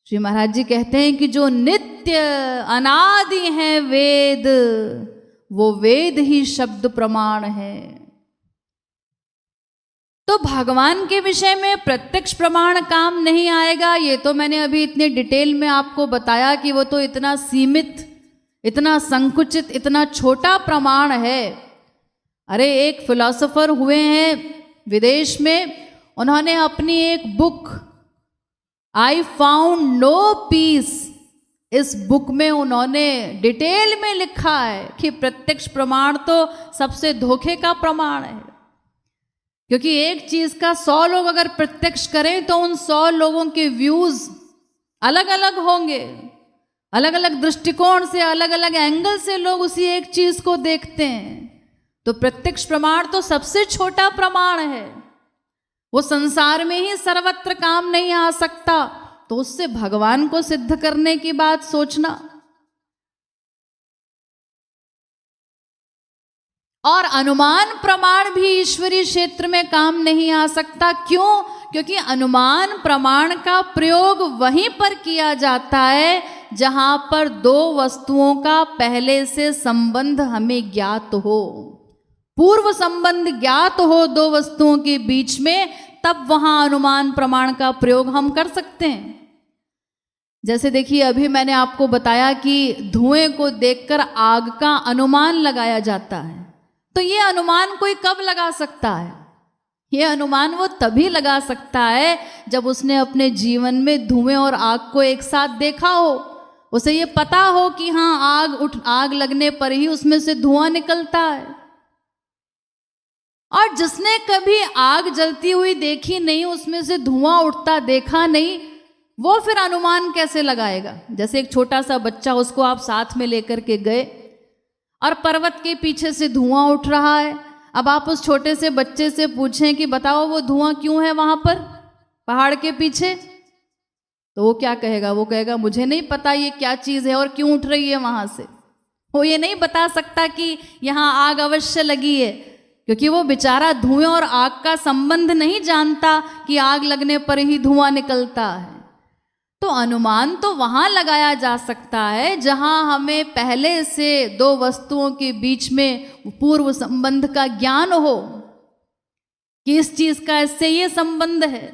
श्री महाराज जी कहते हैं कि जो नित्य अनादि है वेद, वो वेद ही शब्द प्रमाण है। तो भगवान के विषय में प्रत्यक्ष प्रमाण काम नहीं आएगा। ये तो मैंने अभी इतने डिटेल में आपको बताया कि वो तो इतना सीमित, इतना संकुचित, इतना छोटा प्रमाण है। अरे एक फिलोसोफर हुए हैं विदेश में, उन्होंने अपनी एक book I found no peace, इस बुक में उन्होंने डिटेल में लिखा है कि प्रत्यक्ष प्रमाण तो सबसे धोखे का प्रमाण है। क्योंकि एक चीज का 100 लोग अगर प्रत्यक्ष करें तो उन 100 लोगों के व्यूज अलग अलग होंगे, अलग अलग दृष्टिकोण से, अलग अलग एंगल से लोग उसी एक चीज को देखते हैं। तो प्रत्यक्ष प्रमाण तो सबसे छोटा प्रमाण है, वो संसार में ही सर्वत्र काम नहीं आ सकता, तो उससे भगवान को सिद्ध करने की बात सोचना। और अनुमान प्रमाण भी ईश्वरीय क्षेत्र में काम नहीं आ सकता। क्यों? क्योंकि अनुमान प्रमाण का प्रयोग वहीं पर किया जाता है जहां पर दो वस्तुओं का पहले से संबंध हमें ज्ञात हो, पूर्व संबंध ज्ञात हो दो वस्तुओं के बीच में, तब वहां अनुमान प्रमाण का प्रयोग हम कर सकते हैं। जैसे देखिए, अभी मैंने आपको बताया कि धुएं को देखकर आग का अनुमान लगाया जाता है। तो ये अनुमान कोई कब लगा सकता है? ये अनुमान वो तभी लगा सकता है जब उसने अपने जीवन में धुएं और आग को एक साथ देखा हो, उसे ये पता हो कि हाँ आग लगने पर ही उसमें से धुआं निकलता है। और जिसने कभी आग जलती हुई देखी नहीं, उसमें से धुआं उठता देखा नहीं, वो फिर अनुमान कैसे लगाएगा? जैसे एक छोटा सा बच्चा, उसको आप साथ में लेकर के गए और पर्वत के पीछे से धुआं उठ रहा है। अब आप उस छोटे से बच्चे से पूछें कि बताओ वो धुआं क्यों है वहां पर पहाड़ के पीछे, तो वो क्या कहेगा? वो कहेगा मुझे नहीं पता ये क्या चीज़ है और क्यों उठ रही है वहां से। वो ये नहीं बता सकता कि यहाँ आग अवश्य लगी है, क्योंकि वो बेचारा धुएं और आग का संबंध नहीं जानता कि आग लगने पर ही धुआं निकलता है। तो अनुमान तो वहां लगाया जा सकता है जहां हमें पहले से दो वस्तुओं के बीच में पूर्व संबंध का ज्ञान हो कि इस चीज का इससे ये संबंध है।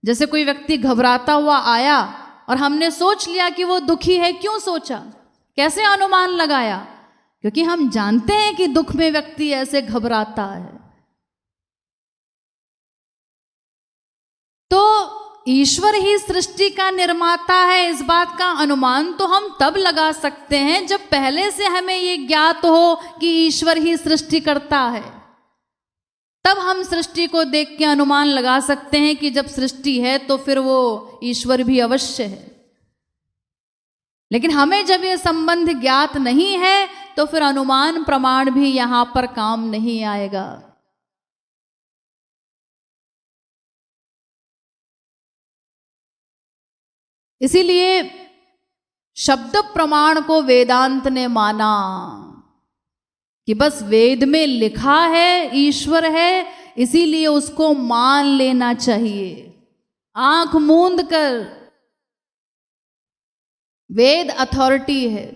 जैसे कोई व्यक्ति घबराता हुआ आया और हमने सोच लिया कि वो दुखी है। क्यों सोचा? कैसे अनुमान लगाया? क्योंकि हम जानते हैं कि दुख में व्यक्ति ऐसे घबराता है। तो ईश्वर ही सृष्टि का निर्माता है, इस बात का अनुमान तो हम तब लगा सकते हैं जब पहले से हमें ये ज्ञात हो कि ईश्वर ही सृष्टि करता है। तब हम सृष्टि को देख के अनुमान लगा सकते हैं कि जब सृष्टि है तो फिर वो ईश्वर भी अवश्य है। लेकिन हमें जब ये संबंध ज्ञात नहीं है तो फिर अनुमान प्रमाण भी यहां पर काम नहीं आएगा। इसीलिए शब्द प्रमाण को वेदांत ने माना कि बस वेद में लिखा है ईश्वर है, इसीलिए उसको मान लेना चाहिए आंख मूंद कर। वेद अथॉरिटी है,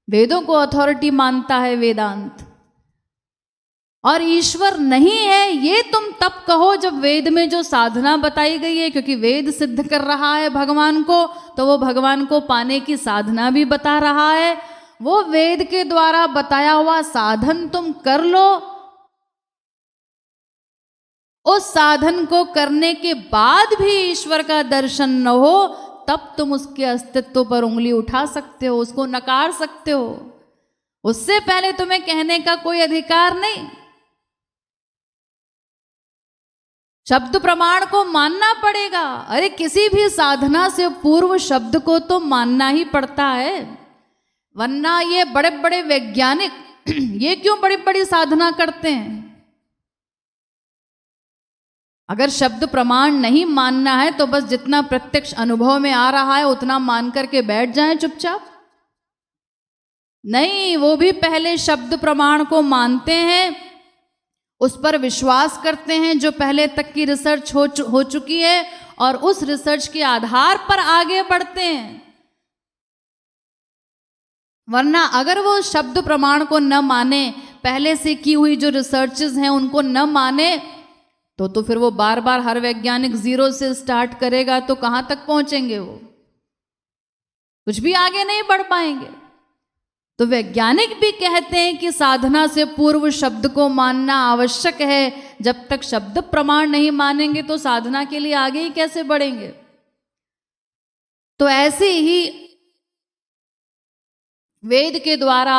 वेदों को अथॉरिटी मानता है वेदांत। और ईश्वर नहीं है ये तुम तब कहो जब वेद में जो साधना बताई गई है, क्योंकि वेद सिद्ध कर रहा है भगवान को, तो वो भगवान को पाने की साधना भी बता रहा है। वो वेद के द्वारा बताया हुआ साधन तुम कर लो, उस साधन को करने के बाद भी ईश्वर का दर्शन न हो, तब तुम उसके अस्तित्व पर उंगली उठा सकते हो, उसको नकार सकते हो। उससे पहले तुम्हें कहने का कोई अधिकार नहीं। शब्द प्रमाण को मानना पड़ेगा। अरे किसी भी साधना से पूर्व शब्द को तो मानना ही पड़ता है, वरना ये बड़े बड़े वैज्ञानिक ये क्यों बड़ी बड़ी साधना करते हैं? अगर शब्द प्रमाण नहीं मानना है तो बस जितना प्रत्यक्ष अनुभव में आ रहा है उतना मान करके बैठ जाएं चुपचाप। नहीं, वो भी पहले शब्द प्रमाण को मानते हैं, उस पर विश्वास करते हैं जो पहले तक की रिसर्च हो चुकी है, और उस रिसर्च के आधार पर आगे बढ़ते हैं। वरना अगर वो शब्द प्रमाण को न माने, पहले से की हुई जो रिसर्चेस हैं उनको न माने, तो फिर वो बार बार हर वैज्ञानिक जीरो से स्टार्ट करेगा तो कहां तक पहुंचेंगे, वो कुछ भी आगे नहीं बढ़ पाएंगे। तो वैज्ञानिक भी कहते हैं कि साधना से पूर्व शब्द को मानना आवश्यक है। जब तक शब्द प्रमाण नहीं मानेंगे तो साधना के लिए आगे ही कैसे बढ़ेंगे। तो ऐसे ही वेद के द्वारा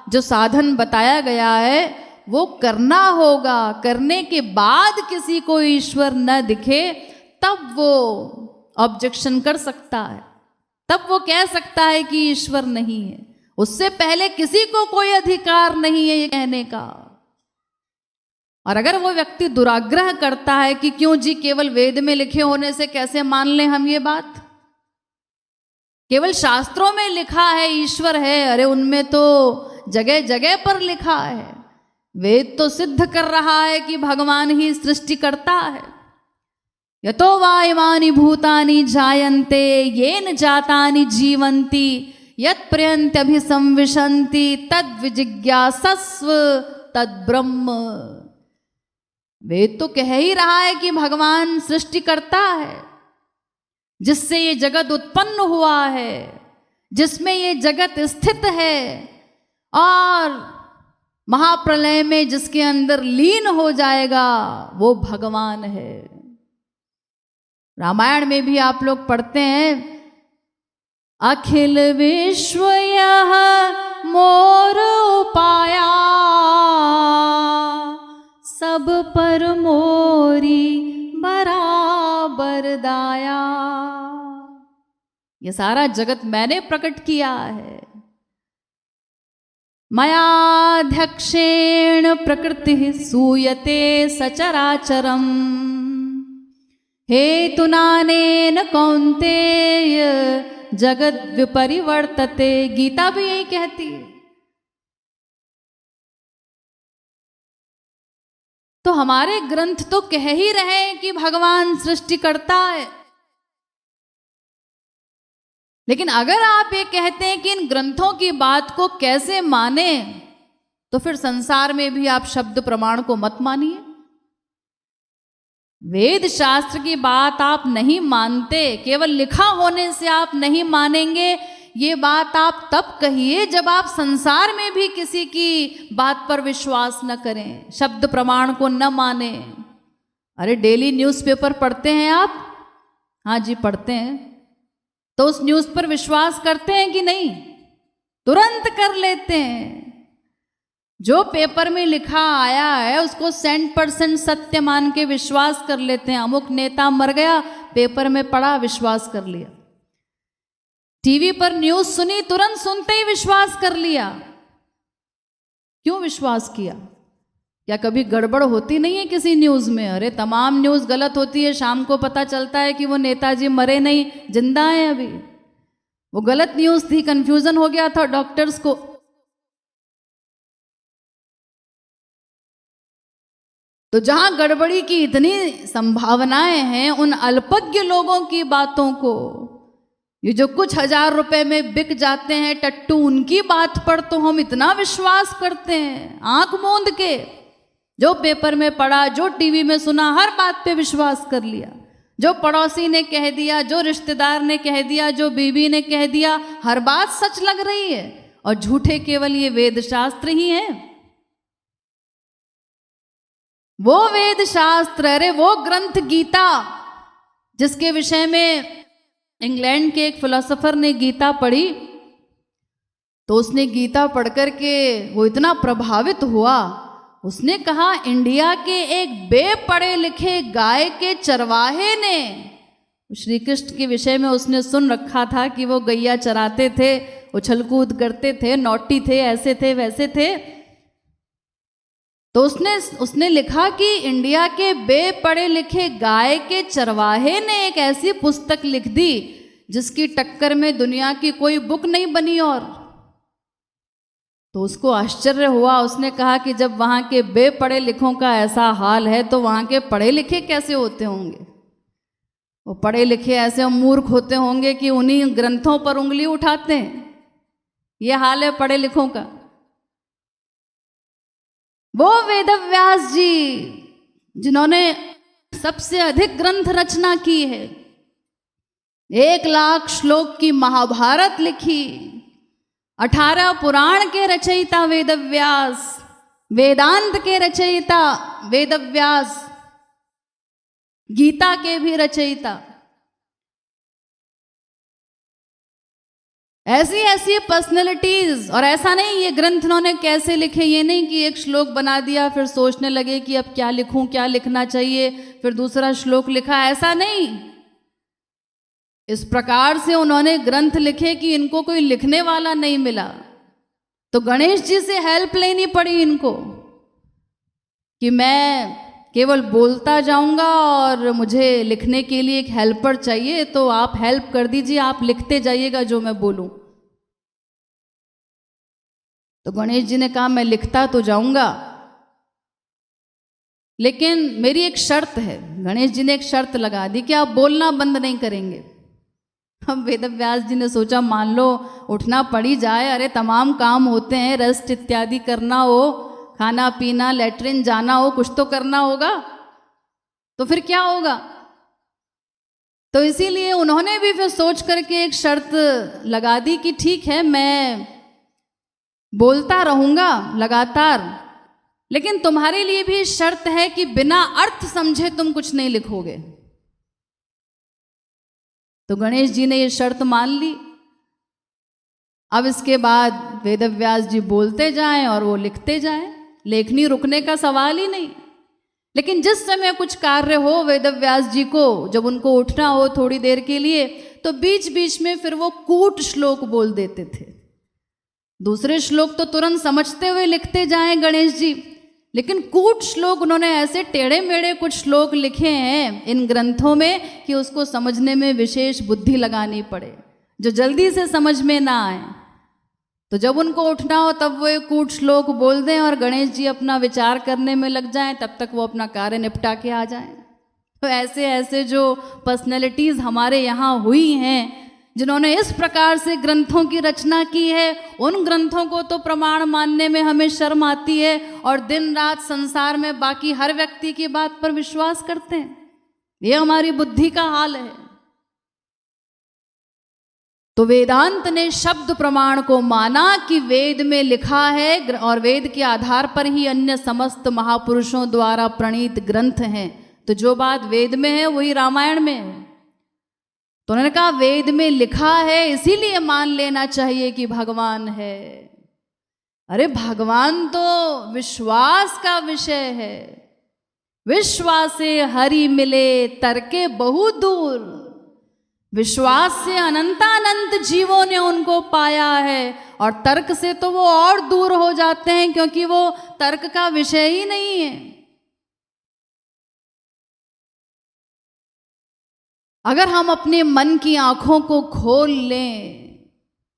जो साधन बताया गया है वो करना होगा। करने के बाद किसी को ईश्वर न दिखे तब वो ऑब्जेक्शन कर सकता है, तब वो कह सकता है कि ईश्वर नहीं है। उससे पहले किसी को कोई अधिकार नहीं है ये कहने का। और अगर वो व्यक्ति दुराग्रह करता है कि क्यों जी, केवल वेद में लिखे होने से कैसे मान लें हम ये बात, केवल शास्त्रों में लिखा है ईश्वर है, अरे उनमें तो जगह जगह पर लिखा है। वेद तो सिद्ध कर रहा है कि भगवान ही सृष्टि करता है। यतो वा इमानि भूतानि जायन्ते येन जातानि जीवन्ति यत् पर्यन्त्यभिसंविशन्ति तद् विजिज्ञासस्व तद् ब्रह्म। वेद तो कह ही रहा है कि भगवान सृष्टि करता है, जिससे ये जगत उत्पन्न हुआ है, जिसमें ये जगत स्थित है, और महाप्रलय में जिसके अंदर लीन हो जाएगा वो भगवान है। रामायण में भी आप लोग पढ़ते हैं, अखिल विश्व यह मोर उपाया सब पर मोरी बराबर दाया। ये सारा जगत मैंने प्रकट किया है। मयाध्यक्षेण प्रकृति सूयते सचराचरम हेतुनानेन कौन्तेय जगत विपरिवर्तते। गीता भी यही कहती है। तो हमारे ग्रंथ तो कह ही रहे हैं कि भगवान सृष्टि करता है, लेकिन अगर आप ये कहते हैं कि इन ग्रंथों की बात को कैसे माने, तो फिर संसार में भी आप शब्द प्रमाण को मत मानिए। वेद शास्त्र की बात आप नहीं मानते, केवल लिखा होने से आप नहीं मानेंगे, ये बात आप तब कहिए जब आप संसार में भी किसी की बात पर विश्वास न करें, शब्द प्रमाण को न माने। अरे डेली न्यूज़पेपर पढ़ते हैं आप? हाँ जी पढ़ते हैं। तो उस न्यूज़ पर विश्वास करते हैं कि नहीं? तुरंत कर लेते हैं। जो पेपर में लिखा आया है उसको 100% सत्य मान के विश्वास कर लेते हैं। अमुक नेता मर गया, पेपर में पढ़ा, विश्वास कर लिया। टीवी पर न्यूज़ सुनी, तुरंत सुनते ही विश्वास कर लिया। क्यों विश्वास किया? क्या कभी गड़बड़ होती नहीं है किसी न्यूज़ में? अरे तमाम न्यूज़ गलत होती है। शाम को पता चलता है कि वो नेताजी मरे नहीं, जिंदा हैं अभी। वो गलत न्यूज़ थी, कंफ्यूजन हो गया था डॉक्टर्स को। तो जहां गड़बड़ी की इतनी संभावनाएं हैं, उन अल्पज्ञ लोगों की बातों को, ये जो कुछ हजार रुपए में बिक जाते हैं टट्टू, उनकी बात पर तो हम इतना विश्वास करते हैं आंख मूंद के। जो पेपर में पढ़ा, जो टीवी में सुना, हर बात पे विश्वास कर लिया। जो पड़ोसी ने कह दिया, जो रिश्तेदार ने कह दिया, जो बीवी ने कह दिया, हर बात सच लग रही है। और झूठे केवल ये वेद शास्त्र ही हैं। वो वेद शास्त्र, अरे वो ग्रंथ गीता, जिसके विषय में इंग्लैंड के एक फिलोसोफर ने गीता पढ़ी, तो उसने गीता पढ़ कर के वो इतना प्रभावित हुआ, उसने कहा इंडिया के एक बेपढ़े लिखे गाय के चरवाहे ने, श्री कृष्ण के विषय में उसने सुन रखा था कि वो गैया चराते थे, उछल कूद करते थे, नौटी थे, ऐसे थे वैसे थे। तो उसने लिखा कि इंडिया के बेपढ़े लिखे गाय के चरवाहे ने एक ऐसी पुस्तक लिख दी जिसकी टक्कर में दुनिया की कोई बुक नहीं बनी। और तो उसको आश्चर्य हुआ। उसने कहा कि जब वहाँ के बेपढ़े लिखों का ऐसा हाल है तो वहाँ के पढ़े लिखे कैसे होते होंगे? वो पढ़े लिखे ऐसे मूर्ख होते होंगे कि उन्हीं ग्रंथों पर उंगली उठाते हैं। ये हाल है पढ़े लिखों का। वो वेदव्यास जी जिन्होंने सबसे अधिक ग्रंथ रचना की है, 1,00,000 श्लोक की महाभारत लिखी, 18 पुराण के रचयिता वेदव्यास, वेदांत के रचयिता वेदव्यास, गीता के भी रचयिता, ऐसी ऐसी पर्सनैलिटीज। और ऐसा नहीं ये ग्रंथ उन्होंने कैसे लिखे, ये नहीं कि एक श्लोक बना दिया फिर सोचने लगे कि अब क्या लिखूं, क्या लिखना चाहिए, फिर दूसरा श्लोक लिखा, ऐसा नहीं। इस प्रकार से उन्होंने ग्रंथ लिखे कि इनको कोई लिखने वाला नहीं मिला, तो गणेश जी से हेल्प लेनी पड़ी इनको कि मैं केवल बोलता जाऊंगा और मुझे लिखने के लिए एक हेल्पर चाहिए, तो आप हेल्प कर दीजिए, आप लिखते जाइएगा जो मैं बोलूं। तो गणेश जी ने कहा मैं लिखता तो जाऊंगा, लेकिन मेरी एक शर्त है। गणेश जी ने एक शर्त लगा दी कि आप बोलना बंद नहीं करेंगे। अब वेदव्यास जी ने सोचा मान लो उठना पड़ी जाए, अरे तमाम काम होते हैं, रेस्ट इत्यादि करना हो, खाना पीना, लेटरिन जाना हो, कुछ तो करना होगा, तो फिर क्या होगा। तो इसीलिए उन्होंने भी फिर सोच करके एक शर्त लगा दी कि ठीक है मैं बोलता रहूंगा लगातार, लेकिन तुम्हारे लिए भी शर्त है कि बिना अर्थ समझे तुम कुछ नहीं लिखोगे। तो गणेश जी ने ये शर्त मान ली। अब इसके बाद वेदव्यास जी बोलते जाएं और वो लिखते जाएं, लेखनी रुकने का सवाल ही नहीं। लेकिन जिस समय कुछ कार्य हो वेदव्यास जी को, जब उनको उठना हो थोड़ी देर के लिए, तो बीच बीच में फिर वो कूट श्लोक बोल देते थे। दूसरे श्लोक तो तुरंत समझते हुए लिखते जाएं गणेश जी, लेकिन कूट श्लोक उन्होंने ऐसे टेढ़े मेढ़े कुछ श्लोक लिखे हैं इन ग्रंथों में कि उसको समझने में विशेष बुद्धि लगानी पड़े, जो जल्दी से समझ में ना आए। तो जब उनको उठना हो तब वो एक कूट श्लोक बोल दें और गणेश जी अपना विचार करने में लग जाएं, तब तक वो अपना कार्य निपटा के आ जाएं। तो ऐसे ऐसे जो पर्सनैलिटीज़ हमारे यहाँ हुई हैं जिन्होंने इस प्रकार से ग्रंथों की रचना की है, उन ग्रंथों को तो प्रमाण मानने में हमें शर्म आती है और दिन रात संसार में बाकी हर व्यक्ति की बात पर विश्वास करते हैं। ये हमारी बुद्धि का हाल है। तो वेदांत ने शब्द प्रमाण को माना कि वेद में लिखा है और वेद के आधार पर ही अन्य समस्त महापुरुषों द्वारा प्रणीत ग्रंथ हैं। तो जो बात वेद में है वही रामायण में है। तो उन्होंने कहा वेद में लिखा है इसीलिए मान लेना चाहिए कि भगवान है। अरे भगवान तो विश्वास का विषय है। विश्वासे हरि मिले तर्के बहु दूर। विश्वास से अनंतानंत जीवों ने उनको पाया है और तर्क से तो वो और दूर हो जाते हैं, क्योंकि वो तर्क का विषय ही नहीं है। अगर हम अपने मन की आंखों को खोल लें,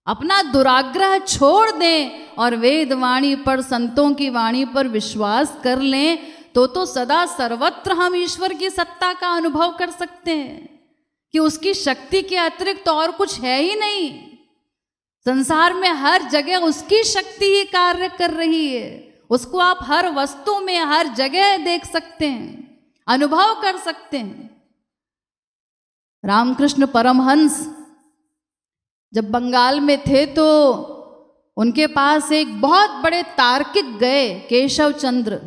अपना दुराग्रह छोड़ दें और वेद वाणी पर, संतों की वाणी पर विश्वास कर लें, तो सदा सर्वत्र हम ईश्वर की सत्ता का अनुभव कर सकते हैं कि उसकी शक्ति के अतिरिक्त और कुछ है ही नहीं। संसार में हर जगह उसकी शक्ति ही कार्य कर रही है। उसको आप हर वस्तु में, हर जगह देख सकते हैं, अनुभव कर सकते हैं। रामकृष्ण परमहंस जब बंगाल में थे तो उनके पास एक बहुत बड़े तार्किक गए, केशव चंद्र।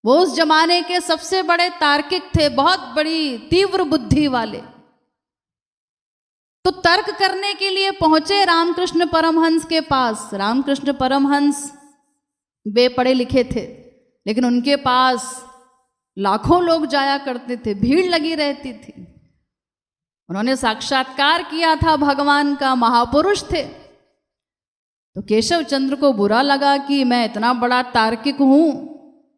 वो उस जमाने के सबसे बड़े तार्किक थे, बहुत बड़ी तीव्र बुद्धि वाले। तो तर्क करने के लिए पहुंचे रामकृष्ण परमहंस के पास। रामकृष्ण परमहंस बेपढ़े लिखे थे, लेकिन उनके पास लाखों लोग जाया करते थे, भीड़ लगी रहती थी। उन्होंने साक्षात्कार किया था भगवान का, महापुरुष थे। तो केशव चंद्र को बुरा लगा कि मैं इतना बड़ा तार्किक हूं,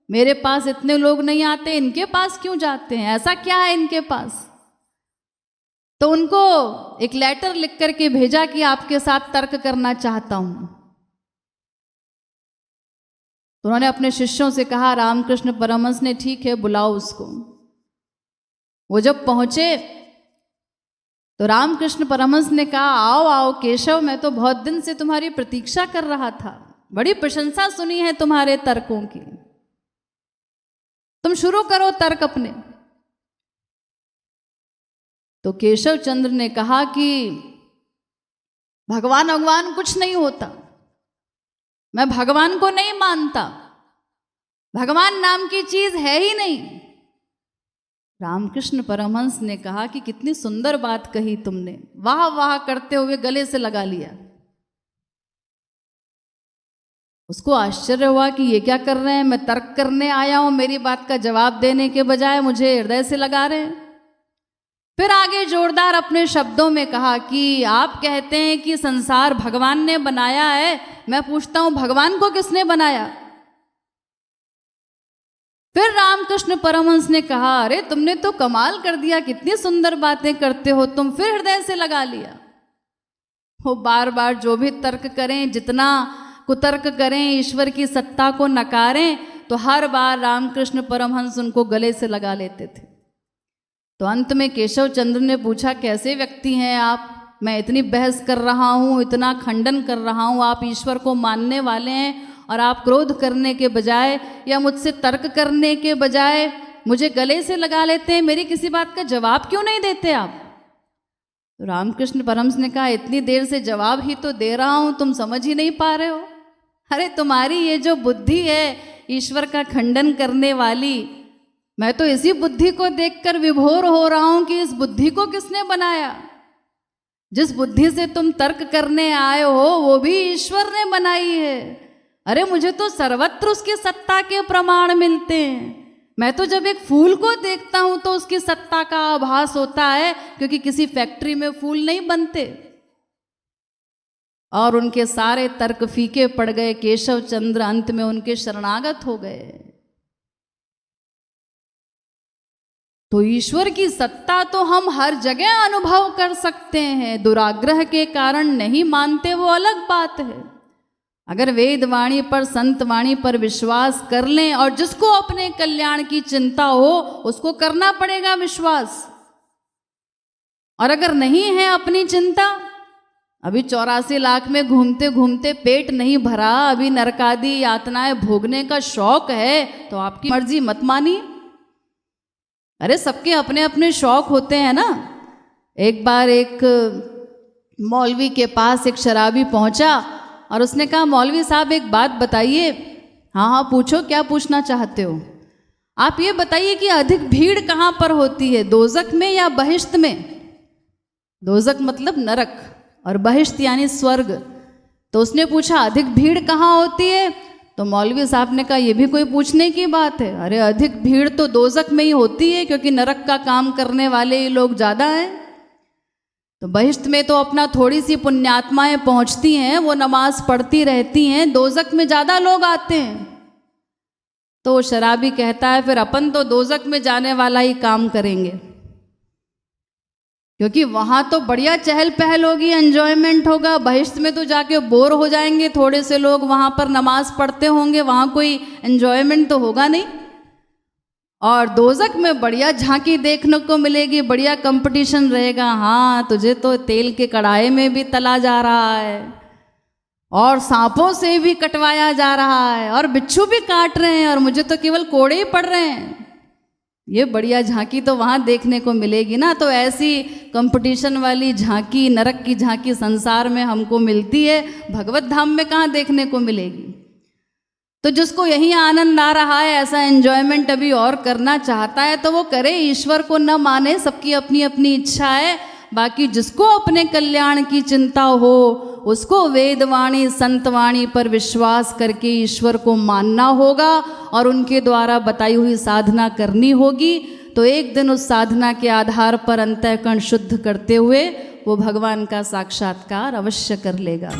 मेरे पास इतने लोग नहीं आते, इनके पास क्यों जाते हैं, ऐसा क्या है इनके पास। तो उनको एक लेटर लिख करके भेजा कि आपके साथ तर्क करना चाहता हूं। तो उन्होंने अपने शिष्यों से कहा, रामकृष्ण परमहंस ने, ठीक है बुलाओ उसको। वो जब पहुंचे तो रामकृष्ण परमहंस ने कहा, आओ आओ केशव, मैं तो बहुत दिन से तुम्हारी प्रतीक्षा कर रहा था, बड़ी प्रशंसा सुनी है तुम्हारे तर्कों की, तुम शुरू करो तर्क अपने। तो केशव चंद्र ने कहा कि भगवान कुछ नहीं होता, मैं भगवान को नहीं मानता, भगवान नाम की चीज है ही नहीं। रामकृष्ण परमहंस ने कहा कि कितनी सुंदर बात कही तुमने, वाह वाह करते हुए गले से लगा लिया। उसको आश्चर्य हुआ कि ये क्या कर रहे हैं, मैं तर्क करने आया हूं, मेरी बात का जवाब देने के बजाय मुझे हृदय से लगा रहे हैं। फिर आगे जोरदार अपने शब्दों में कहा कि आप कहते हैं कि संसार भगवान ने बनाया है, मैं पूछता हूं भगवान को किसने बनाया। फिर रामकृष्ण परमहंस ने कहा, अरे तुमने तो कमाल कर दिया, कितनी सुंदर बातें करते हो तुम, फिर हृदय से लगा लिया। वो बार बार जो भी तर्क करें, जितना कुतर्क करें, ईश्वर की सत्ता को नकारें, तो हर बार रामकृष्ण परमहंस उनको गले से लगा लेते थे। तो अंत में केशव चंद्र ने पूछा, कैसे व्यक्ति हैं आप, मैं इतनी बहस कर रहा हूँ, इतना खंडन कर रहा हूँ, आप ईश्वर को मानने वाले हैं, और आप क्रोध करने के बजाय या मुझसे तर्क करने के बजाय मुझे गले से लगा लेते हैं, मेरी किसी बात का जवाब क्यों नहीं देते आप। तो रामकृष्ण परमहंस ने कहा, इतनी देर से जवाब ही तो दे रहा हूँ, तुम समझ ही नहीं पा रहे हो। अरे तुम्हारी ये जो बुद्धि है ईश्वर का खंडन करने वाली, मैं तो इसी बुद्धि को देखकर विभोर हो रहा हूं कि इस बुद्धि को किसने बनाया। जिस बुद्धि से तुम तर्क करने आए हो वो भी ईश्वर ने बनाई है। अरे मुझे तो सर्वत्र उसकी सत्ता के प्रमाण मिलते हैं। मैं तो जब एक फूल को देखता हूं तो उसकी सत्ता का आभास होता है, क्योंकि किसी फैक्ट्री में फूल नहीं बनते। और उनके सारे तर्क फीके पड़ गए। केशव चंद्र अंत में उनके शरणागत हो गए। तो ईश्वर की सत्ता तो हम हर जगह अनुभव कर सकते हैं, दुराग्रह के कारण नहीं मानते वो अलग बात है। अगर वेद वाणी पर, संत वाणी पर विश्वास कर लें, और जिसको अपने कल्याण की चिंता हो उसको करना पड़ेगा विश्वास। और अगर नहीं है अपनी चिंता, अभी 84 लाख में घूमते घूमते पेट नहीं भरा, अभी नरकादी यातनाएं भोगने का शौक है, तो आपकी मर्जी मत मानिए। अरे सबके अपने अपने शौक होते हैं ना। एक बार एक मौलवी के पास एक शराबी पहुंचा और उसने कहा, मौलवी साहब एक बात बताइए। हाँ हाँ पूछो, क्या पूछना चाहते हो। आप ये बताइए कि अधिक भीड़ कहाँ पर होती है, दोजक में या बहिश्त में। दोजक मतलब नरक और बहिश्त यानी स्वर्ग। तो उसने पूछा अधिक भीड़ कहाँ होती है। तो मौलवी साहब ने कहा, यह भी कोई पूछने की बात है। अरे अधिक भीड़ तो दोजक में ही होती है, क्योंकि नरक का काम करने वाले ही लोग ज़्यादा हैं। तो बहिश्त में तो अपना थोड़ी सी पुण्यात्माएं पहुंचती हैं, वो नमाज पढ़ती रहती हैं, दोजक में ज़्यादा लोग आते हैं। तो शराबी कहता है, फिर अपन तो दोजक में जाने वाला ही काम करेंगे, क्योंकि वहाँ तो बढ़िया चहल पहल होगी, एंजॉयमेंट होगा। बहिश्त में तो जाके बोर हो जाएंगे, थोड़े से लोग वहाँ पर नमाज पढ़ते होंगे, वहाँ कोई एंजॉयमेंट तो होगा नहीं। और दोजक में बढ़िया झांकी देखने को मिलेगी, बढ़िया कंपटीशन रहेगा। हाँ तुझे तो तेल के कढ़ाई में भी तला जा रहा है, और सांपों से भी कटवाया जा रहा है, और बिच्छू भी काट रहे हैं, और मुझे तो केवल कोड़े ही पड़ रहे हैं। ये बढ़िया झांकी तो वहाँ देखने को मिलेगी ना। तो ऐसी कंपटीशन वाली झांकी, नरक की झांकी संसार में हमको मिलती है, भगवत धाम में कहाँ देखने को मिलेगी। तो जिसको यही आनंद आ रहा है, ऐसा एंजॉयमेंट अभी और करना चाहता है, तो वो करे, ईश्वर को न माने, सबकी अपनी अपनी इच्छा है। बाकी जिसको अपने कल्याण की चिंता हो उसको वेदवाणी संतवाणी पर विश्वास करके ईश्वर को मानना होगा और उनके द्वारा बताई हुई साधना करनी होगी। तो एक दिन उस साधना के आधार पर अंतःकरण शुद्ध करते हुए वो भगवान का साक्षात्कार अवश्य कर लेगा।